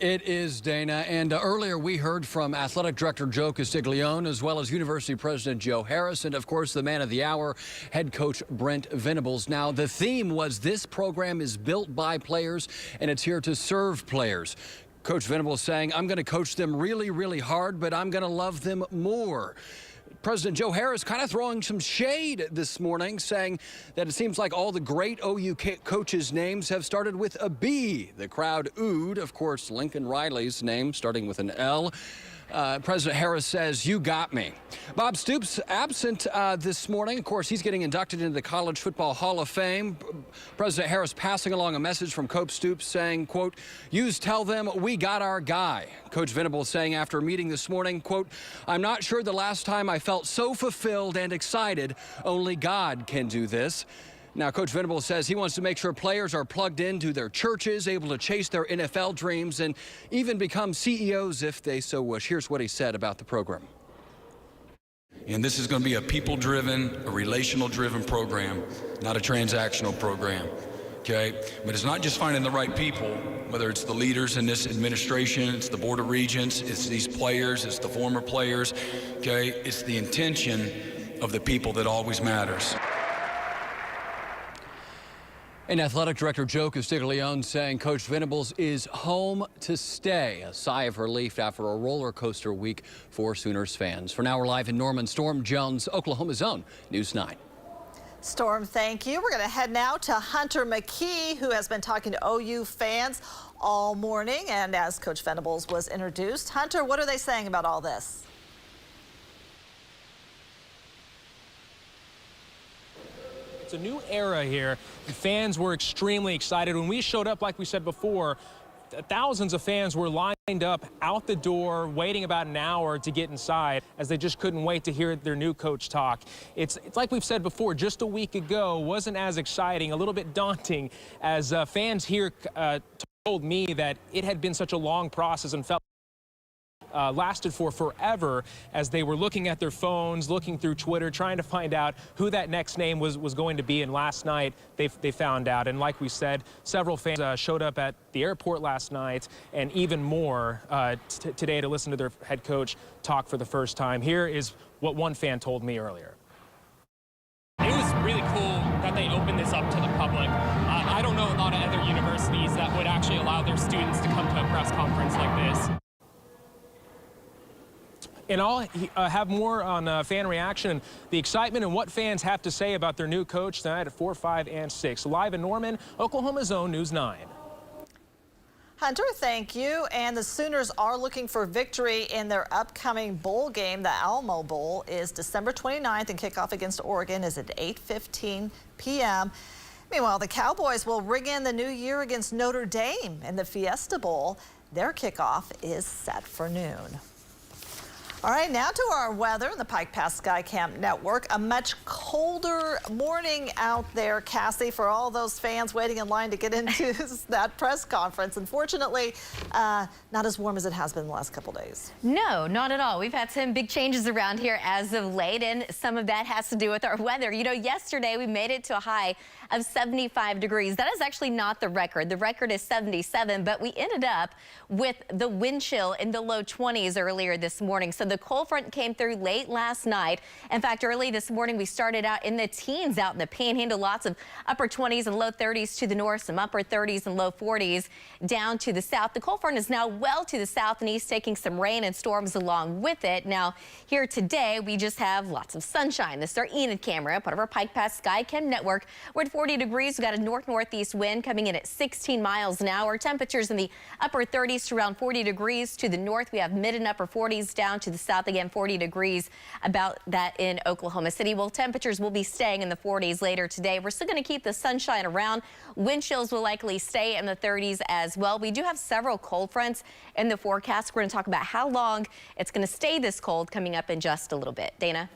[SPEAKER 5] It is, Dana, and earlier we heard from Athletic Director Joe Castiglione, as well as University President Joe Harris, and of course the man of the hour, head coach Brent Venables. Now, the theme was this program is built by players and it's here to serve players. Coach Venables saying, I'm going to coach them really, really hard, but I'm going to love them more. President Joe Harris kind of throwing some shade this morning, saying that it seems like all the great OU coaches' names have started with a B. The crowd oohed, of course, Lincoln Riley's name starting with an L. President Harris says, you got me. Bob Stoops absent this morning. Of course, he's getting inducted into the College Football Hall of Fame. President Harris passing along a message from Coach Stoops saying, quote, "Yous tell them we got our guy." Coach Venables saying after a meeting this morning, quote, "I'm not sure the last time I felt so fulfilled and excited. Only God can do this." Now, Coach Venables says he wants to make sure players are plugged into their churches, able to chase their NFL dreams, and even become CEOs if they so wish. Here's what he said about the program.
[SPEAKER 7] And this is going to be a people-driven, a relational-driven program, not a transactional program, okay? But it's not just finding the right people, whether it's the leaders in this administration, it's the Board of Regents, it's these players, it's the former players, okay? It's the intention of the people that always matters.
[SPEAKER 5] And Athletic Director Joe Castiglione saying Coach Venables is home to stay. A sigh of relief after a roller coaster week for Sooners fans. For now, we're live in Norman. Storm Jones, Oklahoma's own News 9.
[SPEAKER 4] Storm, thank you. We're going to head now to Hunter McKee, who has been talking to OU fans all morning. And as Coach Venables was introduced, Hunter, what are they saying about all this?
[SPEAKER 8] It's a new era here. The fans were extremely excited. When we showed up, like we said before, thousands of fans were lined up out the door, waiting about an hour to get inside, as they just couldn't wait to hear their new coach talk. It's like we've said before, just a week ago wasn't as exciting, a little bit daunting, as fans here told me that it had been such a long process and felt lasted for forever as they were looking at their phones, looking through Twitter, trying to find out who that next name was going to be. And last night, they found out. And like we said, several fans showed up at the airport last night, and even more today to listen to their head coach talk for the first time. Here is what one fan told me earlier.
[SPEAKER 13] It was really cool that they opened this up to the public. I don't know a lot of other universities that would actually allow their students to come to a press conference like this.
[SPEAKER 8] And I'll have more on fan reaction and the excitement and what fans have to say about their new coach tonight at 4, 5, and 6. Live in Norman, Oklahoma's own News 9.
[SPEAKER 4] Hunter, thank you. And the Sooners are looking for victory in their upcoming bowl game. The Alamo Bowl is December 29th, and kickoff against Oregon is at 8:15 p.m. Meanwhile, the Cowboys will ring in the new year against Notre Dame in the Fiesta Bowl. Their kickoff is set for noon. All right, now to our weather in the Pike Pass Sky Cam Network. A much colder morning out there, Cassie, for all those fans waiting in line to get into that press conference. Unfortunately, not as warm as it has been the last couple days.
[SPEAKER 14] No, not at all. We've had some big changes around here as of late, and some of that has to do with our weather. You know, yesterday we made it to a high of 75 degrees. That is actually not the record. The record is 77, but we ended up with the wind chill in the low 20s earlier this morning. So the cold front came through late last night. In fact, early this morning, we started out in the teens out in the Panhandle. Lots of upper 20s and low 30s to the north, some upper 30s and low 40s down to the south. The cold front is now well to the south and east, taking some rain and storms along with it. Now, here today, we just have lots of sunshine. This is our Enid camera, part of our Pike Pass Sky Cam Network. We're at 40 degrees. We've got a north-northeast wind coming in at 16 miles an hour. Temperatures in the upper 30s to around 40 degrees to the north. We have mid and upper 40s down to the south. Again, 40 degrees about that in Oklahoma City. Well, temperatures will be staying in the 40s later today. We're still going to keep the sunshine around. Wind chills will likely stay in the 30s as well. We do have several cold fronts in the forecast. We're going to talk about how long it's going to stay this cold coming up in just a little bit. Dana?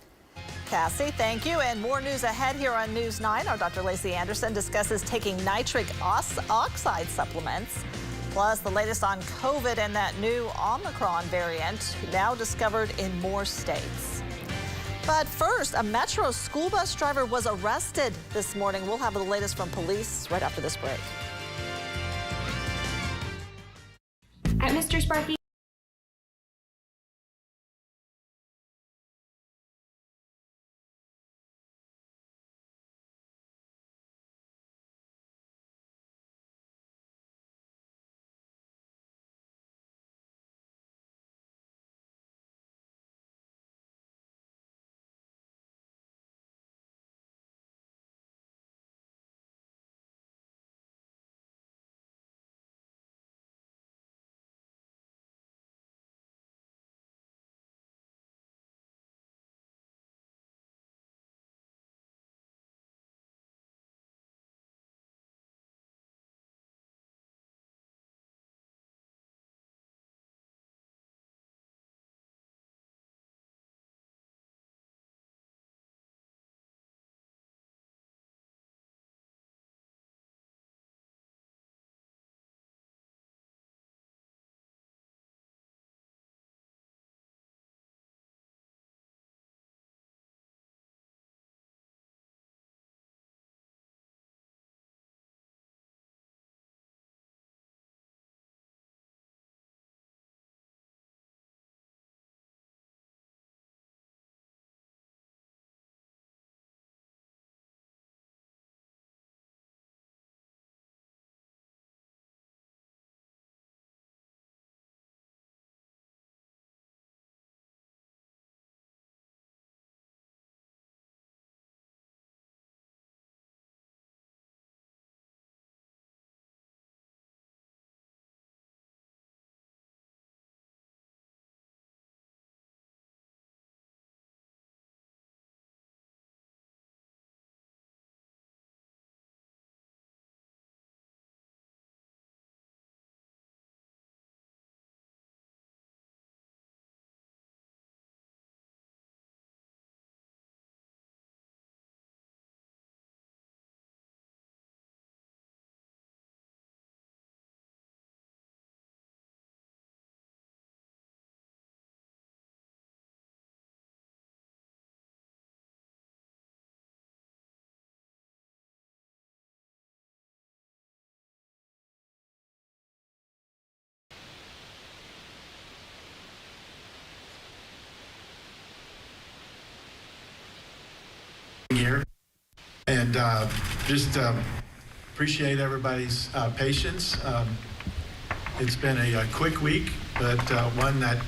[SPEAKER 4] Cassie, thank you. And more news ahead here on News 9. Our Dr. Lacey Anderson discusses taking nitric oxide supplements. Plus, the latest on COVID and that new Omicron variant now discovered in more states. But first, a Metro school bus driver was arrested this morning. We'll have the latest from police right after this break.
[SPEAKER 19] At Mr. Sparky.
[SPEAKER 12] just appreciate everybody's patience. It's been a quick week, but one that...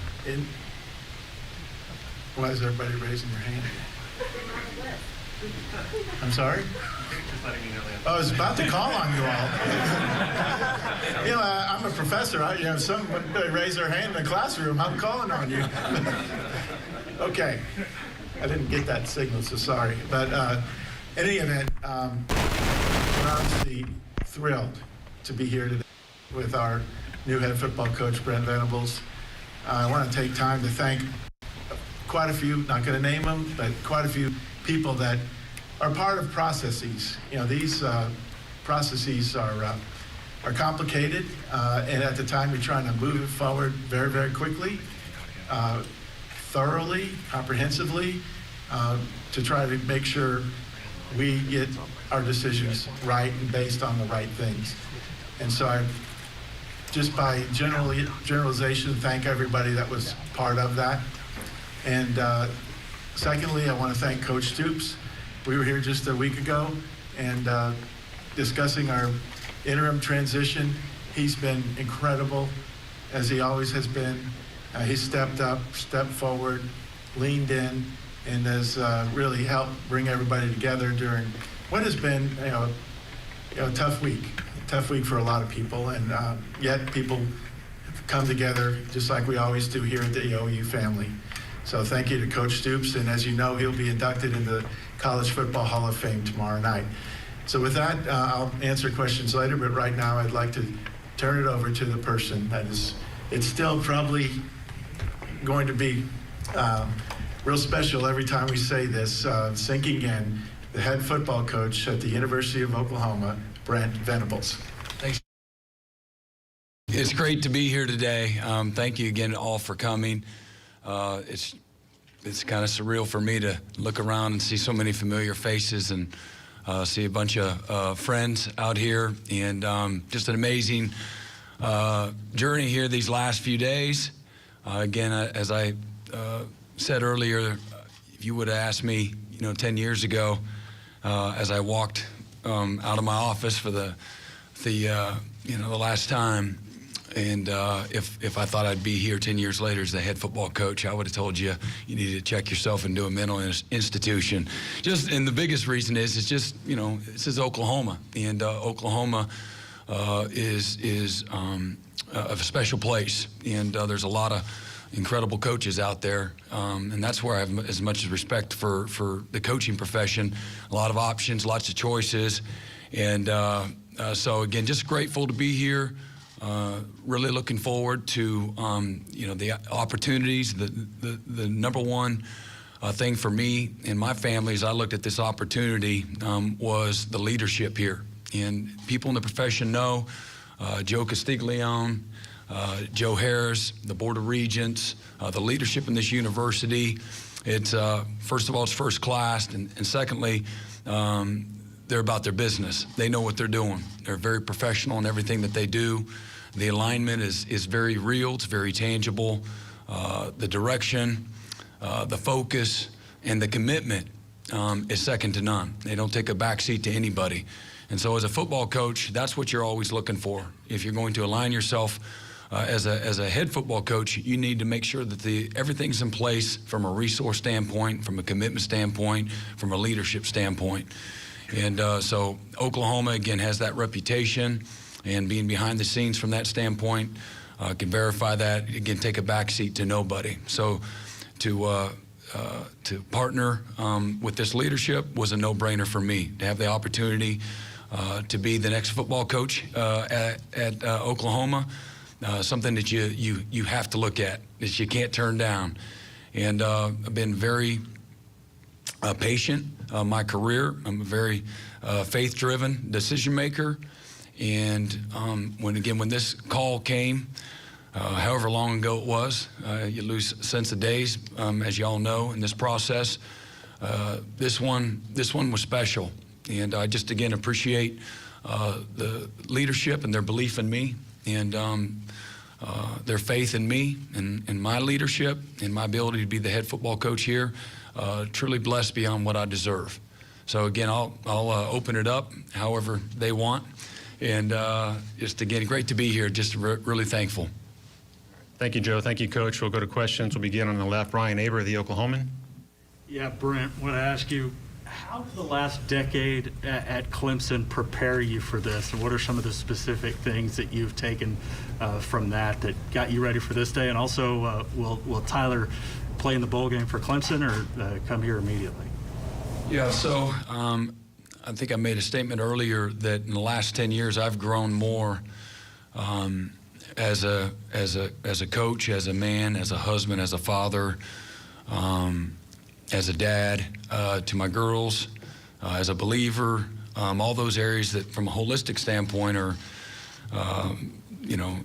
[SPEAKER 12] Why is everybody raising their hand? I'm sorry? I was about to call on you all. You know, I'm a professor. If somebody raise their hand in the classroom, I'm calling on you. Okay. I didn't get that signal, so sorry. But in any event, we're obviously thrilled to be here today with our new head football coach, Brent Venables. I want to take time to thank quite a few, not going to name them, but quite a few people that are part of processes. You know, these processes are complicated, and at the time we're trying to move it forward very, very quickly, thoroughly, comprehensively, to try to make sure we get our decisions right and based on the right things. And so I, just by generalization, thank everybody that was part of that. And secondly, I want to thank Coach Stoops. We were here just a week ago and discussing our interim transition. He's been incredible, as he always has been. He's stepped up, stepped forward, leaned in, and has really helped bring everybody together during what has been a tough week for a lot of people. And yet people have come together just like we always do here at the OU family. So thank you to Coach Stoops, and as you know, he'll be inducted into the College Football Hall of Fame tomorrow night. So with that, I'll answer questions later, but right now I'd like to turn it over to the person that is, it's still probably going to be real special every time we say this, sinking in, the head football coach at the University of Oklahoma, Brent Venables.
[SPEAKER 7] Thanks. It's great to be here today. Thank you again all for coming. It's kind of surreal for me to look around and see so many familiar faces and see a bunch of friends out here, and just an amazing journey here these last few days. Again, as I said earlier, if you would have asked me, 10 years ago, as I walked out of my office for the last time, and if I thought I'd be here 10 years later as the head football coach, I would have told you need to check yourself into a mental institution. And the biggest reason is, it's just, this is Oklahoma, and Oklahoma is a special place, and there's a lot of incredible coaches out there, and that's where I have as much respect for the coaching profession. A lot of options, lots of choices, and so again, just grateful to be here. Really looking forward to the opportunities. The number one thing for me and my family as I looked at this opportunity was the leadership here. And people in the profession know Joe Castiglione, Joe Harris, the Board of Regents, the leadership in this university. It's first of all, it's first class, and secondly, they're about their business. They know what they're doing. They're very professional in everything that they do. The alignment is very real. It's very tangible. The direction, the focus, and the commitment is second to none. They don't take a backseat to anybody. And so as a football coach, that's what you're always looking for. If you're going to align yourself as a head football coach, you need to make sure that everything's in place from a resource standpoint, from a commitment standpoint, from a leadership standpoint. And so Oklahoma, again, has that reputation, and being behind the scenes from that standpoint, can verify that. Again, take a backseat to nobody. So to partner with this leadership was a no-brainer for me. To have the opportunity to be the next football coach at Oklahoma, something that you have to look at, that you can't turn down. And I've been very patient my career. I'm a very faith-driven decision maker. And when this call came, however long ago it was, you lose sense of days, as you all know, in this process. This one was special. And I just, again, appreciate the leadership and their belief in me, and their faith in me and my leadership and my ability to be the head football coach here. Truly blessed beyond what I deserve. So again, I'll open it up however they want. And just again, great to be here. Just really thankful.
[SPEAKER 15] Thank you, Joe. Thank you, Coach. We'll go to questions. We'll begin on the left. Ryan Aber, the Oklahoman.
[SPEAKER 16] Yeah, Brent, I want to ask you, how did the last decade at Clemson prepare you for this? And what are some of the specific things that you've taken from that got you ready for this day? And also, will Tyler play in the bowl game for Clemson or come here immediately?
[SPEAKER 7] Yeah, so I think I made a statement earlier that in the last 10 years I've grown more as a coach, as a man, as a husband, as a father, as a dad to my girls, as a believer, all those areas that from a holistic standpoint are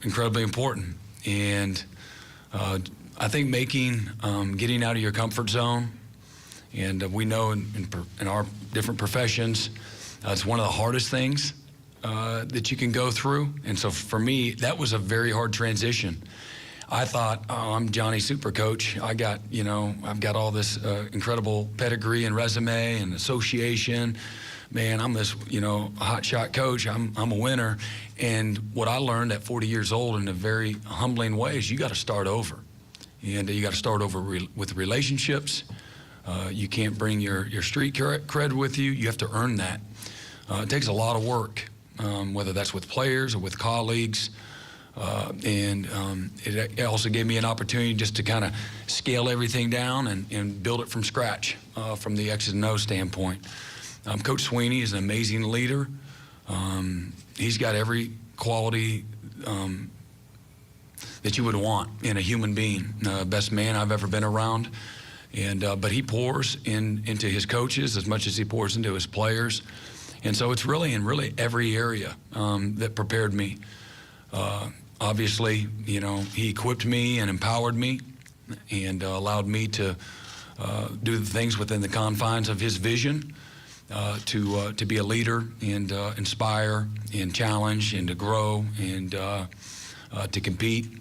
[SPEAKER 7] incredibly important. And I think getting out of your comfort zone, and we know in our different professions, it's one of the hardest things that you can go through. And so for me, that was a very hard transition. I thought, oh, I'm Johnny Super Coach. I've got all this incredible pedigree and resume and association. Man, I'm this, hot shot coach. I'm a winner. And what I learned at 40 years old in a very humbling way is you got to start over. And you got to start over with relationships. You can't bring your street cred with you. You have to earn that. It takes a lot of work, whether that's with players or with colleagues. It also gave me an opportunity just to kind of scale everything down and build it from scratch from the X's and O's standpoint. Coach Sweeney is an amazing leader. He's got every quality that you would want in a human being. Best man I've ever been around. But he pours into his coaches as much as he pours into his players. And so it's really in every area that prepared me. Obviously, he equipped me and empowered me and allowed me to do the things within the confines of his vision to be a leader and inspire and challenge and to grow and to compete.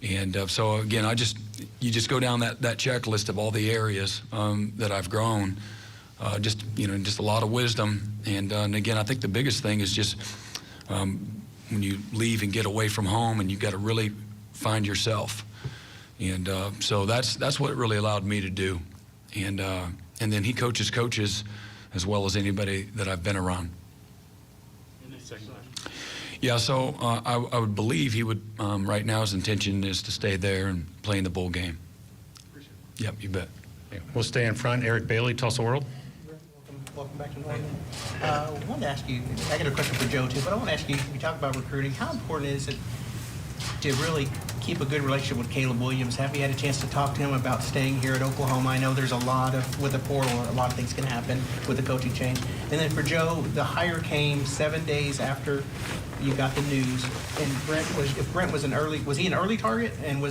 [SPEAKER 7] And so again, you just go down that checklist of all the areas that I've grown, just a lot of wisdom. And again, I think the biggest thing is just when you leave and get away from home, and you've got to really find yourself. And so that's what it really allowed me to do. And then he coaches coaches as well as anybody that I've been around. Yeah, so I would believe he would, right now his intention is to stay there and play in the bowl game. Yep, you bet.
[SPEAKER 15] We'll stay in front. Eric Bailey, Tulsa World.
[SPEAKER 20] Welcome back to Norman. I wanted to ask you, I got a question for Joe too, but I want to ask you, we talk about recruiting. How important is it to really keep a good relationship with Caleb Williams? Have you had a chance to talk to him about staying here at Oklahoma? I know there's a lot of, with the portal, a lot of things can happen with the coaching change. And then for Joe, the hire came 7 days after you got the news. And Brent was he an early target? And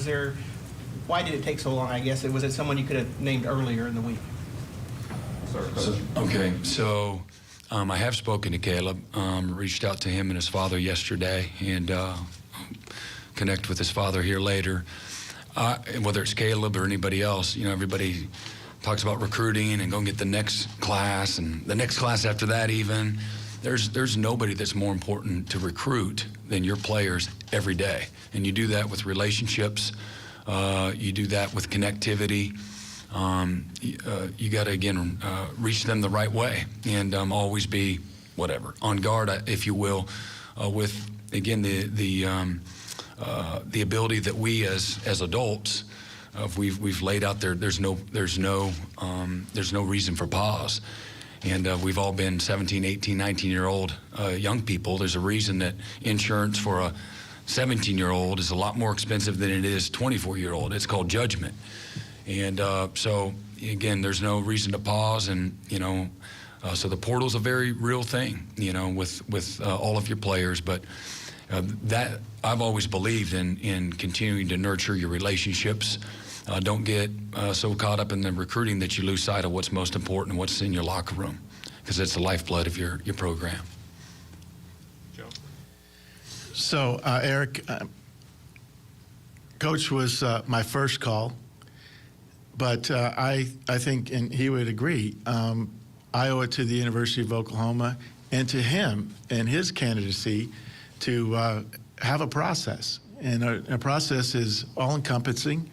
[SPEAKER 20] why did it take so long, I guess? Was it someone you could have named earlier in the week?
[SPEAKER 7] So I have spoken to Caleb, reached out to him and his father yesterday, and connect with his father here later. Whether it's Caleb or anybody else, everybody talks about recruiting and go and get the next class and the next class after that even. There's nobody that's more important to recruit than your players every day. And you do that with relationships. You do that with connectivity. You got to, again, reach them the right way and always be, on guard, if you will, with, again, the ability that we as adults, we've laid out there. There's no reason for pause. And we've all been 17, 18, 19-year-old young people. There's a reason that insurance for a 17-year-old is a lot more expensive than it is 24-year-old. It's called judgment. And so, again, there's no reason to pause. And, so the portal's a very real thing, with all of your players. But that I've always believed in continuing to nurture your relationships. Don't get so caught up in the recruiting that you lose sight of what's most important, what's in your locker room, because it's the lifeblood of your program.
[SPEAKER 12] Joe. So, Eric, Coach was my first call, but I think, and he would agree, I owe it to the University of Oklahoma and to him and his candidacy to have a process. And a process is all-encompassing,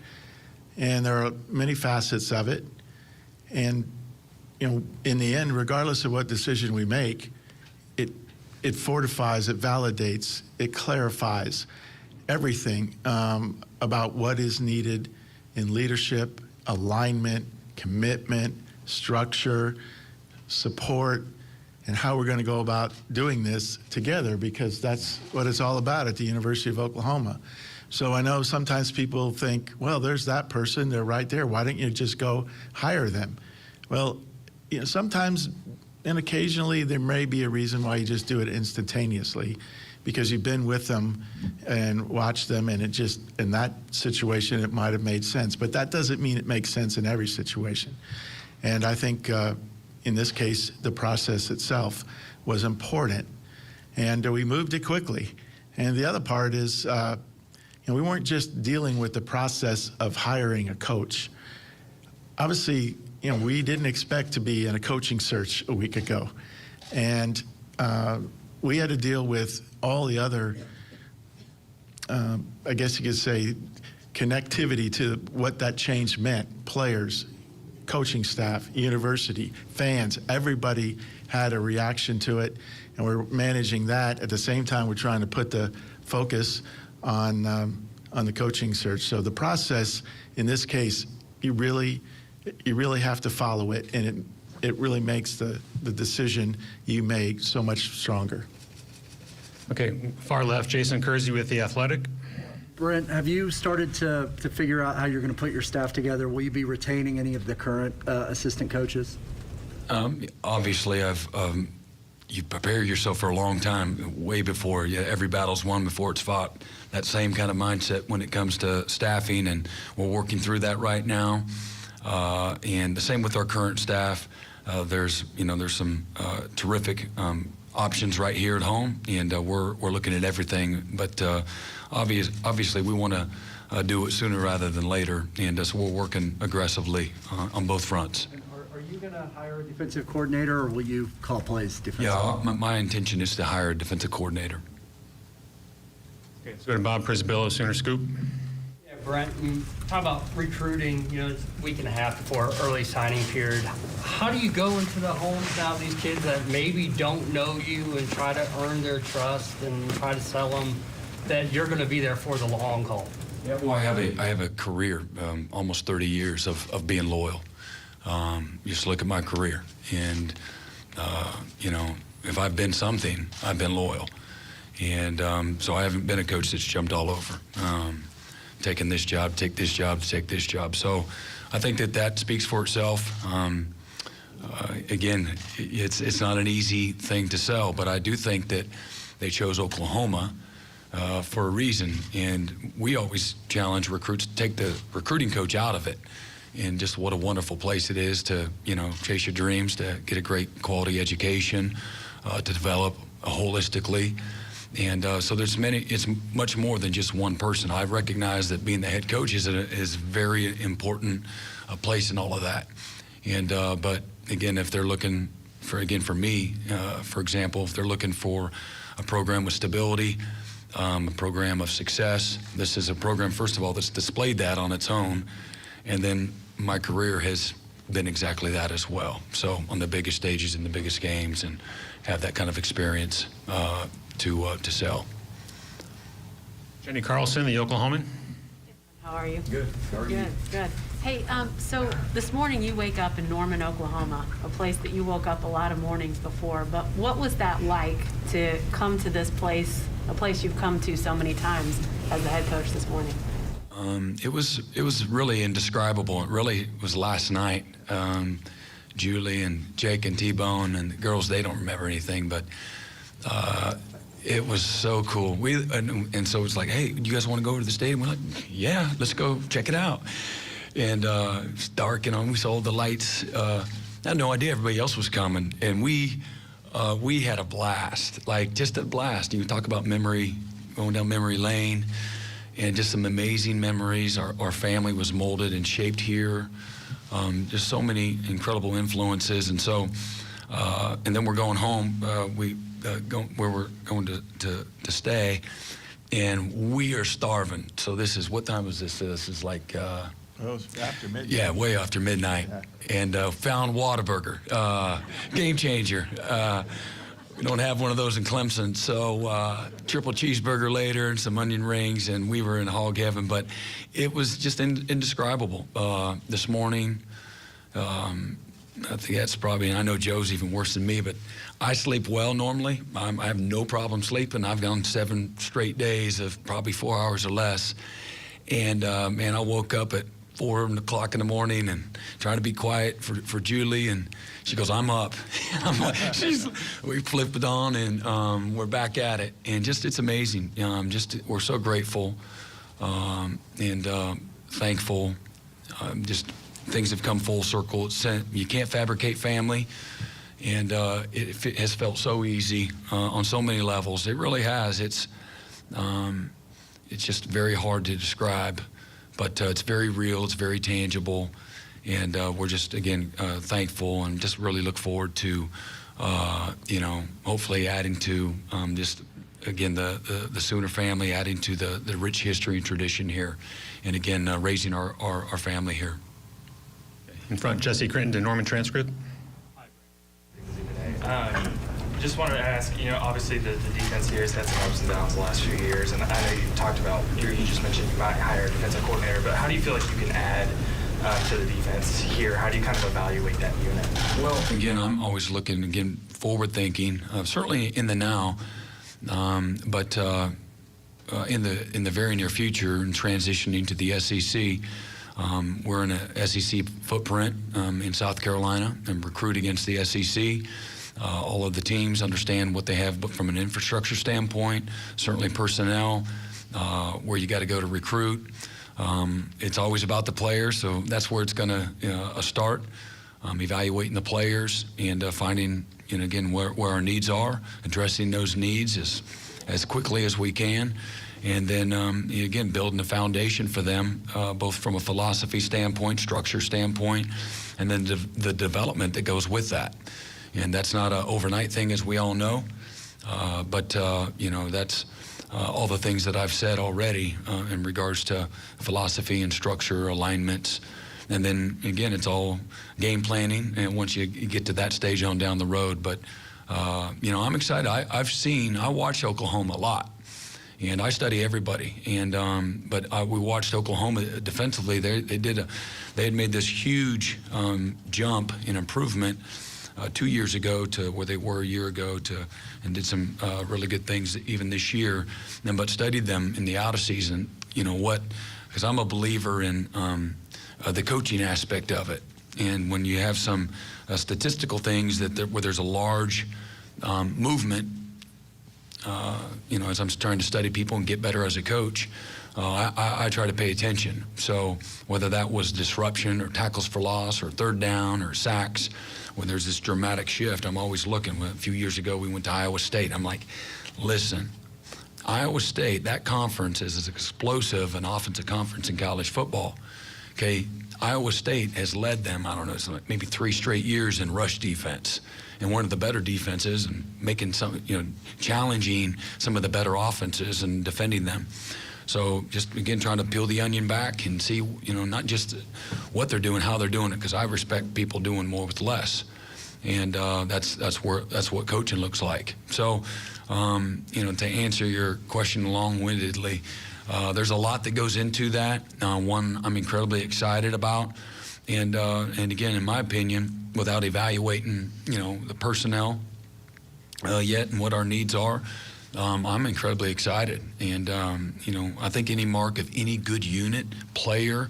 [SPEAKER 12] and there are many facets of it. And in the end, regardless of what decision we make, it fortifies, it validates, it clarifies everything about what is needed in leadership, alignment, commitment, structure, support, and how we're going to go about doing this together, because that's what it's all about at the University of Oklahoma. So I know sometimes people think, well, there's that person, they're right there. Why don't you just go hire them? Well, sometimes and occasionally there may be a reason why you just do it instantaneously, because you've been with them and watched them, and in that situation, it might have made sense. But that doesn't mean it makes sense in every situation. And I think in this case, the process itself was important, and we moved it quickly. And the other part is, we weren't just dealing with the process of hiring a coach. Obviously, we didn't expect to be in a coaching search a week ago. And we had to deal with all the other, I guess you could say, connectivity to what that change meant. Players, coaching staff, university, fans, everybody had a reaction to it. And we're managing that. At the same time, we're trying to put the focus on the coaching search. So the process, in this case, you really have to follow it, and it really makes the decision you make so much stronger.
[SPEAKER 15] Okay, far left, Jason Kersey with The Athletic.
[SPEAKER 9] Brent, have you started to figure out how you're going to put your staff together? Will you be retaining any of the current assistant coaches?
[SPEAKER 7] Obviously, you prepare yourself for a long time, way before. Every battle's won before it's fought. That same kind of mindset when it comes to staffing, and we're working through that right now. And the same with our current staff. There's some terrific options right here at home, and we're looking at everything. But obviously, we want to do it sooner rather than later, and so we're working aggressively on both fronts.
[SPEAKER 9] Are you going to hire a defensive coordinator, or will you call plays defensively?
[SPEAKER 7] Yeah, my intention is to hire a defensive coordinator.
[SPEAKER 15] Okay, let's go to Bob Prisbillo, Sooner Scoop.
[SPEAKER 10] Brent, you talk about recruiting, it's a week and a half before early signing period. How do you go into the homes now of these kids that maybe don't know you and try to earn their trust and try to sell them that you're going to be there for the long haul?
[SPEAKER 7] Yeah, well, I have a career, almost 30 years of being loyal. Just look at my career, and if I've been something, I've been loyal, and so I haven't been a coach that's jumped all over. Taking this job, take this job, take this job. So I think that speaks for itself. Again, it's not an easy thing to sell, but I do think that they chose Oklahoma for a reason. And we always challenge recruits to take the recruiting coach out of it. And just what a wonderful place it is to, chase your dreams, to get a great quality education, to develop holistically. And so it's much more than just one person. I recognize that being the head coach is a very important place in all of that. And but again, if they're looking for me, for example, if they're looking for a program with stability, a program of success, this is a program, first of all, that's displayed that on its own. And then my career has been exactly that as well. So on the biggest stages and the biggest games, and have that kind of experience to sell.
[SPEAKER 15] Jenny Carlson, the Oklahoman.
[SPEAKER 27] How are you?
[SPEAKER 7] Good. How are you?
[SPEAKER 27] Good. Hey, so this morning you wake up in Norman, Oklahoma, a place that you woke up a lot of mornings before. But what was that like to come to this place, a place you've come to so many times as the head coach this morning?
[SPEAKER 7] It was really indescribable. It really was last night. Julie and Jake and T-Bone and the girls, they don't remember anything, but it was so cool. And so it's like, hey, you guys want to go over to the stadium? We're like, yeah, let's go check it out. And it's dark, we saw the lights. I had no idea everybody else was coming, and we had a blast, like just a blast. You talk about memory, going down memory lane, and just some amazing memories. Our family was molded and shaped here. Just so many incredible influences, and so And then we're going home. Where we're going to stay, and we are starving. So this is, what time is this? This is like
[SPEAKER 12] after midnight.
[SPEAKER 7] Yeah, way after midnight. Yeah. And found Whataburger, game changer. We don't have one of those in Clemson, so triple cheeseburger later and some onion rings, and we were in hog heaven. But it was just indescribable. This morning, I think that's probably, and I know Joe's even worse than me, but I sleep well normally. I have no problem sleeping. I've gone 7 straight days of probably 4 hours or less. And man, I woke up at 4 o'clock in the morning and trying to be quiet for Julie, and she goes, "I'm up." I'm like, we flipped it on, and we're back at it. And just, it's amazing. We're so grateful and thankful. Just things have come full circle. You can't fabricate family, and it has felt so easy on so many levels. It really has. It's just very hard to describe, but it's very real. It's very tangible, and we're just, again, thankful, and just really look forward to, hopefully adding to just, again, the Sooner family, adding to the rich history and tradition here, and again, raising our family here.
[SPEAKER 15] In front, Jesse Critton, Norman Transcript.
[SPEAKER 2] Just wanted to ask, obviously the defense here has had some ups and downs the last few years, and I know you talked about, you just mentioned you might hire a defensive coordinator, but how do you feel like you can add to the defense here? How do you kind of evaluate that unit?
[SPEAKER 7] Well, again, I'm always looking, again, forward thinking, certainly in the now, but in the very near future, and transitioning to the SEC. We're in a SEC footprint in South Carolina and recruit against the SEC. All of the teams understand what they have, but from an infrastructure standpoint, certainly personnel, where you got to go to recruit. It's always about the players, so that's where it's going to start, evaluating the players and finding, again, where our needs are, addressing those needs as quickly as we can. And then, again, building a foundation for them, both from a philosophy standpoint, structure standpoint, and then the development that goes with that. And that's not an overnight thing, as we all know, but, that's all the things that I've said already in regards to philosophy and structure, alignments. And then, again, it's all game planning, and once you get to that stage on down the road. But, I'm excited. I watch Oklahoma a lot. And I study everybody, but we watched Oklahoma defensively. They had made this huge jump in improvement 2 years ago to where they were a year ago, and did some really good things even this year. But studied them in the out of season. Because I'm a believer in the coaching aspect of it, and when you have some statistical things where there's a large movement. As I'm trying to study people and get better as a coach, I try to pay attention. So whether that was disruption or tackles for loss or third down or sacks, when there's this dramatic shift, I'm always looking. A few years ago, we went to Iowa State. I'm like, listen, Iowa State, that conference is as explosive an offensive conference in college football. Okay, Iowa State has led them, I don't know, it's like maybe 3 straight years in rush defense. And one of the better defenses, and making some, challenging some of the better offenses and defending them. So just, again, trying to peel the onion back and see, not just what they're doing, how they're doing it, because I respect people doing more with less. And that's what coaching looks like. So, to answer your question long-windedly, there's a lot that goes into that. One I'm incredibly excited about. And again, in my opinion, without evaluating, the personnel yet and what our needs are, I'm incredibly excited. And, I think any mark of any good unit, player,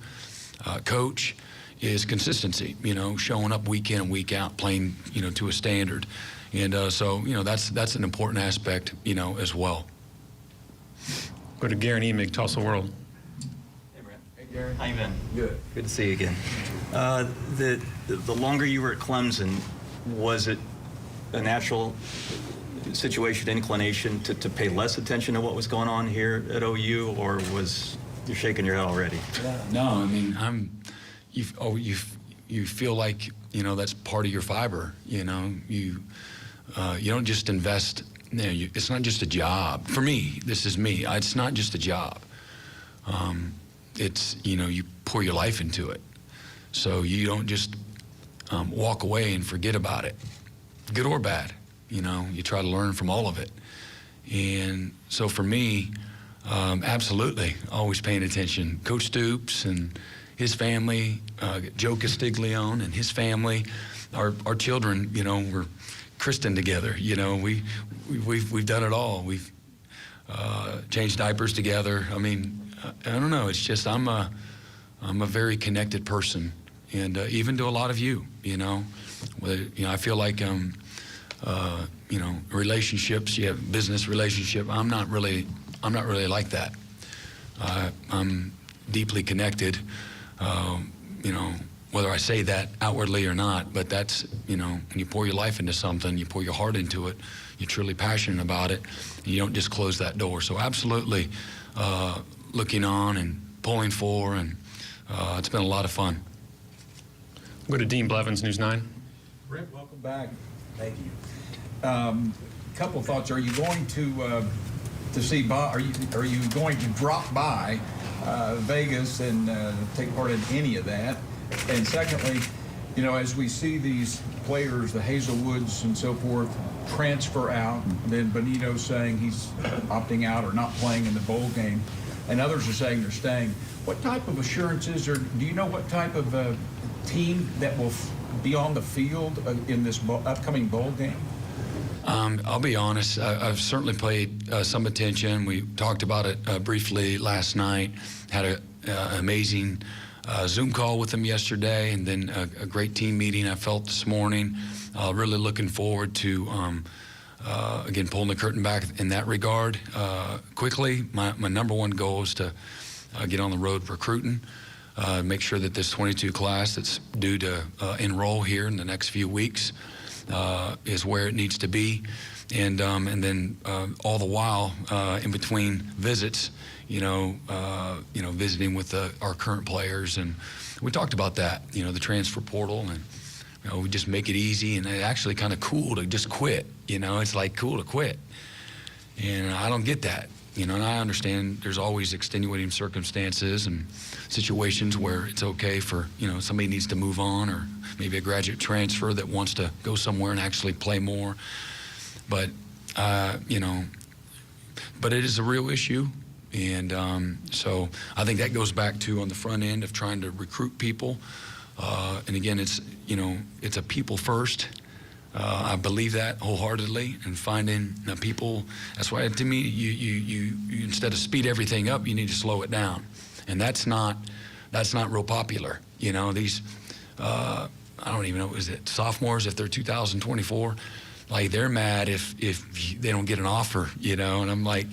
[SPEAKER 7] coach, is consistency, showing up week in and week out, playing, to a standard. And so, that's an important aspect, as well.
[SPEAKER 15] Go to Garen Emig, Tulsa World.
[SPEAKER 3] How you been? Good. Good to see you again. The longer you were at Clemson, was it a natural situation, inclination to pay less attention to what was going on here at OU, or was you shaking your head already?
[SPEAKER 7] No, I mean, you feel like, you know, that's part of your fiber. You know, you don't just invest. You know, it's not just a job. For me, this is me. It's not just a job. It's, you know, you pour your life into it. So you don't just walk away and forget about it, good or bad. You know, you try to learn from all of it. And so for me, absolutely, always paying attention. Coach Stoops and his family, Joe Castiglione and his family, our children, you know, we're christened together. You know, we've done it all. We've changed diapers together. I mean, I don't know. It's just I'm a very connected person, and even to a lot of you. You know, I feel like you know, relationships. You have business relationship. I'm not really like that. I'm deeply connected. You know, whether I say that outwardly or not, but that's, you know, when you pour your life into something, you pour your heart into it, you're truly passionate about it, and you don't just close that door. So absolutely looking on and pulling for, and it's been a lot of fun.
[SPEAKER 15] We'll go to Dean Blevins, News 9.
[SPEAKER 11] Brent, welcome back. Thank you. Couple of thoughts. Are you going to see Bob? Are you going to drop by Vegas and take part in any of that? And secondly, you know, as we see these players, the Hazelwoods and so forth, transfer out, then Benito saying he's opting out or not playing in the bowl game, and others are saying they're staying. What type of assurances, or do you know what type of team that will be on the field in this upcoming bowl game?
[SPEAKER 7] I'll be honest, I've certainly paid some attention. We talked about it briefly last night, had an amazing Zoom call with them yesterday, and then a great team meeting I felt this morning. Really looking forward to, again, pulling the curtain back in that regard. Quickly, my number one goal is to get on the road recruiting, make sure that this 22 class that's due to enroll here in the next few weeks is where it needs to be, and then all the while in between visits, you know, visiting with our current players, and we talked about that, you know, the transfer portal, and you know, we just make it easy, and it's actually kind of cool to just quit. You know, it's like cool to quit, and I don't get that. You know, and I understand there's always extenuating circumstances and situations where it's okay for, you know, somebody needs to move on, or maybe a graduate transfer that wants to go somewhere and actually play more. But, you know, but it is a real issue. And so I think that goes back to on the front end of trying to recruit people. And again, it's, you know, it's a people first. I believe that wholeheartedly, and finding people. That's why, to me, you instead of speed everything up, you need to slow it down, and that's not real popular. You know, these I don't even know, is it sophomores, if they're 2024, like they're mad if they don't get an offer. You know, and I'm like,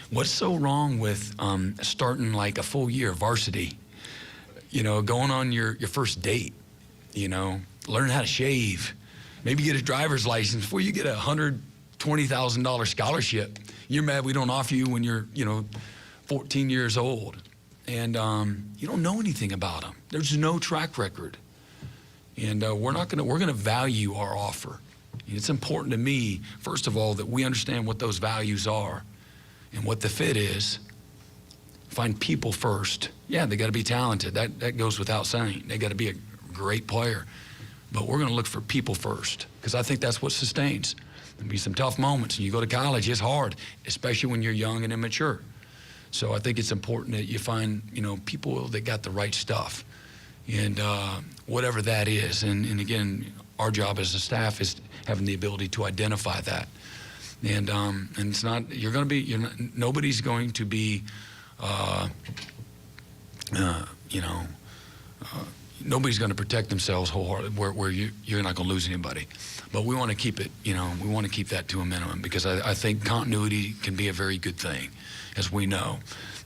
[SPEAKER 7] what's so wrong with starting like a full year of varsity? You know, going on your first date. You know, learn how to shave. Maybe get a driver's license before you get a $120,000 scholarship. You're mad we don't offer you when you're, you know, 14 years old, and you don't know anything about them. There's no track record, and we're gonna value our offer. It's important to me, first of all, that we understand what those values are, and what the fit is. Find people first. Yeah, they got to be talented. That goes without saying. They got to be a great player. But we're going to look for people first, because I think that's what sustains. There'll be some tough moments, and you go to college, it's hard, especially when you're young and immature. So I think it's important that you find, you know, people that got the right stuff, and whatever that is. And again, our job as a staff is having the ability to identify that. And it's not, nobody's going to be, you know, nobody's going to protect themselves wholeheartedly where you're not going to lose anybody. But we want to keep it, you know, we want to keep that to a minimum, because I think continuity can be a very good thing, as we know.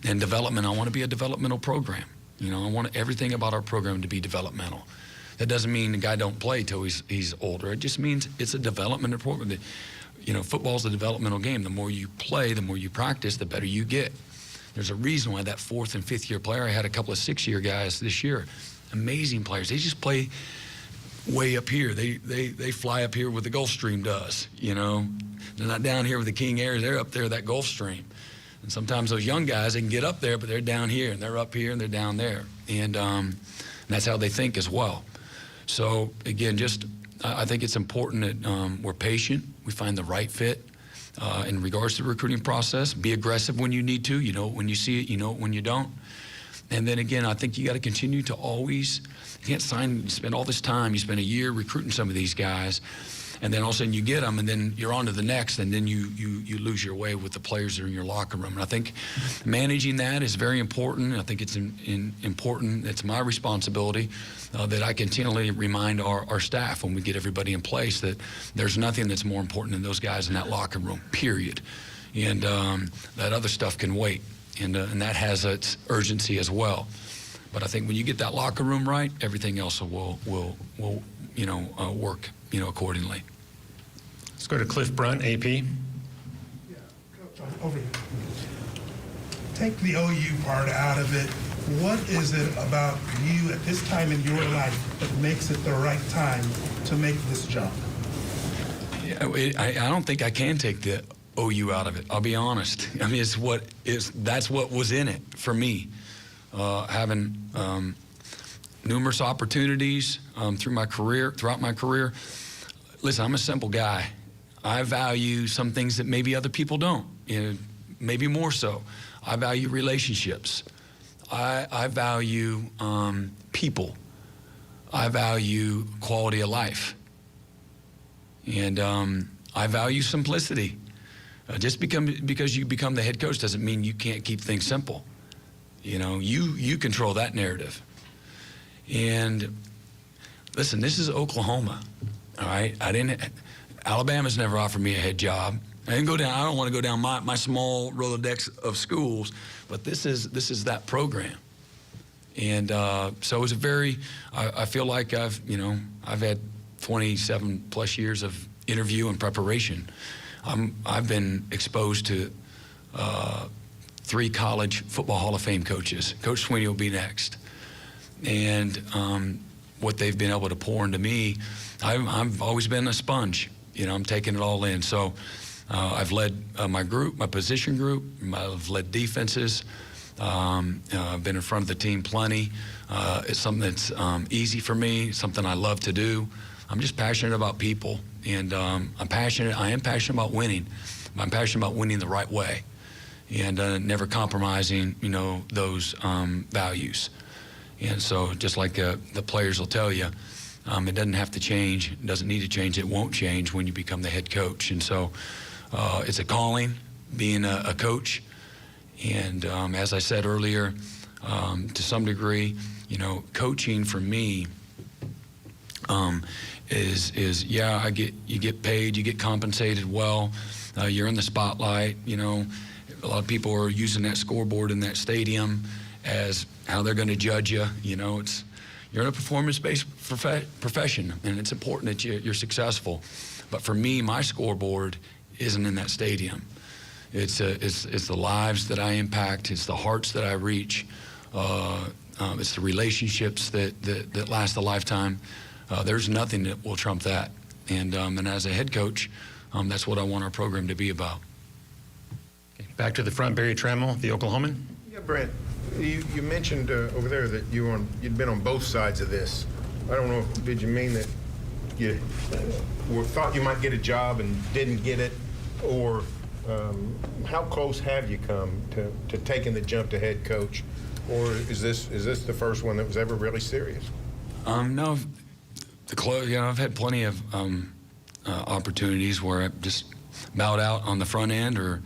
[SPEAKER 7] And development, I want to be a developmental program. You know, I want everything about our program to be developmental. That doesn't mean the guy don't play till he's older. It just means it's a developmental program. You know, football's a developmental game. The more you play, the more you practice, the better you get. There's a reason why that 4th and 5th year player, I had a couple of 6-year guys this year, amazing players. They just play way up here. They fly up here where the Gulf Stream does, you know. They're not down here with the King Airs. They're up there with that Gulf Stream. And sometimes those young guys, they can get up there, but they're down here, and they're up here, and they're down there. And that's how they think as well. So, again, I think it's important that we're patient. We find the right fit in regards to the recruiting process. Be aggressive when you need to. You know it when you see it. You know it when you don't. And then, again, I think you got to continue to always, you can't spend all this time. You spend a year recruiting some of these guys, and then all of a sudden you get them, and then you're on to the next, and then you lose your way with the players that are in your locker room. And I think managing that is very important. I think it's important. It's my responsibility that I continually remind our staff when we get everybody in place that there's nothing that's more important than those guys in that locker room, period. And that other stuff can wait, and that has its urgency as well. But I think when you get that locker room right, everything else will work, accordingly.
[SPEAKER 15] Let's go to Cliff Brunt, AP.
[SPEAKER 6] Yeah, Coach, over here. Take the OU part out of it. What is it about you at this time in your life that makes it the right time to make this jump?
[SPEAKER 7] Yeah, I don't think I can take the OU out of it. I'll be honest. I mean, that's what was in it for me. Having numerous opportunities throughout my career. Listen, I'm a simple guy. I value some things that maybe other people don't, maybe more so. I value relationships. I value people. I value quality of life. And I value simplicity. Just because you become the head coach doesn't mean you can't keep things simple. You control that narrative. And listen, this is Oklahoma, all right? Alabama's never offered me a head job. I don't want to go down my small Rolodex of schools, but this is that program. And so it's I feel like I've had 27 plus years of interview and preparation. I've been exposed to 3 college football Hall of Fame coaches. Coach Sweeney will be next. And what they've been able to pour into me, I've always been a sponge. I'm taking it all in. So I've led my position group. I've led defenses. I've been in front of the team plenty. It's something that's easy for me, something I love to do. I'm just passionate about people, and I am passionate about winning. I'm passionate about winning the right way, and never compromising, those values. And so just like the players will tell you, it doesn't have to change. It doesn't need to change. It won't change when you become the head coach. And so it's a calling, being a coach. And as I said earlier, to some degree, coaching for me you get paid, you get compensated well, you're in the spotlight. A lot of people are using that scoreboard in that stadium as how they're going to judge you. You're in a performance-based profession, and it's important that you're successful. But for me, my scoreboard isn't in that stadium. It's the lives that I impact. It's the hearts that I reach. It's the relationships that last a lifetime. There's nothing that will trump that. And as a head coach, that's what I want our program to be about.
[SPEAKER 15] Back to the front, Barry Trammell, the Oklahoman.
[SPEAKER 17] Yeah, Brent, you mentioned over there that you'd been on both sides of this. I don't know, did you mean that you thought you might get a job and didn't get it, or how close have you come to taking the jump to head coach, or is this the first one that was ever really serious?
[SPEAKER 7] No, I've had plenty of opportunities where I just bowed out on the front end or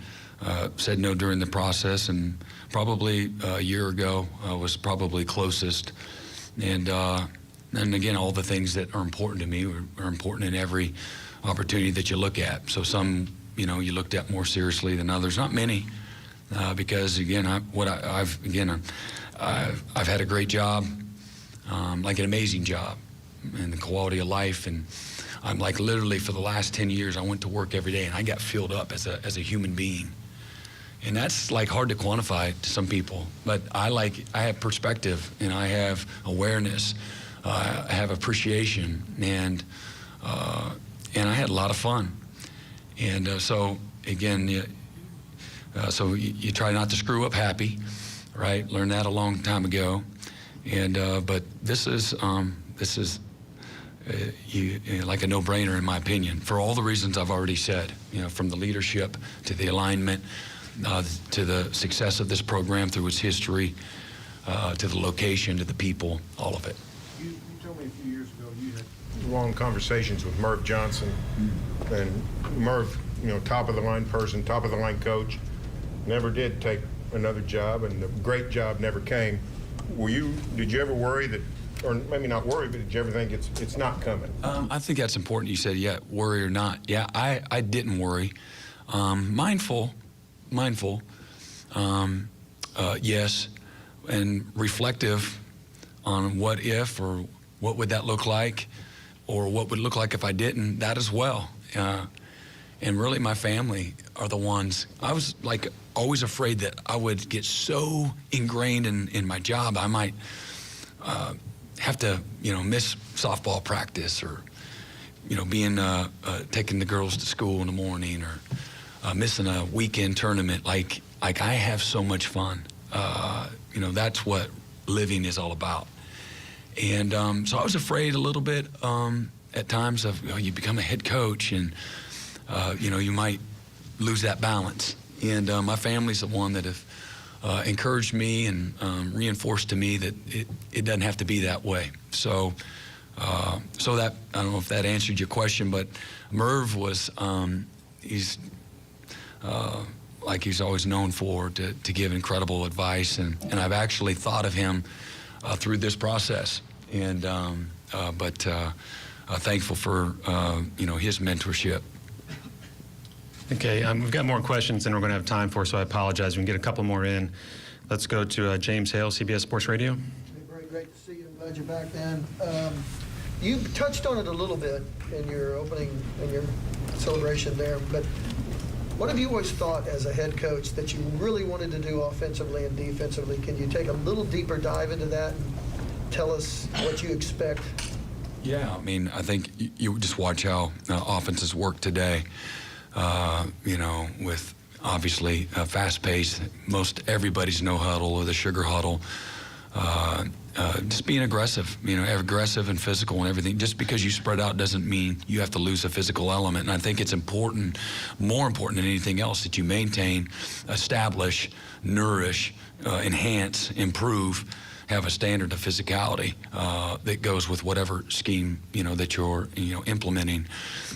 [SPEAKER 7] said no during the process, and probably a year ago was probably closest. And again, all the things that are important to me are important in every opportunity that you look at. So some, you looked at more seriously than others. Not many, because again, I've had a great job, like an amazing job, and the quality of life. And I'm like literally for the last 10 years, I went to work every day and I got filled up as a human being. And that's like hard to quantify to some people, but I have perspective and I have awareness, I have appreciation, and I had a lot of fun. And so again, so you try not to screw up happy, right? Learned that a long time ago, and but this is like a no-brainer in my opinion for all the reasons I've already said. From the leadership to the alignment. To the success of this program through its history, to the location, to the people, all of it.
[SPEAKER 17] You told me a few years ago you had long conversations with Merv Johnson, and Merv, top of the line person, top of the line coach, never did take another job, and the great job never came. Did you ever worry that, or maybe not worry, but did you ever think it's not coming?
[SPEAKER 7] I think that's important. You said, yeah, worry or not. Yeah, I didn't worry. Mindful, yes, and reflective on what if, or what would that look like, or what would it look like if I didn't, that as well. And really my family are the ones, I was like always afraid that I would get so ingrained in my job, I might have to, miss softball practice, or, being, taking the girls to school in the morning, or missing a weekend tournament. Like I have so much fun. That's what living is all about. And so I was afraid a little bit at times of, you become a head coach and, you might lose that balance. And my family's the one that have encouraged me and reinforced to me that it doesn't have to be that way. So that, I don't know if that answered your question, but Merv was, he's like he's always known for, to give incredible advice, and I've actually thought of him through this process, and but thankful for his mentorship.
[SPEAKER 15] Okay, we've got more questions than we're going to have time for, so I apologize. We can get a couple more in. Let's go to James Hale, CBS Sports Radio.
[SPEAKER 18] Very great to see you. I'm glad you're back, man. You touched on it a little bit in your opening, in your celebration there, but what have you always thought as a head coach that you really wanted to do offensively and defensively? Can you take a little deeper dive into that and tell us what you expect?
[SPEAKER 7] Yeah, I mean, I think you just watch how offenses work today, with obviously fast-paced, most everybody's no huddle or the sugar huddle. Just being aggressive, aggressive and physical and everything. Just because you spread out doesn't mean you have to lose a physical element. And I think it's important, more important than anything else, that you maintain, establish, nourish, enhance, improve, have a standard of physicality that goes with whatever scheme, that you're, implementing.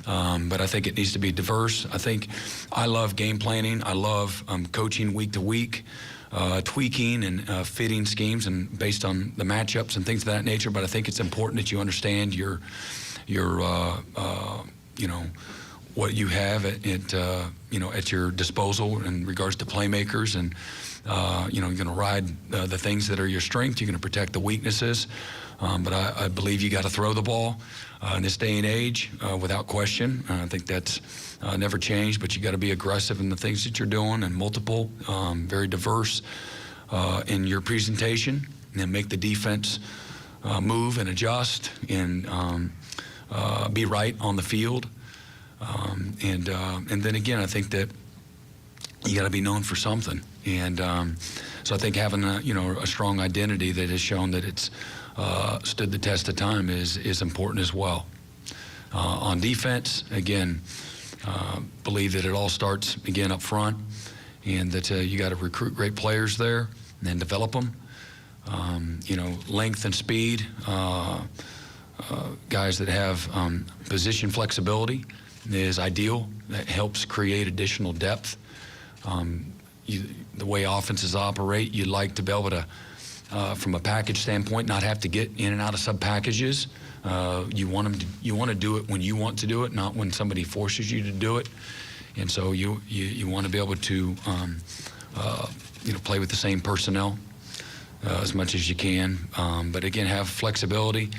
[SPEAKER 7] But I think it needs to be diverse. I think I love game planning. I love coaching week to week. Tweaking and fitting schemes and based on the matchups and things of that nature. But I think it's important that you understand your what you have at your disposal in regards to playmakers, and you're going to ride the things that are your strength. You're going to protect the weaknesses. But I believe you got to throw the ball in this day and age without question. I think that's never changed, but you got to be aggressive in the things that you're doing, and multiple, very diverse in your presentation, and then make the defense move and adjust and be right on the field. And then again, I think that you got to be known for something. And so I think having a strong identity that has shown that it's stood the test of time is important as well. On defense, again, believe that it all starts again up front, and that you got to recruit great players there and then develop them. Length and speed, guys that have position flexibility is ideal. That helps create additional depth. The way offenses operate, you'd like to be able to, from a package standpoint, not have to get in and out of sub packages. You want to do it when you want to do it, not when somebody forces you to do it. And so you want to be able to play with the same personnel as much as you can. But again, have flexibility.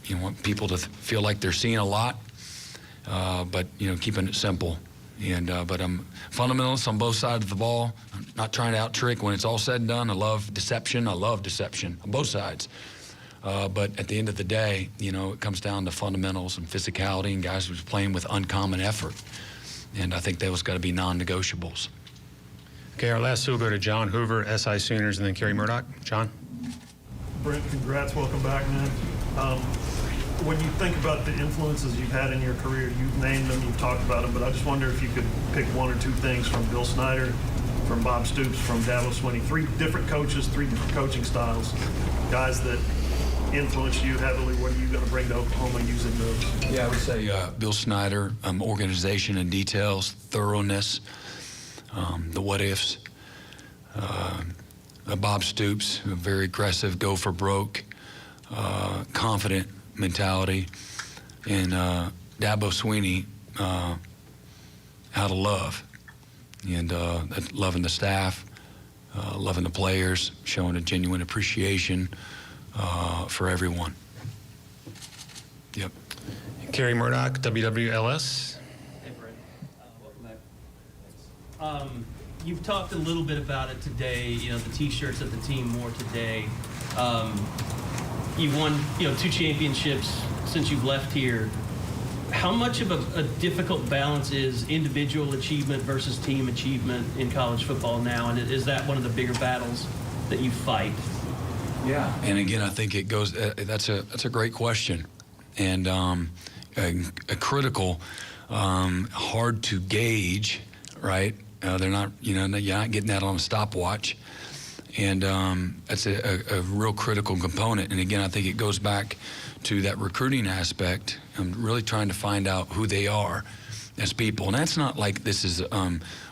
[SPEAKER 7] You want people to feel like they're seeing a lot, but keeping it simple. And but I'm fundamentalist on both sides of the ball. I'm not trying to out-trick. When it's all said and done, I love deception. I love deception on both sides. But at the end of the day, you know, it comes down to fundamentals and physicality and guys who's playing with uncommon effort. And I think those got to be non-negotiables.
[SPEAKER 15] Okay, our last two will go to John Hoover, SI Sooners, and then Kerry Murdoch. John?
[SPEAKER 1] Brent, congrats. Welcome back, man. When you think about the influences you've had in your career, you've named them, you've talked about them, but I just wonder if you could pick one or two things from Bill Snyder, from Bob Stoops, from Dabo Swinney, three different coaches, three different coaching styles, guys that influenced you heavily. What are you going to bring to Oklahoma using those?
[SPEAKER 7] Yeah, I would say Bill Snyder, organization and details, thoroughness, the what-ifs. Bob Stoops, very aggressive, go for broke, confident mentality, and Dabo Swinney, how to love, and loving the staff, loving the players, showing a genuine appreciation for everyone. Yep.
[SPEAKER 15] Kerry Murdoch, WWLS.
[SPEAKER 21] Hey, Brent. Welcome back. You've talked a little bit about it today, you know, the T-shirts that the team wore today. You've won, you know, 2 championships since you've left here. How much of a difficult balance is individual achievement versus team achievement in college football now? And is that one of the bigger battles that you fight?
[SPEAKER 7] Yeah. And again, I think it goes, that's a great question. And a critical, hard to gauge, right? They're not, you know, you're not getting that on a stopwatch. And that's a real critical component. And again, I think it goes back to that recruiting aspect. I'm really trying to find out who they are as people. And that's not like this is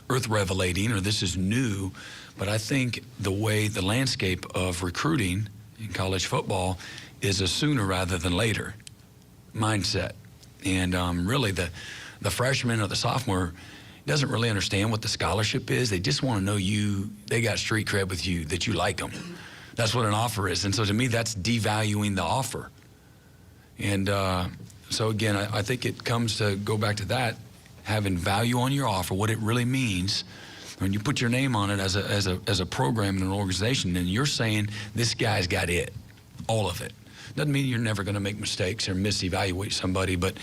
[SPEAKER 7] earth revelating or this is new, but I think the way the landscape of recruiting in college football is a sooner rather than later mindset. And really the freshman or the sophomore doesn't really understand what the scholarship is. They just want to know you, they got street cred with you, that you like them. That's what an offer is. And so to me, that's devaluing the offer. And so again, I think it comes to go back to that, having value on your offer, what it really means. When you put your name on it as a program and an organization, then you're saying this guy's got it, all of it. Doesn't mean you're never going to make mistakes or misevaluate somebody, but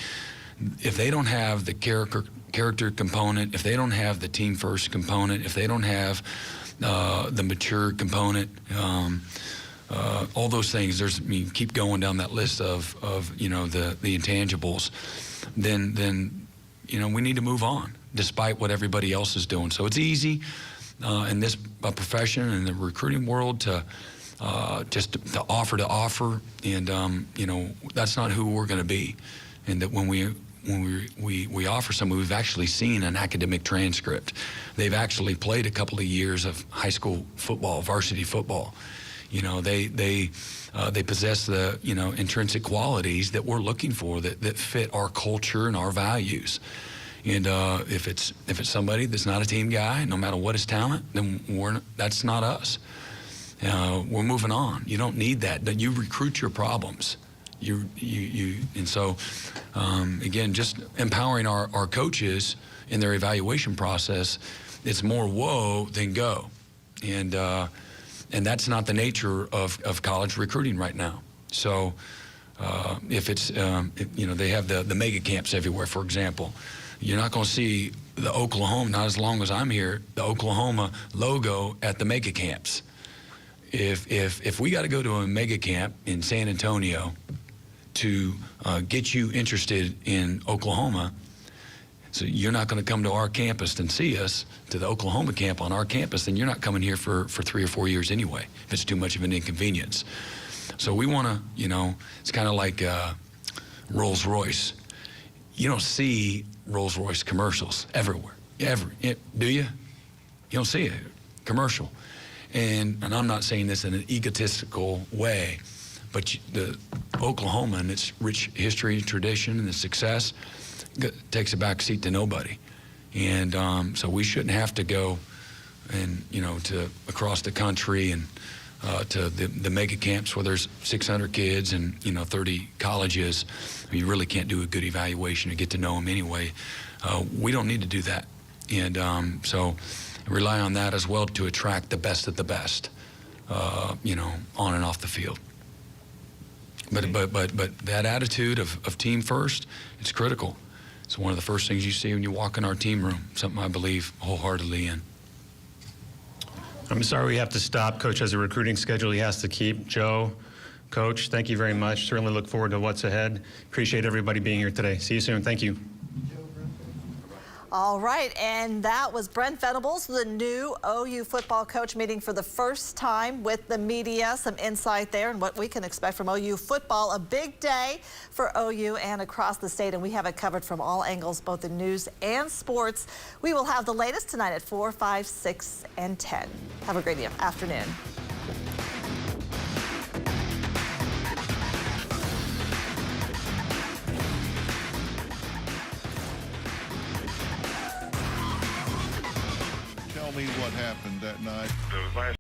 [SPEAKER 7] if they don't have the character component, if they don't have the team first component, if they don't have the mature component, all those things, I mean, keep going down that list of you know, the intangibles, then you know, we need to move on despite what everybody else is doing. So it's easy in this profession, in the recruiting world, to just to offer, and you know, that's not who we're going to be. And that when we offer someone, we've actually seen an academic transcript. They've actually played a couple of years of high school football, varsity football. You know, they possess the, you know, intrinsic qualities that we're looking for, that fit our culture and our values. And if it's somebody that's not a team guy, no matter what his talent, then that's not us. We're moving on. You don't need that. You recruit your problems. And so again, just empowering our coaches in their evaluation process. It's more whoa than go, and that's not the nature of college recruiting right now. So if it's you know, they have the mega camps everywhere, for example. You're not going to see the Oklahoma, not as long as I'm here, the Oklahoma logo at the mega camps. If we got to go to a mega camp in San Antonio to get you interested in Oklahoma, so you're not going to come to our campus and see us, to the Oklahoma camp on our campus, then you're not coming here for 3 or 4 years anyway, if it's too much of an inconvenience. So we want to, you know, it's kind of like Rolls Royce. You don't see Rolls Royce commercials everywhere. Do you? You don't see a commercial. And I'm not saying this in an egotistical way, but the Oklahoma and its rich history, tradition, and the success takes a back seat to nobody. And so we shouldn't have to go and, you know, to across the country and to the mega camps where there's 600 kids and, you know, 30 colleges. You really can't do a good evaluation or get to know them anyway. We don't need to do that. And so rely on that as well to attract the best of the best, you know, on and off the field. But that attitude of team first, it's critical. It's one of the first things you see when you walk in our team room, something I believe wholeheartedly in.
[SPEAKER 15] I'm sorry we have to stop. Coach has a recruiting schedule he has to keep. Joe, Coach, thank you very much. Certainly look forward to what's ahead. Appreciate everybody being here today. See you soon. Thank you.
[SPEAKER 4] All right, and that was Brent Venables, the new OU football coach, meeting for the first time with the media. Some insight there and what we can expect from OU football. A big day for OU and across the state, and we have it covered from all angles, both in news and sports. We will have the latest tonight at 4, 5, 6, and 10. Have a great afternoon.
[SPEAKER 5] Tell me what happened that night.
[SPEAKER 13] The last